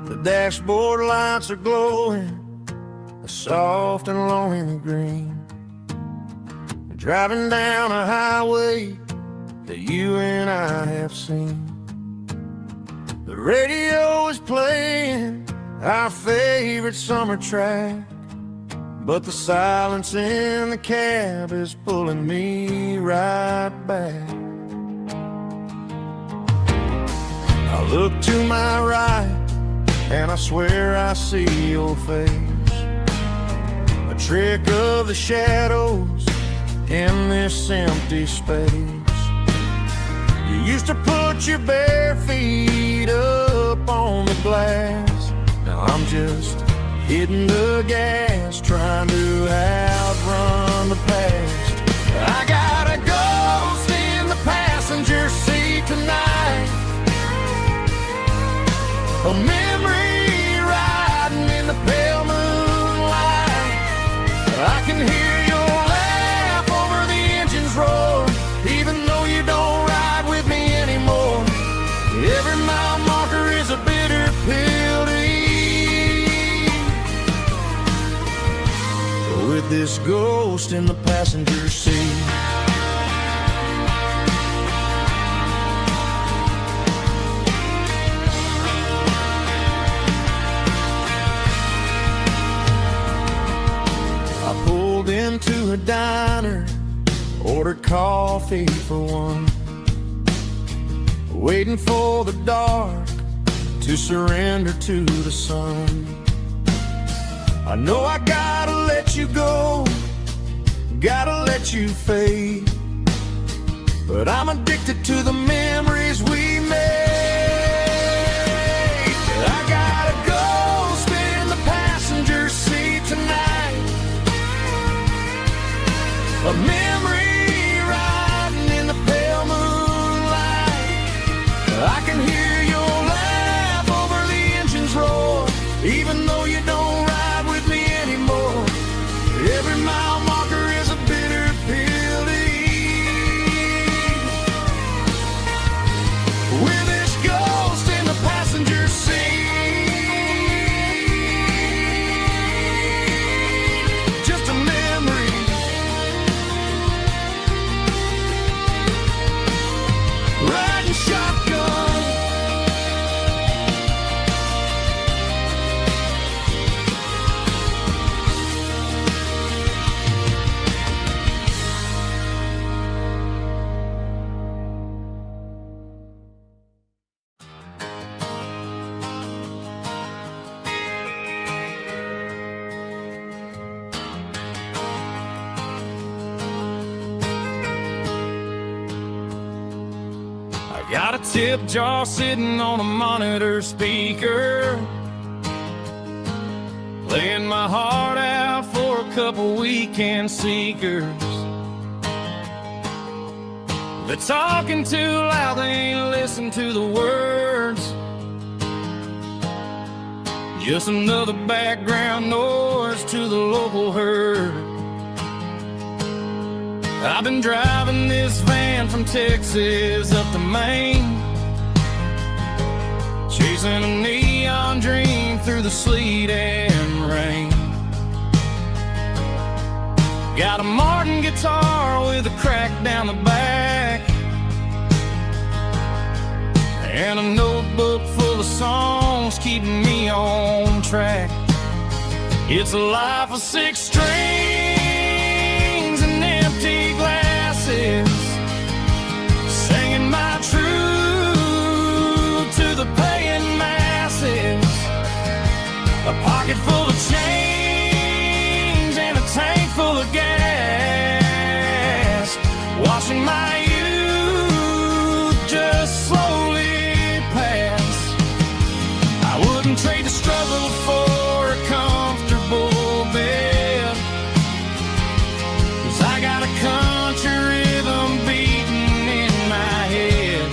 The dashboard lights are glowing, a soft and lonely green. Driving down a highway that you and I have seen. The radio is playing our favorite summer track, but the silence in the cab is pulling me right back. I look to my right and I swear I see your face, a trick of the shadows in this empty space. You used to put your bare feet up on the glass. Now I'm just hitting the gas, trying to outrun the past. I got a ghost in the passenger seat tonight, a memory riding in the pale moonlight. I can hear your laugh over the engine's roar, even though you don't ride with me anymore. Every mile marker is a bitter pill to eat, with this ghost in the passenger seat. Into a diner, ordered coffee for one, waiting for the dark to surrender to the sun. I know I gotta let you go, gotta let you fade, but I'm addicted to the memories we made. I got a ghost in the passenger seat tonight, a memory riding in the pale moonlight. I can hear your laugh over the engine's roar, even though you don't ride with me anymore. Every mile marker is a bitter pill to eat, with this ghost in the passenger seat. Just a memory, riding shotgun. Got a tip jar sitting on a monitor speaker, playing my heart out for a couple weekend seekers. They're talking too loud, they ain't listen to the words. Just another background noise to the local herd. I've been driving this van from Texas up to Maine, chasing a neon dream through the sleet and rain. Got a Martin guitar with a crack down the back, and a notebook full of songs keeping me on track. It's a life of 6 strings and empty glasses, singing my truth to the paying masses. A pocket full of change and a tank full of gas, watching my youth just slowly pass. I wouldn't trade the struggle for a comfortable bed, 'cause I got a country rhythm beating in my head.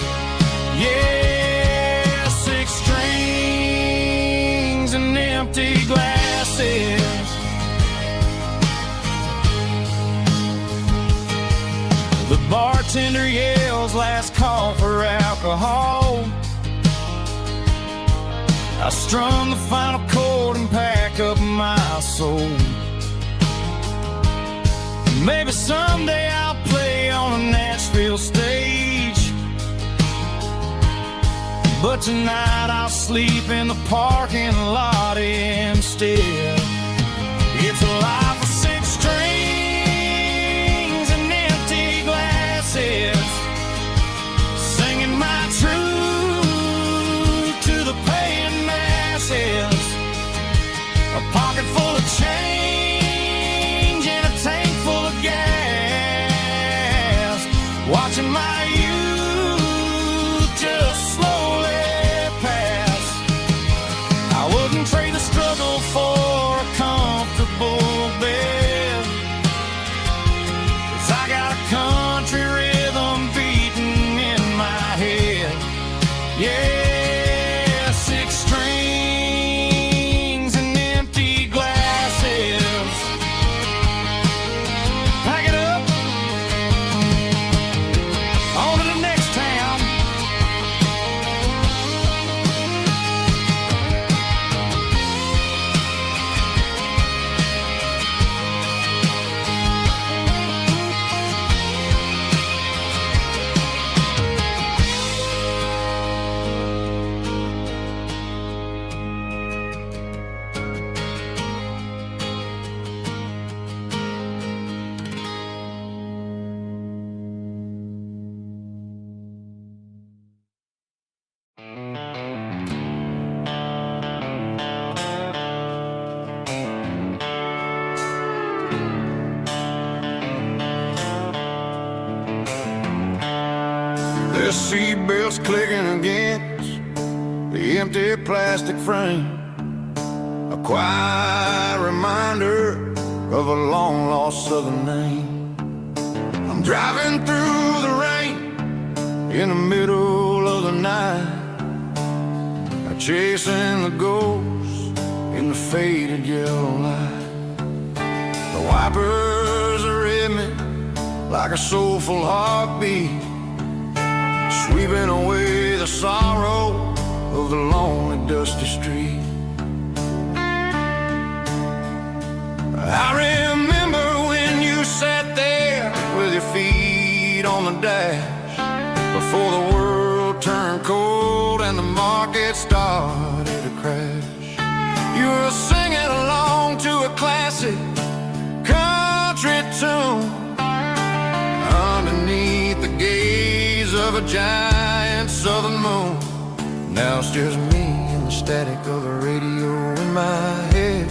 Yeah, 6 strings and empty glasses. The bartender yells last call for alcohol. I strum the final chord and pack up my soul. Maybe someday I'll play on a Nashville stage, but tonight I'll sleep in the parking lot instead. It's a life of 6 strings and empty glasses, singing my truth to the paying masses. A pocket full of change and a tank full of gas, watching my youth just slowly pass. I wouldn't trade the struggle for a comfortable bed, 'cause I got a country rhythm beating in my head. Yeah, 6 strings and empty glasses. Pack it up, on to the next town. The seatbelts clicking against the empty plastic frame, a quiet reminder of a long-lost southern name. I'm driving through the rain in the middle of the night, chasing the ghosts in the faded yellow light. The wipers are in me like a soulful heartbeat, sweeping away the sorrow of the lonely, dusty street. I remember when you sat there with your feet on the dash, before the world turned cold and the market started to crash. You were singing along to a classic country tune underneath the gaze of a giant southern moon. Now it's just me and the static of the radio in my head,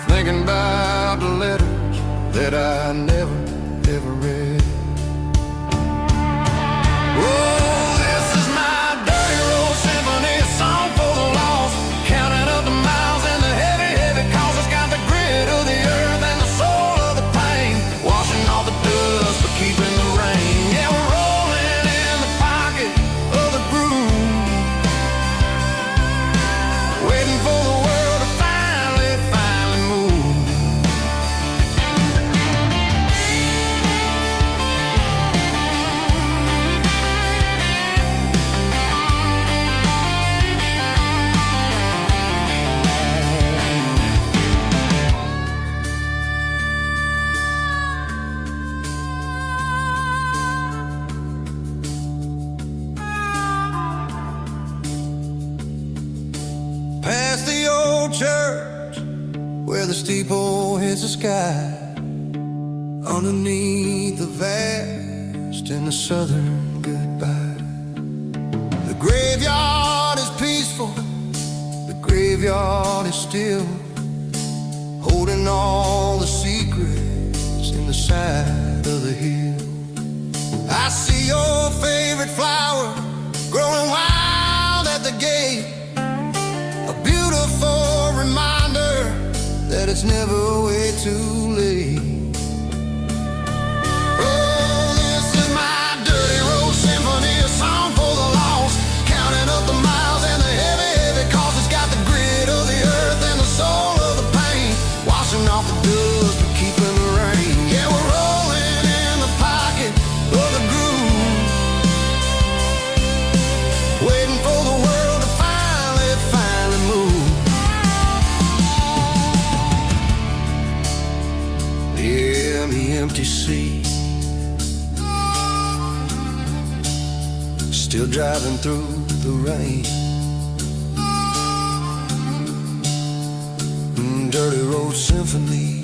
thinking about the letters that I never, ever read. Oh, this is my dirty road symphony, a song for the lost, counting up the miles and the heavy, heavy calls. It's got the grit of the earth and the soul of the pain, washing off the dust but keeping the rain. Yeah, we're rolling in the pocket of the groove, waiting for the world to finally move. church where the steeple hits the sky, underneath the vast and the southern goodbye. The graveyard is peaceful, the graveyard is still, holding all the secrets in the side of the hill. I see your favorite flower growing wild at the gate, a beautiful reminder that it's never way too late. Oh, this is my dirty road symphony, a song for the lost, counting up the miles and the heavy, heavy cost. It's got the grit of the earth and the soul of the pain, washing off the dust but keeping the rain. Yeah, we're rolling in the pocket of the groove, waiting for the world to finally move. Yeah, the empty sea, still driving through the rain. Dirty road symphony.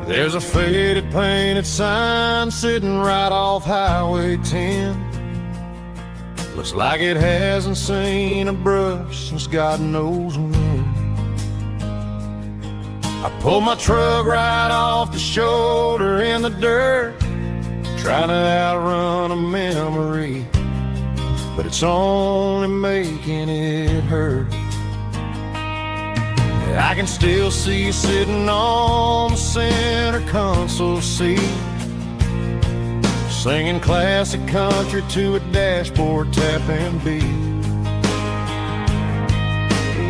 There's a faded painted sign sitting right off Highway 10. Looks like it hasn't seen a brush since God knows when. I pulled my truck right off the shoulder in the dirt, trying to outrun a memory, but it's only making it hurt. I can still see you sitting on the center console seat, singing classic country to a dashboard tapping beat.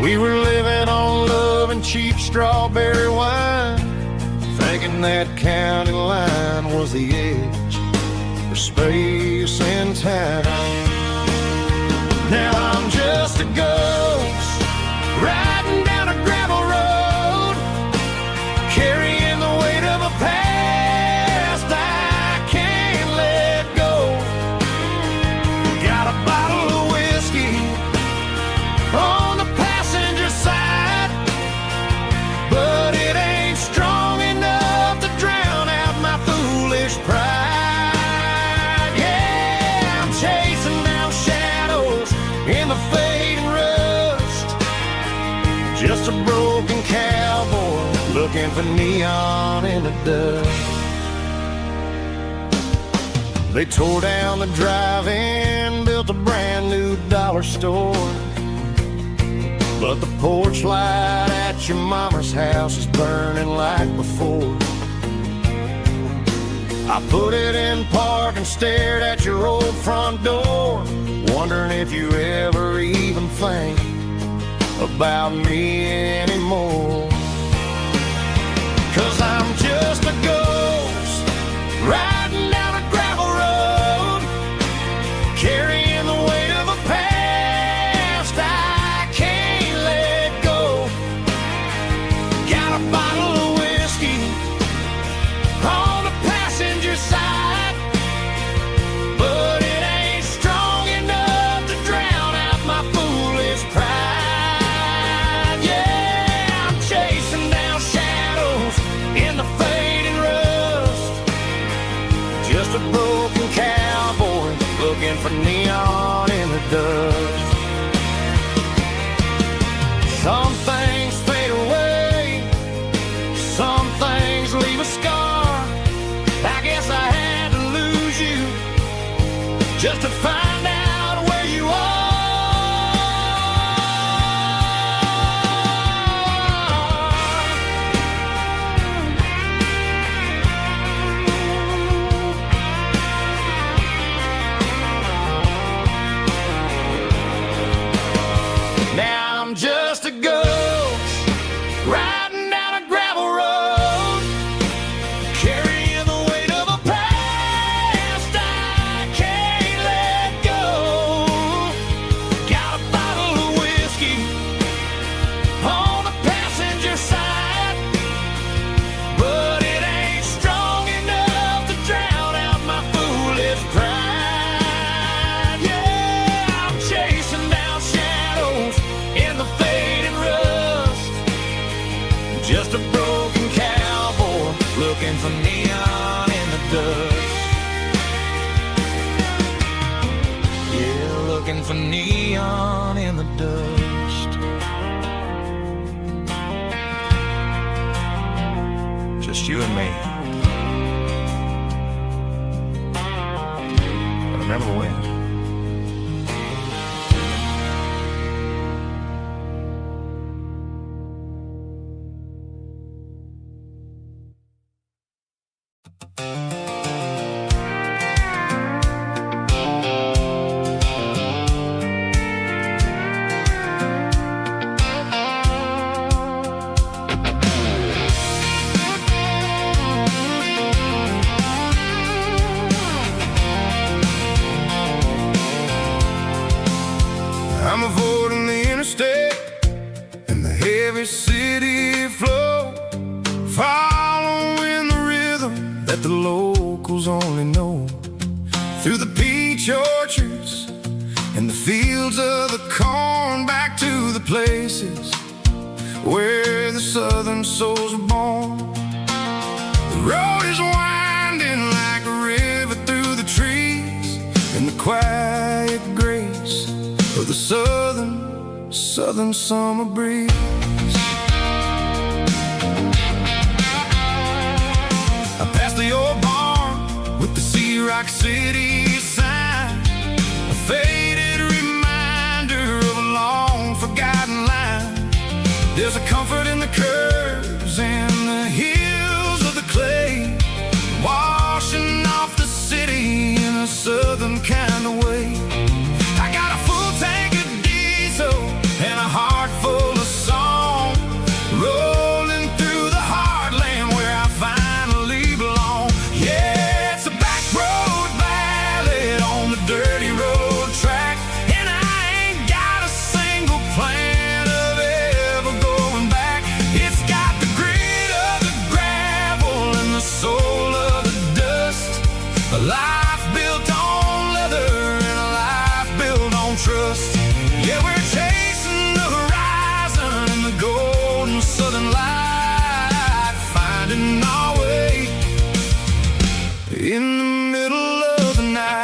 We were living on love and cheap strawberry wine, thinking that county line was the edge for space and time. Now I'm just a ghost riding down a gravel road, carrying the weight of a past I can't let go. Got a bottle of whiskey on the passenger side, but it ain't strong enough to drown out my foolish pride. Yeah, I'm chasing down shadows in the fading rust, just a broken cowboy looking for neon in the dust. They tore down the drive-in, built a brand new dollar store, but the porch light at your mama's house is burning like before. I put it in park and stared at your old front door, wondering if you ever even think about me anymore. 'Cause I'm just a ghost riding down a gravel road, carrying the weight of a past I can't let go. Got a bottle of whiskey on the passenger side, but it ain't strong enough to drown out my foolish pride. Yeah, I'm chasing down shadows in the fading rust, just a broken cowboy looking for neon in the dust. Some things fade away, some things just to find out where you are. Now I'm just a ghost riding down a gravel road, carrying the weight of a past I can't let go. Got a bottle of whiskey on the passenger side, but it ain't strong enough to drown out my foolish pride. Yeah, I'm chasing down shadows in the fading rust, just a broken cowboy looking for neon in the dust. Yeah, looking for neon in the dust. Just you and me. But remember when? I'm avoiding the interstate and the heavy city flow, following the rhythm that the locals only know. Through the peach orchards and the fields of the corn, back to the places where the southern souls are born. The road is winding like a river through the trees, in the quiet grace of the southern summer breeze. I passed the old barn with the Sea Rock City sign, a faded reminder of a long forgotten line. There's a comfort in the curves and the hills of the clay, washing off the city in a southern kind of way. I got a full tank of diesel and a heart full of song, rolling through the heartland where I finally belong. Yeah, it's a back road ballad on the dirty road track, and I ain't got a single plan of ever going back. It's got the grit of the gravel and the soul of the dust, a life built on leather and a life built on trust. Yeah, we're chasing the horizon in the golden southern light, finding our way in the middle of the night.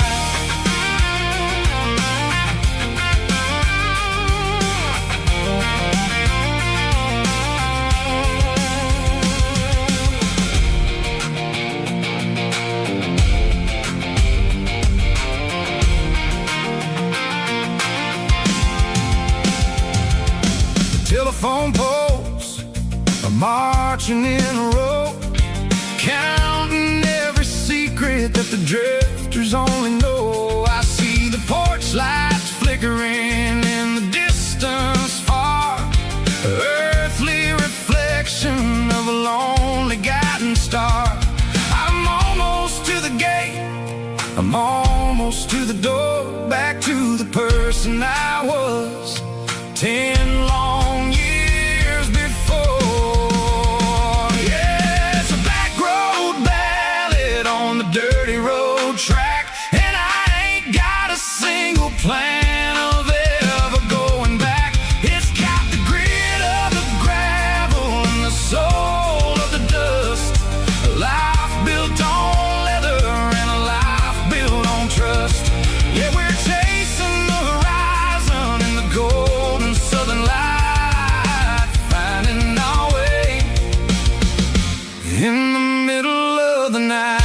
Telephone poles are marching in a row, counting every secret that the drifters only know. I see the porch lights flickering in the distance far, earthly reflection of a lonely guiding star. I'm almost to the gate, I'm almost to the door, back to the person I was 10 long years before. Yeah, it's a back road ballad on the dirty road track, and I ain't got a single plan of ever going back. It's got the grit of the gravel and the soul of the dust, a life built on leather and a life built on trust. Yeah, we're chasing the horizon in the golden southern light, finding our way in the middle of the night.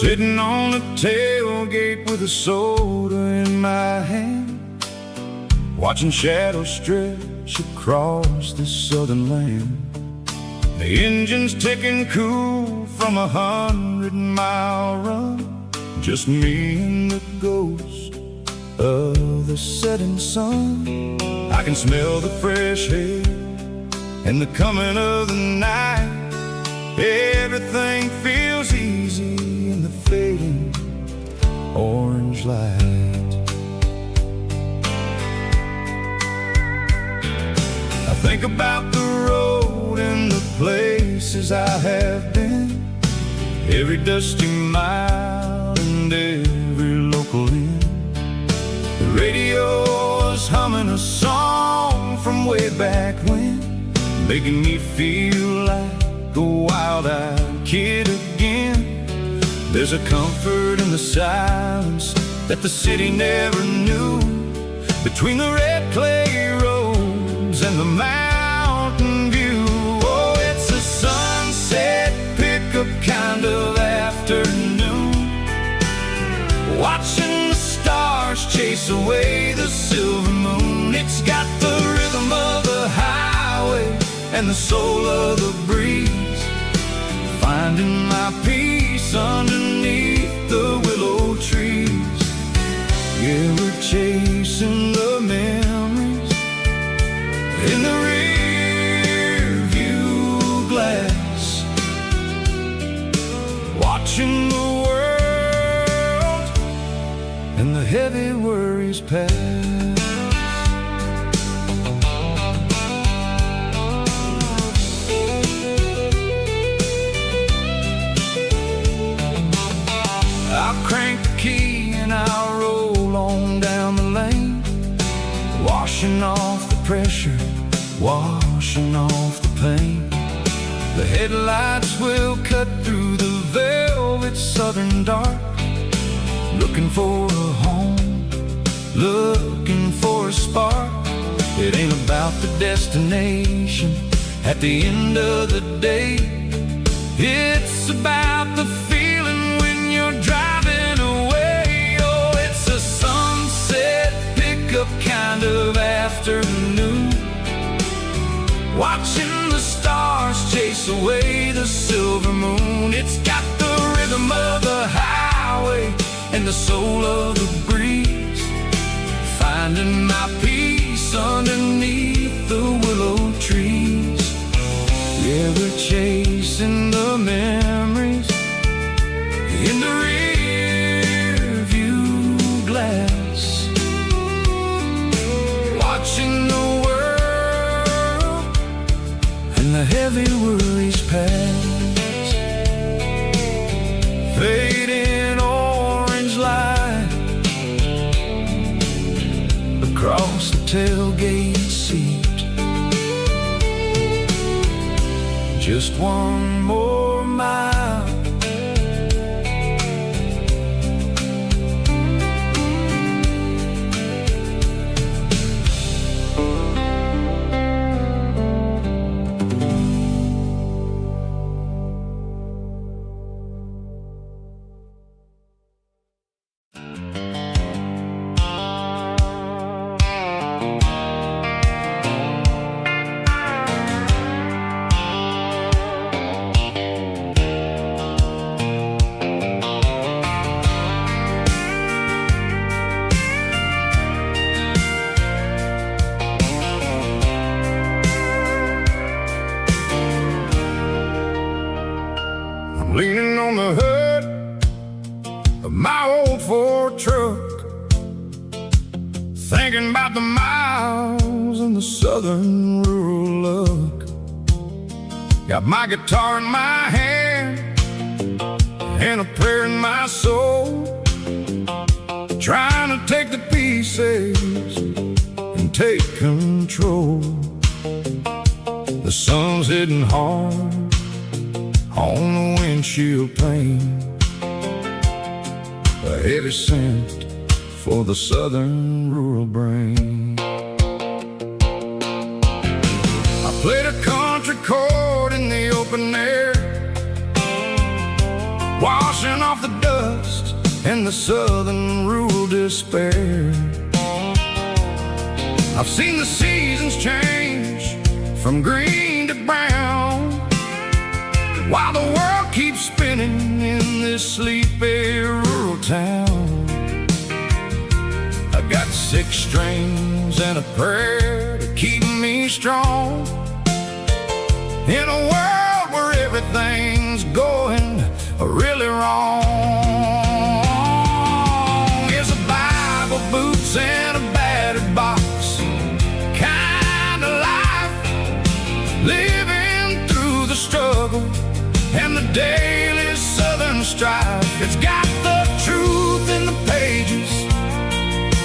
Sitting on the tailgate with a soda in my hand, watching shadows stretch across this southern land. The engine's ticking cool from 100-mile run, just me and the ghost of the setting sun. I can smell the fresh air and the coming of the night. Everything feels easy in the fading orange light. I think about the road and the places I have been, every dusty mile and every local inn. The radio is humming a song from way back when, making me feel like a wild-eyed kid again. There's a comfort in the silence that the city never knew, between the red clay roads and the mountain view. Oh, it's a sunset pickup kind of afternoon, watching the stars chase away the silver moon. It's got the rhythm of the highway and the soul of the breeze, finding my peace underneath the willow trees. Yeah, we're chasing the memories in the rear view glass, watching the world and the heavy worries pass. I'll crank the key and I'll roll on down the lane, washing off the pressure, washing off the pain. The headlights will cut through the velvet southern dark, looking for a home, looking for a spark. It ain't about the destination at the end of the day, it's about the feeling when you're driving away. Oh, it's a sunset pickup kind of afternoon, watching the stars chase away the silver moon. It's got the rhythm of the highway and the soul of the breeze, finding my peace underneath the willow trees. Yeah, we're chasing the memories in the rear view glass, watching the world and the heavy worries pass. Fading orange light across the tailgate seat, just one more mile. Leaning on the hood of my old Ford truck, thinking about the miles and the southern rural look. Got my guitar in my hand and a prayer in my soul, trying to take the pieces and take control. The sun's hitting hard on the windshield pane, a heavy scent for the southern rural brain. I played a country chord in the open air, washing off the dust and the southern rural despair. I've seen the seasons change from green to brown, while the world keeps spinning in this sleepy rural town. I got 6 strings and a prayer to keep me strong in a world where everything's going really wrong. Is a Bible, boots, and a battered box kind of life, living through the struggle and the daily southern strife. It's got the truth in the pages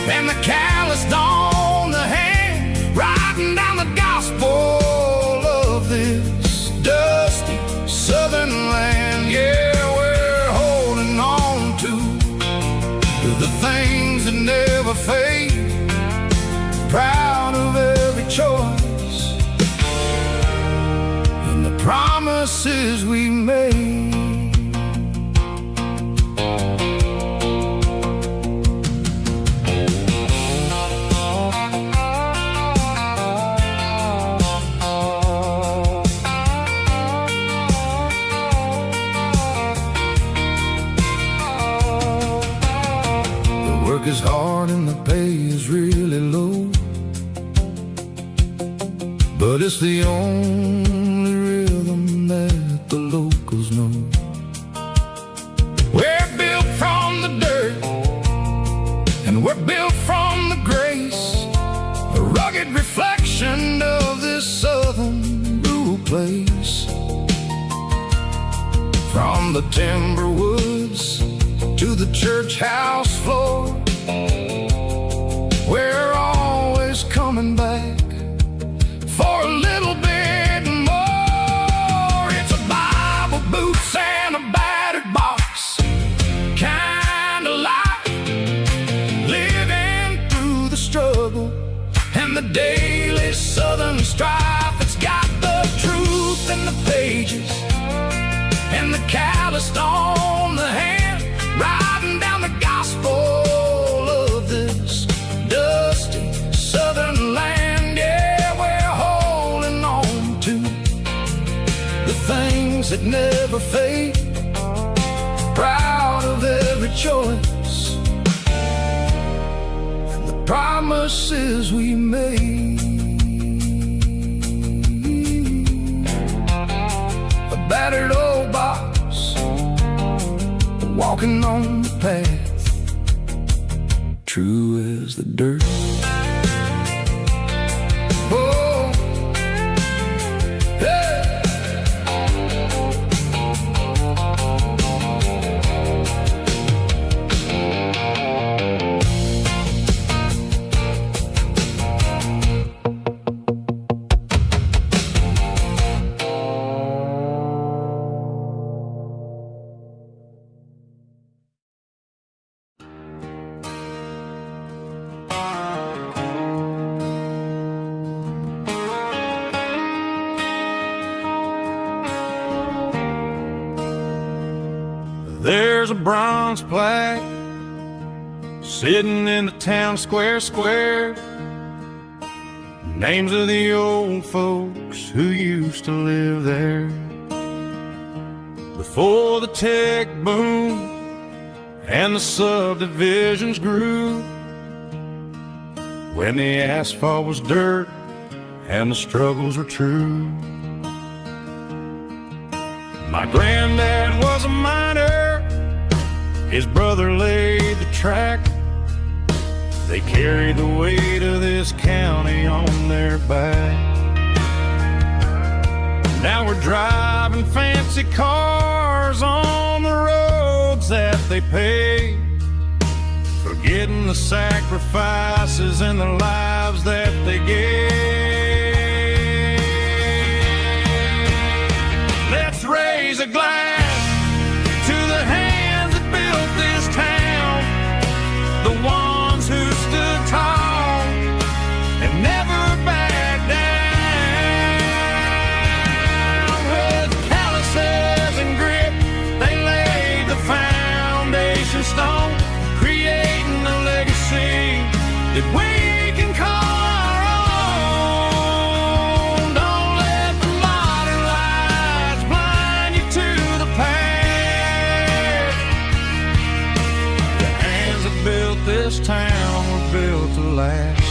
and the calloused on the hand, writing down the gospel of this dusty southern land. Yeah, we're holding on to the things that never fade, proud of every choice and the promises we made. Is hard and the pay is really low, but it's the only rhythm that the locals know. We're built from the dirt and we're built from the grace, a rugged reflection of this southern rural place. From the timber woods to the church house floor, we're always coming back for a little bit more. It's a Bible, boots, and a battered box kind of life, living through the struggle and the daily southern strife. It's got the truth in the pages and the calloused on the hand, writing down the gospel of this dusty southern land. Yeah, we're holding on to the things that never fade, proud of every choice and the promises we made. A battered old box, walking on the path, true as the dirt. Oh, hey. There's a bronze plaque sitting in the town square. Names of the old folks who used to live there before the tech boom and the subdivisions grew, when the asphalt was dirt and the struggles were true. My granddad was a miner, his brother laid the track. They carried the weight of this county on their back. Now we're driving fancy cars on the roads that they paved, forgetting the sacrifices and the lives that they gave. Let's raise a glass to the hands that built this town, the ones that we can call our own. Don't let the modern lights blind you to the past. The hands that built this town were built to last.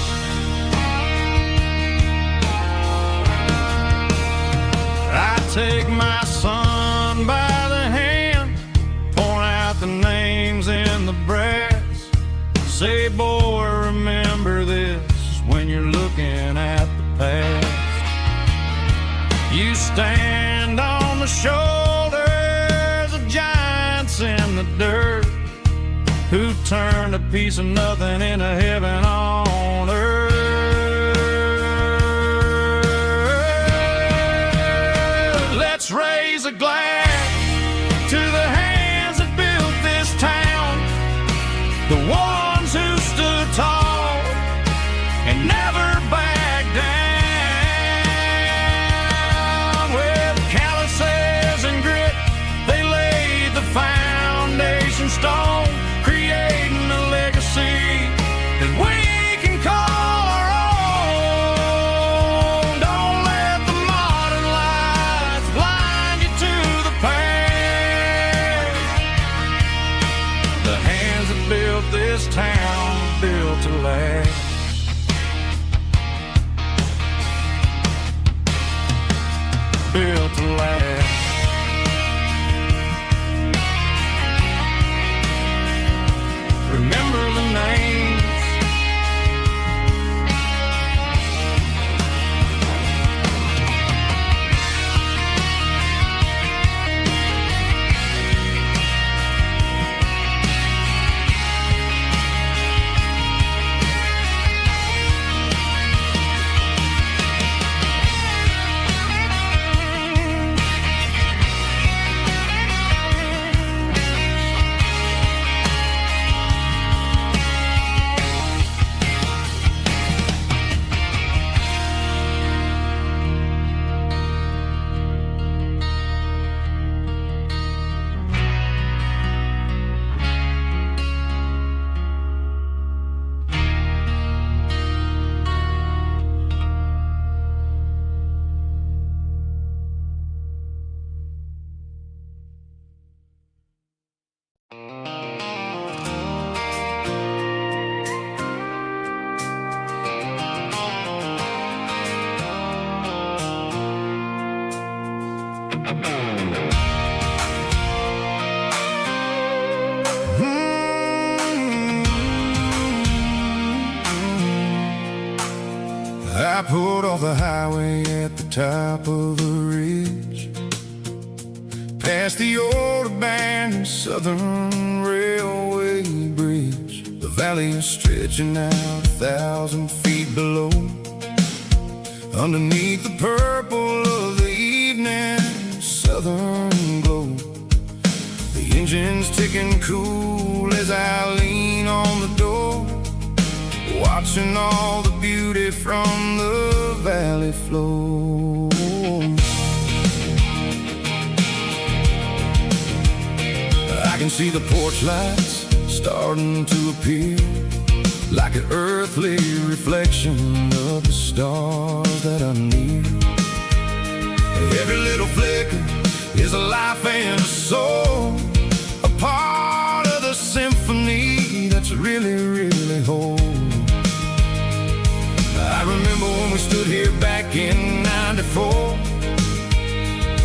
I take my son by the hand, point out the names in the brass. Say, boy, remember this when you're looking at the past. You stand on the shoulders of giants in the dirt, who turned a piece of nothing into heaven on earth. Let's raise a glass to the hands that built this town, the ones who stood tall and never backed down. With calluses and grit, they laid the foundation stone, creating a legacy that we can call our own. Don't let the modern lights blind you to the past. The hands that built this town were built to last. Built to last. Remember the names. I pulled off the highway at the top of a ridge, past the old abandoned Southern Railway bridge. The valley is stretching out 1,000 feet below, underneath the purple of the evening southern glow. The engine's ticking cool as I lean on the door, watching all the beauty from the valley flow. I can see the porch lights starting to appear, like an earthly reflection of the stars that are near. Every little flicker is a life and a soul, a part of the symphony that's really, really whole. I remember when we stood here back in '94,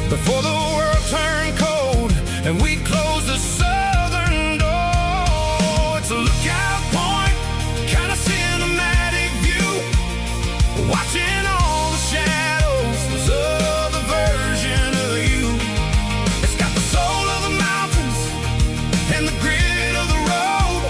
before the world turned cold and we closed the southern door. It's a lookout point, kind of cinematic view, watching all the shadows of the version of you. It's got the soul of the mountains and the grit of the road,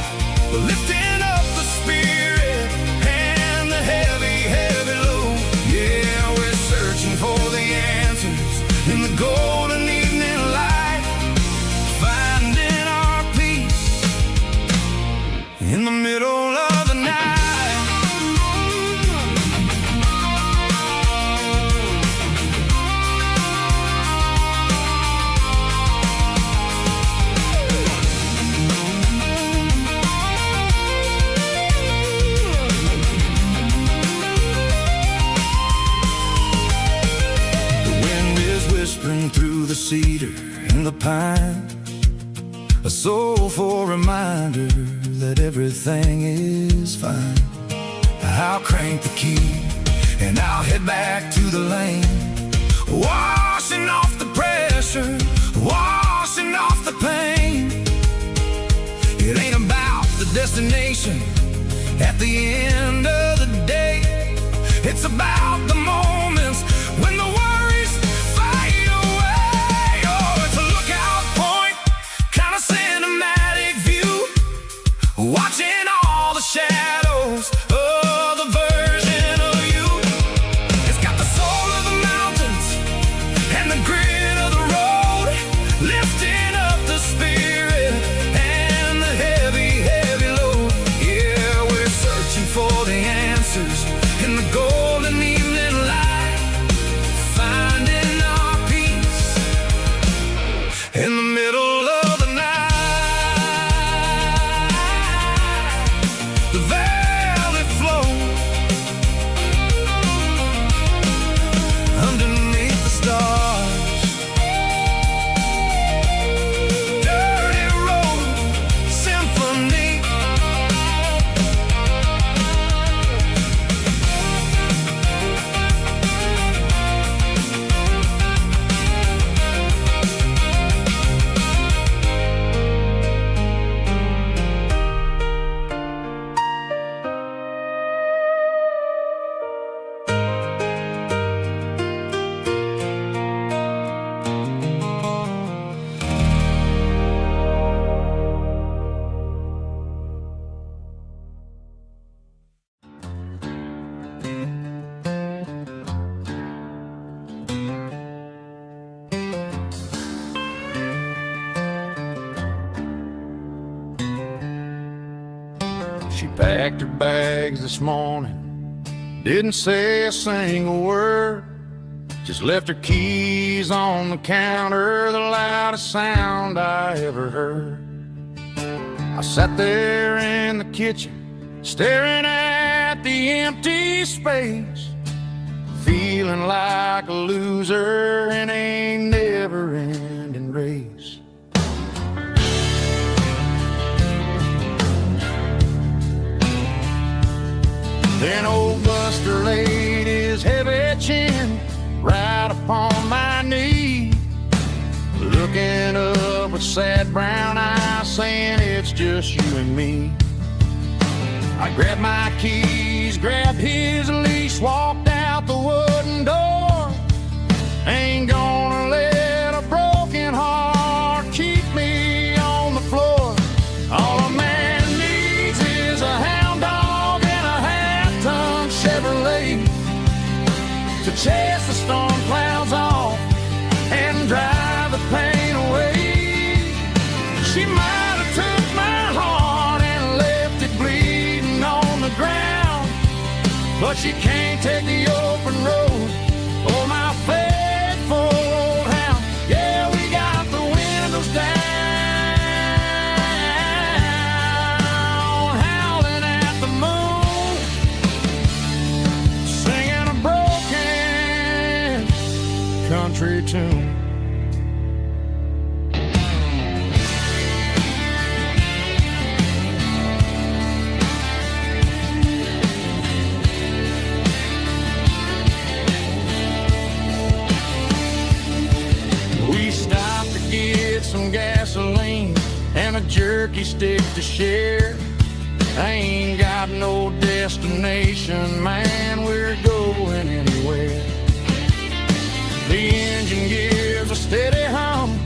lifting up the spirit and the heavy, heavy load. Yeah, we're searching for the answers in the golden evening light, finding the pine, a soulful reminder that everything is fine. I'll crank the key and I'll head back to the lane, washing off the pressure, washing off the pain. It ain't about the destination at the end of the day. It's about the moments when the worries fade away. Oh, it's a lookout point, kind of cinematic view, watching all the shadows of the version of you. It's got the soul of the mountains and the grit of the road, lifting up the spirit and the heavy, heavy load. Yeah, we're searching for the answers in the golden evening light, finding our peace in the middle of the night. The velvet flow underneath the stars, dirty road symphony. She packed her bags this morning, didn't say a single word, just left her keys on the counter, the loudest sound I ever heard. I sat there in the kitchen, staring at the empty space, feeling like a loser in a never-ending race. Then old Buster laid his heavy chin right upon my knee, looking up with sad brown eyes, saying it's just you and me. I grabbed my keys, grabbed his leash, walked out the wooden door. Ain't gonna let a broken heart keep me on the floor. All a man needs is a hound dog and a half-ton Chevrolet to chase the storm clouds off and drive the pain away. She might have took my heart and left it bleeding on the ground, but she can't take the open road or my faithful old hound. Yeah, we got the windows down, howling at the moon, singing a broken country tune. We stopped to get some gasoline and a jerky stick to share. I ain't got no destination, man, we're going anywhere. The engine gives a steady hum,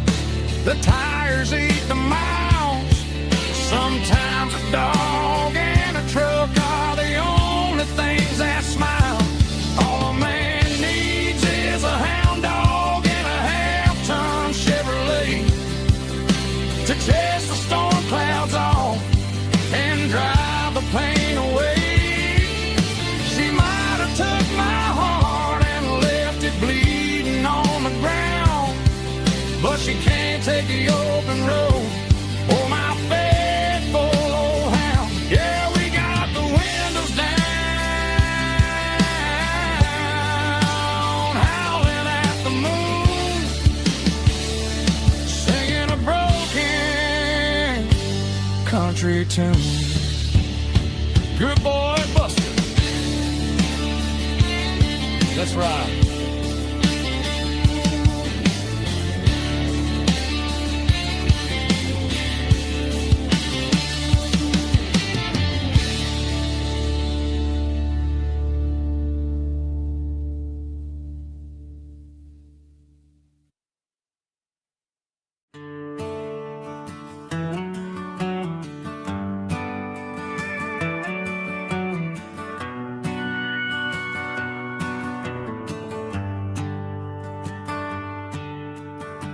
the tires eat the miles. Sometimes a dog and a truck are the only things that smile. All a man needs is a hound dog and a half-ton Chevrolet to chase the storm clouds off and drive the pain away. She might have took my heart and left it bleeding on the ground, but she can't take the open road or my faithful old hound. Yeah, we got the windows down, howling at the moon, country tune. Good boy, Buster. Let's ride.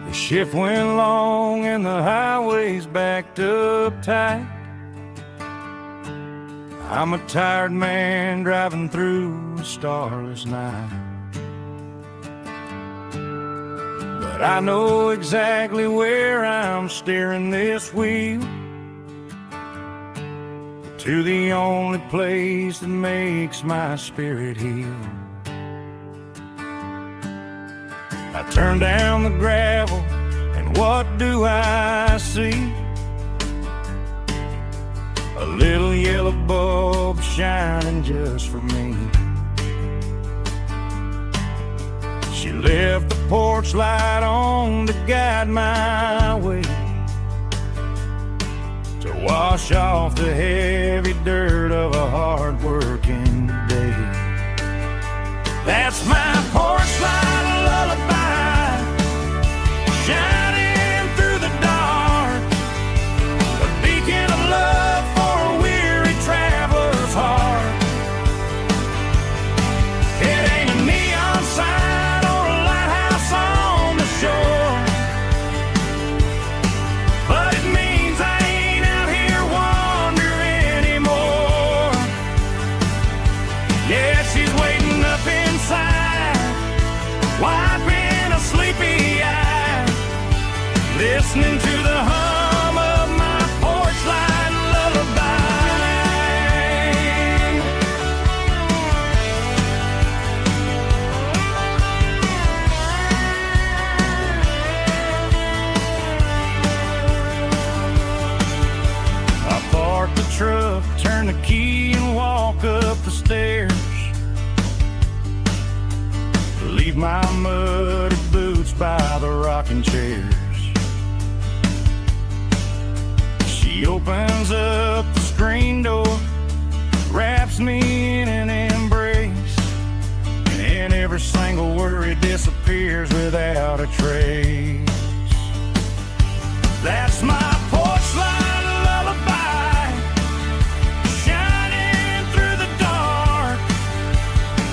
The shift went long and the highway's backed up tight. I'm a tired man driving through a starless night. But I know exactly where I'm steering this wheel, to the only place that makes my spirit heal. I turn down the gravel, and what do I see? A little yellow bulb shining just for me. She left the porch light on to guide my way, to wash off the heavy dirt of a hard-working day. That's my porch light lullaby, shining through the dark, a beacon of love for a weary traveler's heart. It ain't a neon sign or a lighthouse on the shore, but it means I ain't out here wandering anymore. Yeah, she's waiting up inside, wiping a sleepy eye, listening to the hum of my porch light lullaby. I park the truck, turn the key and walk up the stairs, leave my muddy boots by the rocking chairs. She opens up the screen door, wraps me in an embrace, and every single worry disappears without a trace. That's my porch light lullaby, shining through the dark,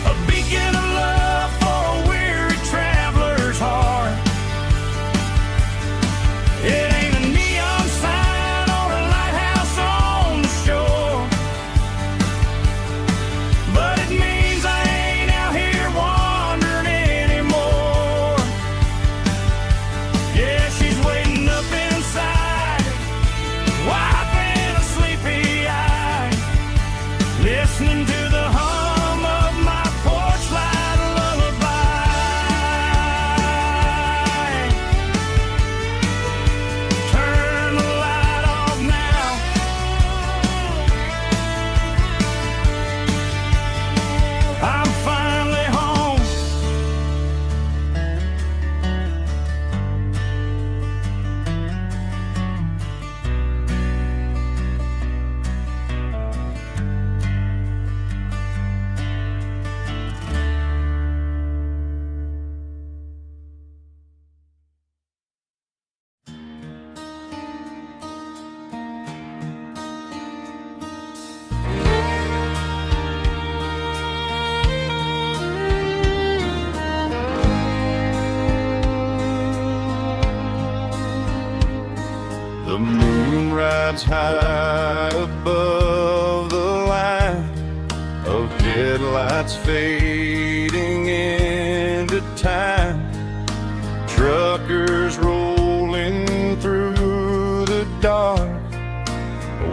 a beacon of love for a weary traveler's heart. It ain't a neon sign or a lighthouse on the shore, but it means I ain't out here wandering anymore. Yeah, she's waiting up inside, wiping a sleepy eye, listening to the hum of my porch light lullaby. Turn the light off now, I'm finally home. The moon rides high above the line of headlights fading into time. Truckers rolling through the dark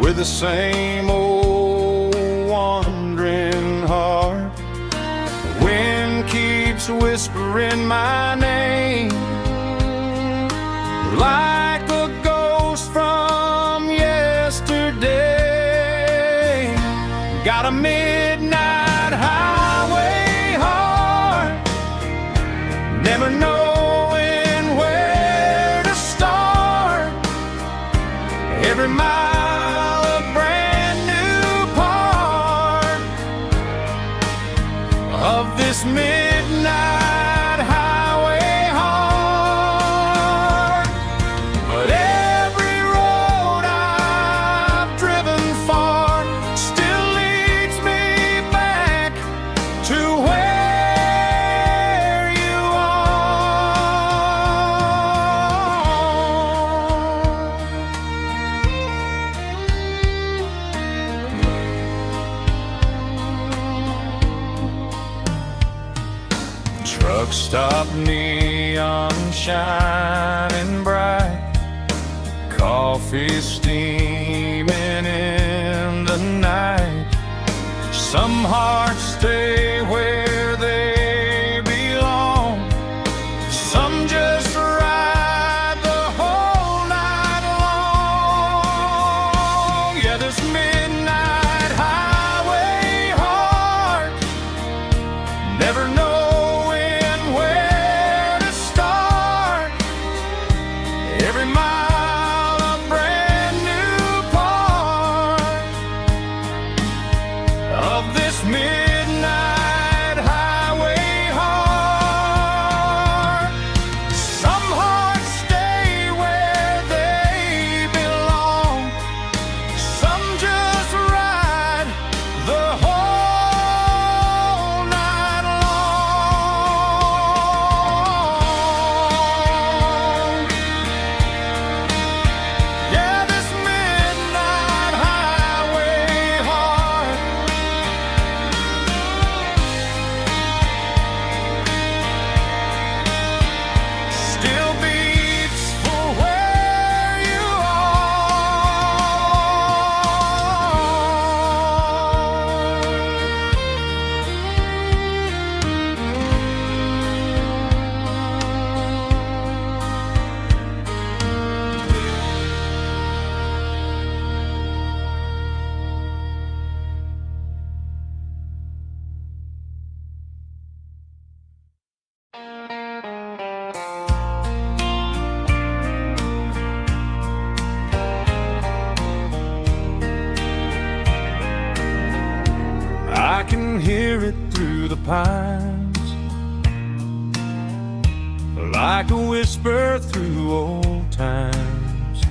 with the same old wandering heart. The wind keeps whispering my name like a ghost from yesterday. got a midnight highway heart, never knowing where to start. Every mile a brand new part of this midnight highway heart. But every road I've driven far still leads me back to where you are. Truck stop, neon shining bright, coffee steaming in the night. Some hearts stay where they belong, some just ride the whole night long. Yeah, this midnight highway heart, never knowing where to start. Every mile a brand new part of this midnight highway heart. Some hearts stay where they belong, some just ride the whole night long. Yeah, this midnight highway heart still beats for where you I can hear it through the pines, like a whisper through old times,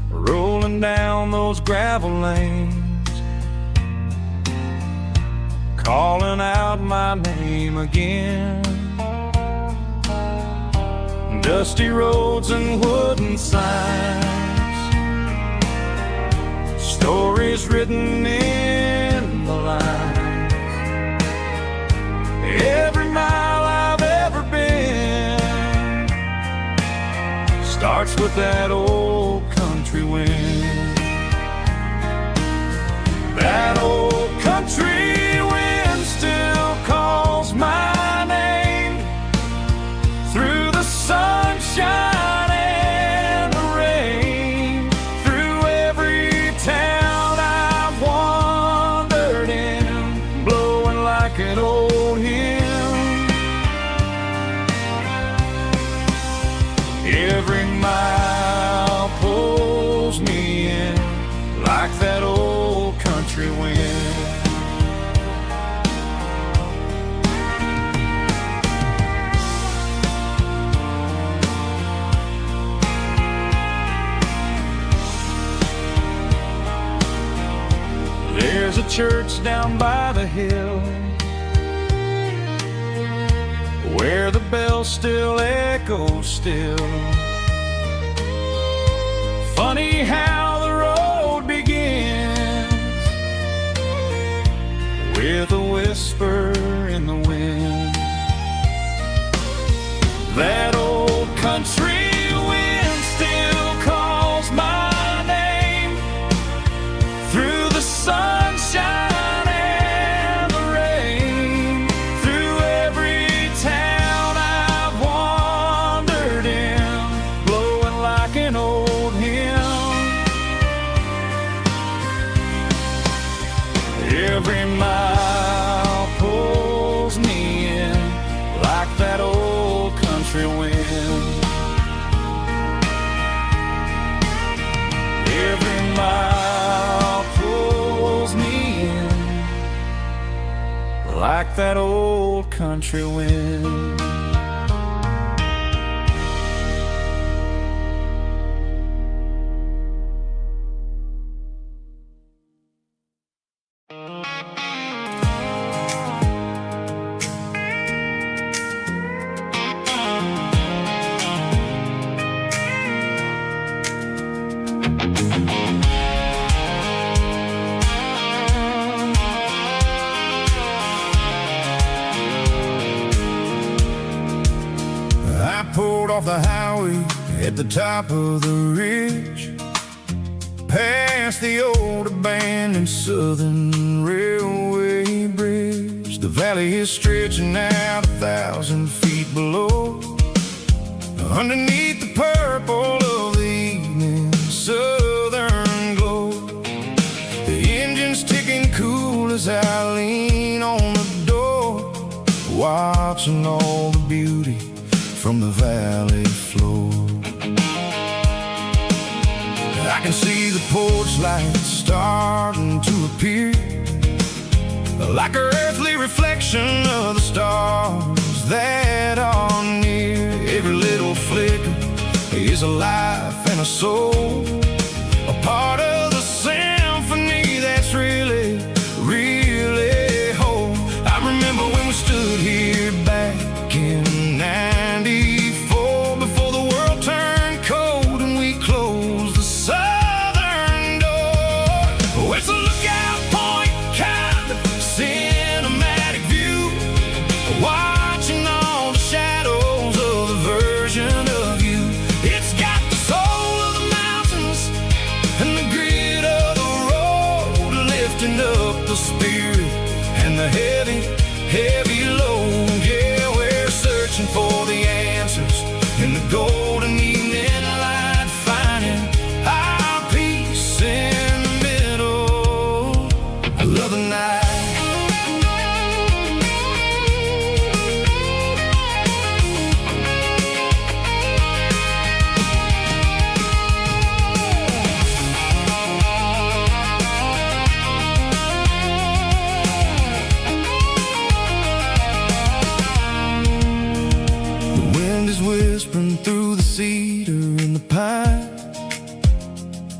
rolling down those gravel lanes, calling out my name again. Dusty roads and wooden signs, stories written in the lines. Every mile I've ever been starts with that old country wind. That old country wind still calls my name through the sunshine and the rain, through every town I've wandered in, blowing like an old hymn. Every mile pulls me in like that old country wind. There's a church down by the hill where the bells still echo still. Funny how the road begins with a whisper in the wind. That old country wind still calls my name through the sunshine and the rain, through every town I've wandered in, blowing like an old hymn. Every mile pulls me in like that old country wind. Every mile pulls me in like that old country wind. I pulled off the highway at the top of the ridge, past the old abandoned Southern Railway bridge. The valley is stretching out 1,000 feet below, underneath the purple of the evening southern glow. The engine's ticking cool as I lean on the door, watching all the beauty from the valley floor. I can see the porch lights starting to appear, like an earthly reflection of the stars that are near. Every little flicker is a life and a soul, a part of the symphony that's really, really whole. I remember when we stood here back in '94, before the world turned cold and we closed the southern door. Oh, it's a lookout point, kind of cinematic view, watching all the shadows of the version of you. It's got the soul of the mountains and the grit of the road, lifting up the spirit and the heavy, heavy load. Yeah, we're searching for the answers in the golden evening light, finding our peace in the middle of the night. The wind is whispering through the cedar and the pine,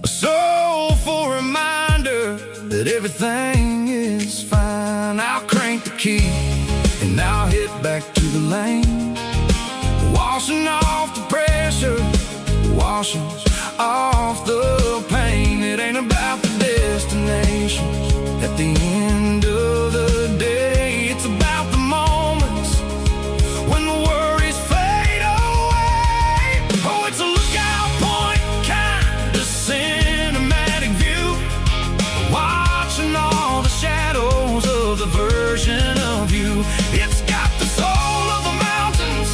a soulful reminder that everything is fine. I'll crank the key and I'll hit back to the lane, washing off the pressure, washing off the pain. It ain't about the destination at the end of the day, it's about the moments when the worries fade away. Oh, it's a lookout point, kind of cinematic view, watching all the shadows of the version of you. It's got the soul of the mountains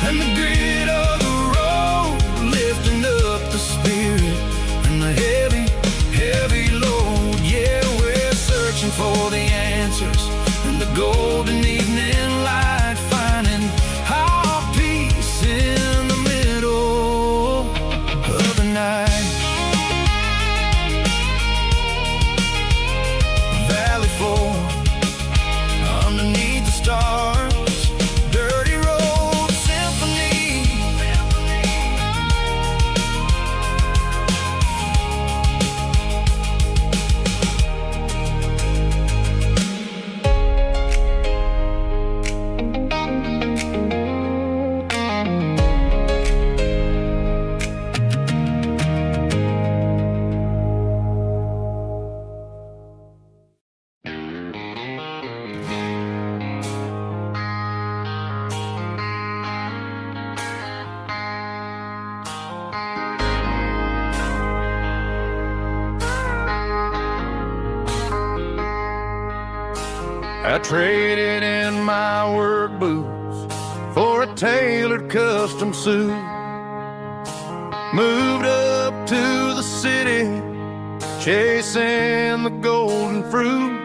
and the grit of the road, lifting up the spirit and the heavy, heavy load. Yeah, we're searching for the answers in the golden evening light, finding our peace in the middle of the night. Valley floor, underneath the stars, dirty road symphony. I traded in my work boots for a tailored custom suit, moved up to the city, chasing the golden fruit.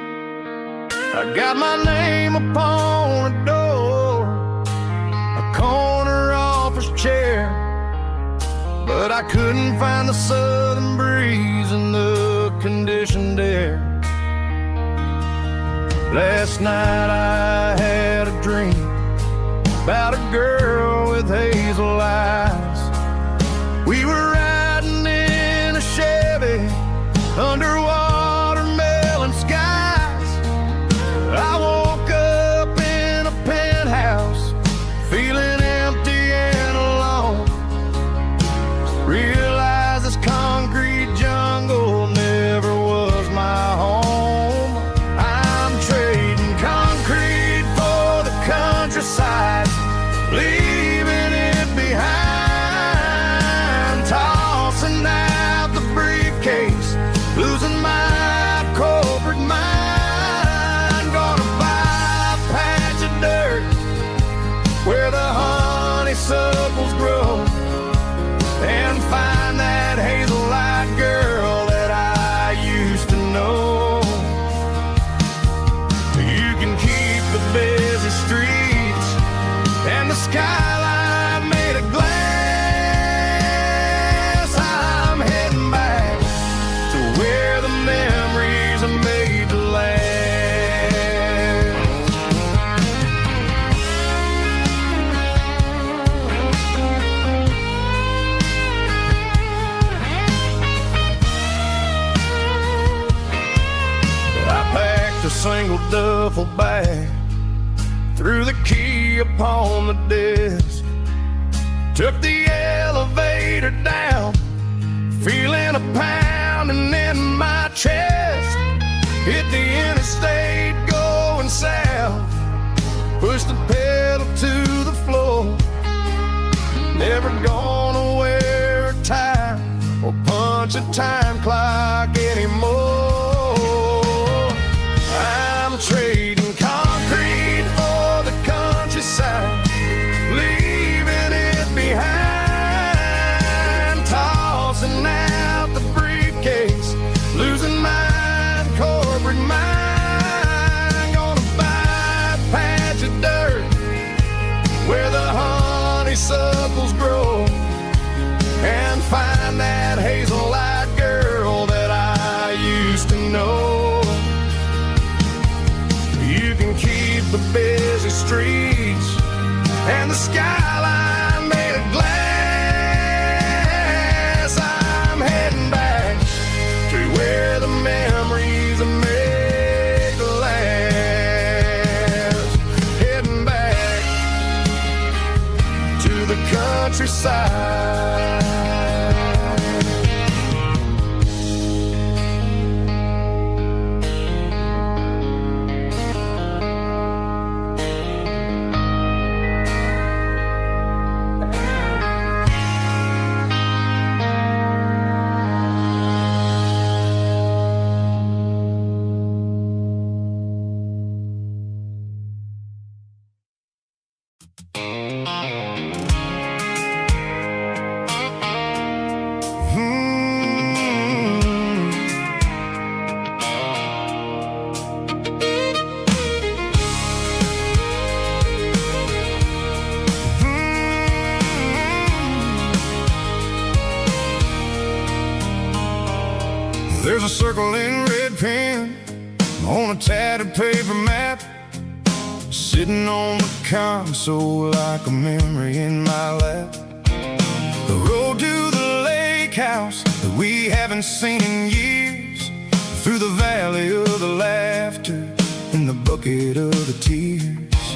I got my name upon a door, a corner office chair, but I couldn't find the southern breeze in the conditioned air. Last night I had a dream about a girl with hazel eyes. We were riding in a Chevy under watermelon skies. I woke up in a penthouse feeling empty and alone. Realized this concrete jungle never was my home. I'm trading concrete for the countryside, leaving it behind, tossing out the briefcase, losing my corporate mind. Gonna buy a patch of dirt where the honeysuckles grow, and find that hazel-eyed girl that I used to know. You can keep the busy streets and the skyline made of glass. I'm heading back to where the memories are made to last. I packed a single duffel bag, threw the key upon the desk, took the elevator down, feeling a pounding in my chest. Hit the interstate going south, pushed the pedal to the floor. Never gonna wear a tie or punch a time clock anymore. I'm trading concrete for the countryside, leaving it behind, tossing out the briefcase, losing my corporate mind. Gonna buy a patch of dirt where the honeysuckles grow, and find that hazel-eyed girl that I used to know. You can keep the busy streets and the skyline made of glass. I'm heading back to where the memories are made to last. Heading back to the countryside. There's a circle in red pen on a tattered paper map, sitting on the console like a memory in my lap. The road to the lake house that we haven't seen in years, through the valley of the laughter and the bucket of the tears.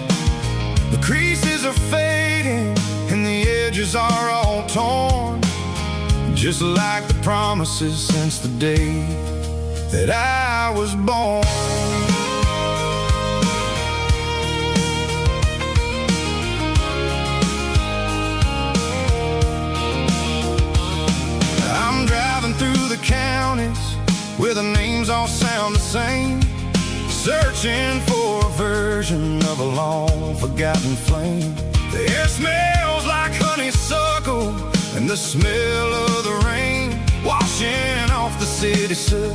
The creases are fading and the edges are all torn, just like the promises since the day that I was born. I'm driving through the counties where the names all sound the same, searching for a version of a long forgotten flame. The air smells like honeysuckle and the smell of the rain washing off the city soot,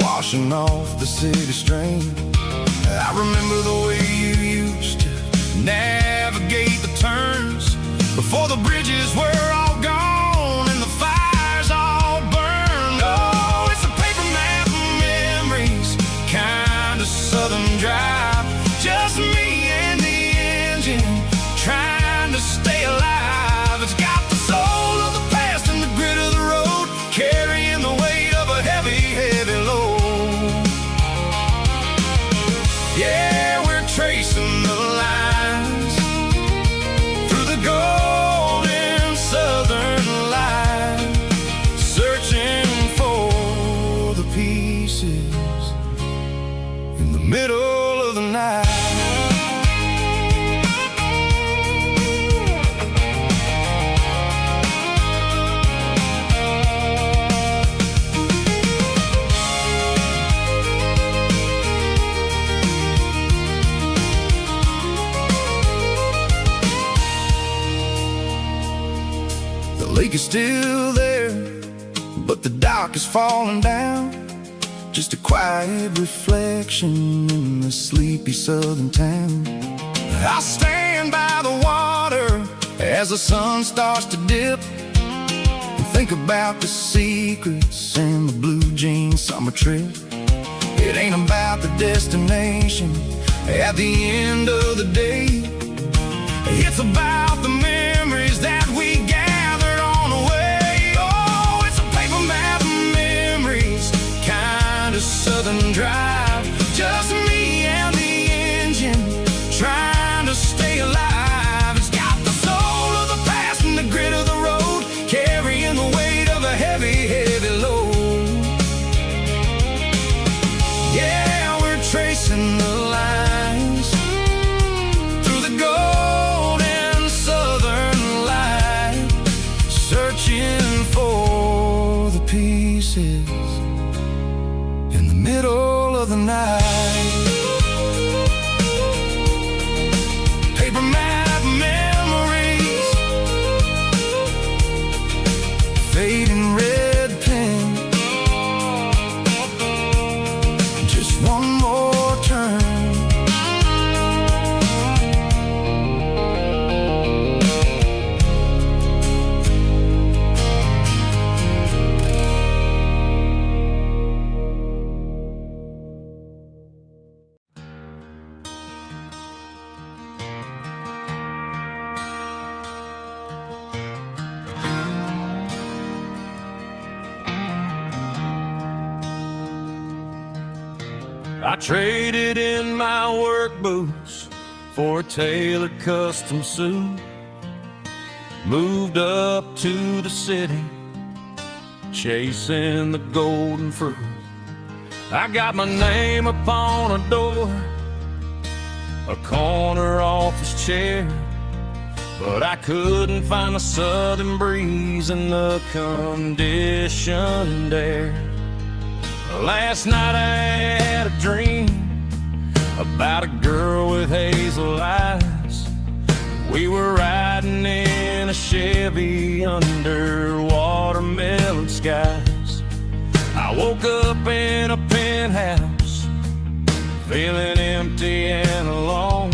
washing off the city strain. I remember the way you used to navigate the turns before the bridges were all gone and the fires all burned. Oh, it's a paper map of memories, kind of southern drive. Just me and the engine trying to stay alive. It's got the soul of the past and the grit of the road, carrying the weight of a heavy, heavy load. Yeah, we're tracing the lines through the golden southern light, searching for the pieces in the middle of the night. The lake is still there, but the dock is falling down. Just a quiet reflection in the sleepy southern town. I'll stand by the water as the sun starts to dip and think about the secrets and the blue jean summer trip. It ain't about the destination at the end of the day. It's about the memories that we gathered on the way. Oh, it's a paper map of memories, kind of southern drive. Just me and the engine trying to stay alive. It's got the soul of the past and the grit of the road, carrying the weight of a heavy, heavy load. Yeah, we're tracing the lines through the golden southern light, searching for the pieces in the middle of the night. Paper map memories, fading red pen, just one more turn. I traded in my work boots for a tailored custom suit. Moved up to the city, chasing the golden fruit. I got my name upon a door, a corner office chair, but I couldn't find the southern breeze in the conditioned air. Last night I had a dream about a girl with hazel eyes. We were riding in a Chevy under watermelon skies. I woke up in a penthouse, feeling empty and alone.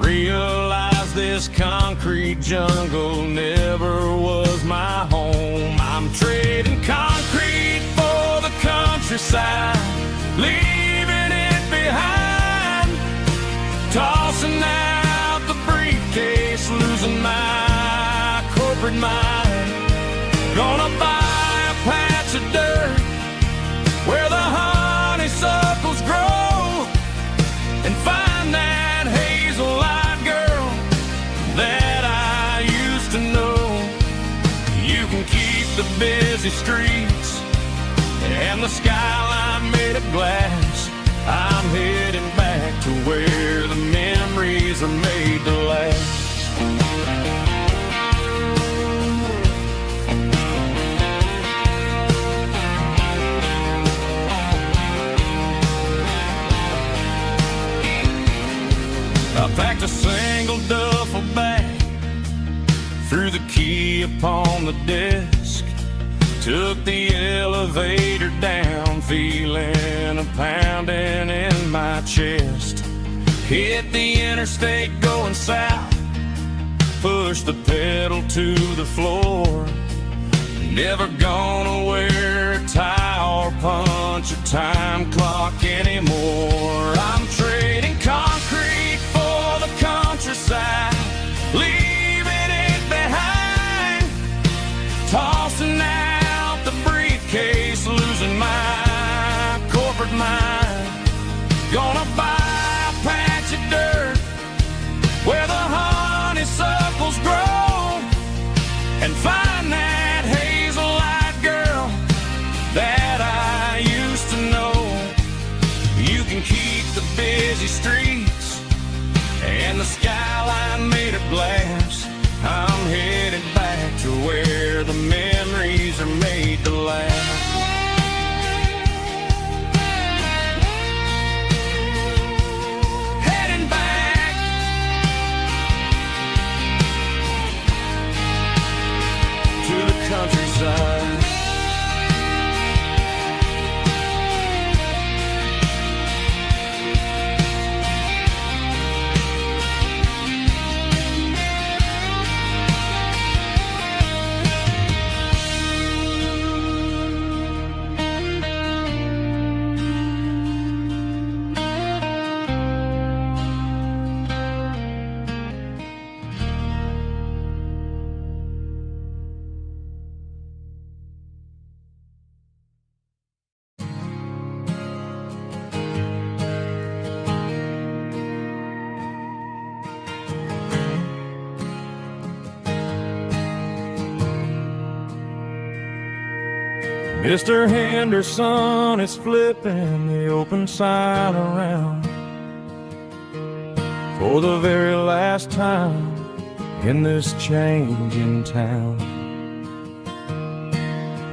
Realized this concrete jungle never was my home. I'm trading concrete for the countryside, leaving it behind, tossing out the briefcase, losing my corporate mind. Gonna buy a patch of dirt where the honeysuckles grow and find that hazel-eyed girl that I used to know. You can keep the busy streets and the skyline made of glass. I'm heading back to where the memories are made to last. I packed a single duffel bag, threw the key upon the desk, Took the elevator down, feeling a pounding in my chest. Hit the interstate going south, pushed the pedal to the floor. Never gonna wear a tie or punch a time clock anymore. I'm trading concrete for the countryside, leaving it behind, tossing out the briefcase, losing my corporate mind. Gonna buy a patch of dirt where the honeysuckles grow and find that hazel-eyed girl that I used to know. You can keep the busy streets and the skyline made of glass. I'm headed back to where the memories are made to last. Heading back to the countryside. Mr. Henderson is flipping the open sign around for the very last time in this changing town.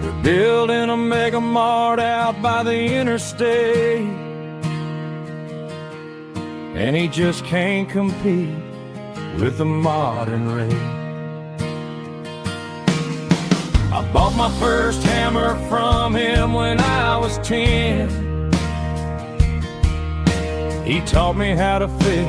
They're building a mega mart out by the interstate, and he just can't compete with the modern rate. I bought my first hammer from him when I was 10. He taught me how to fix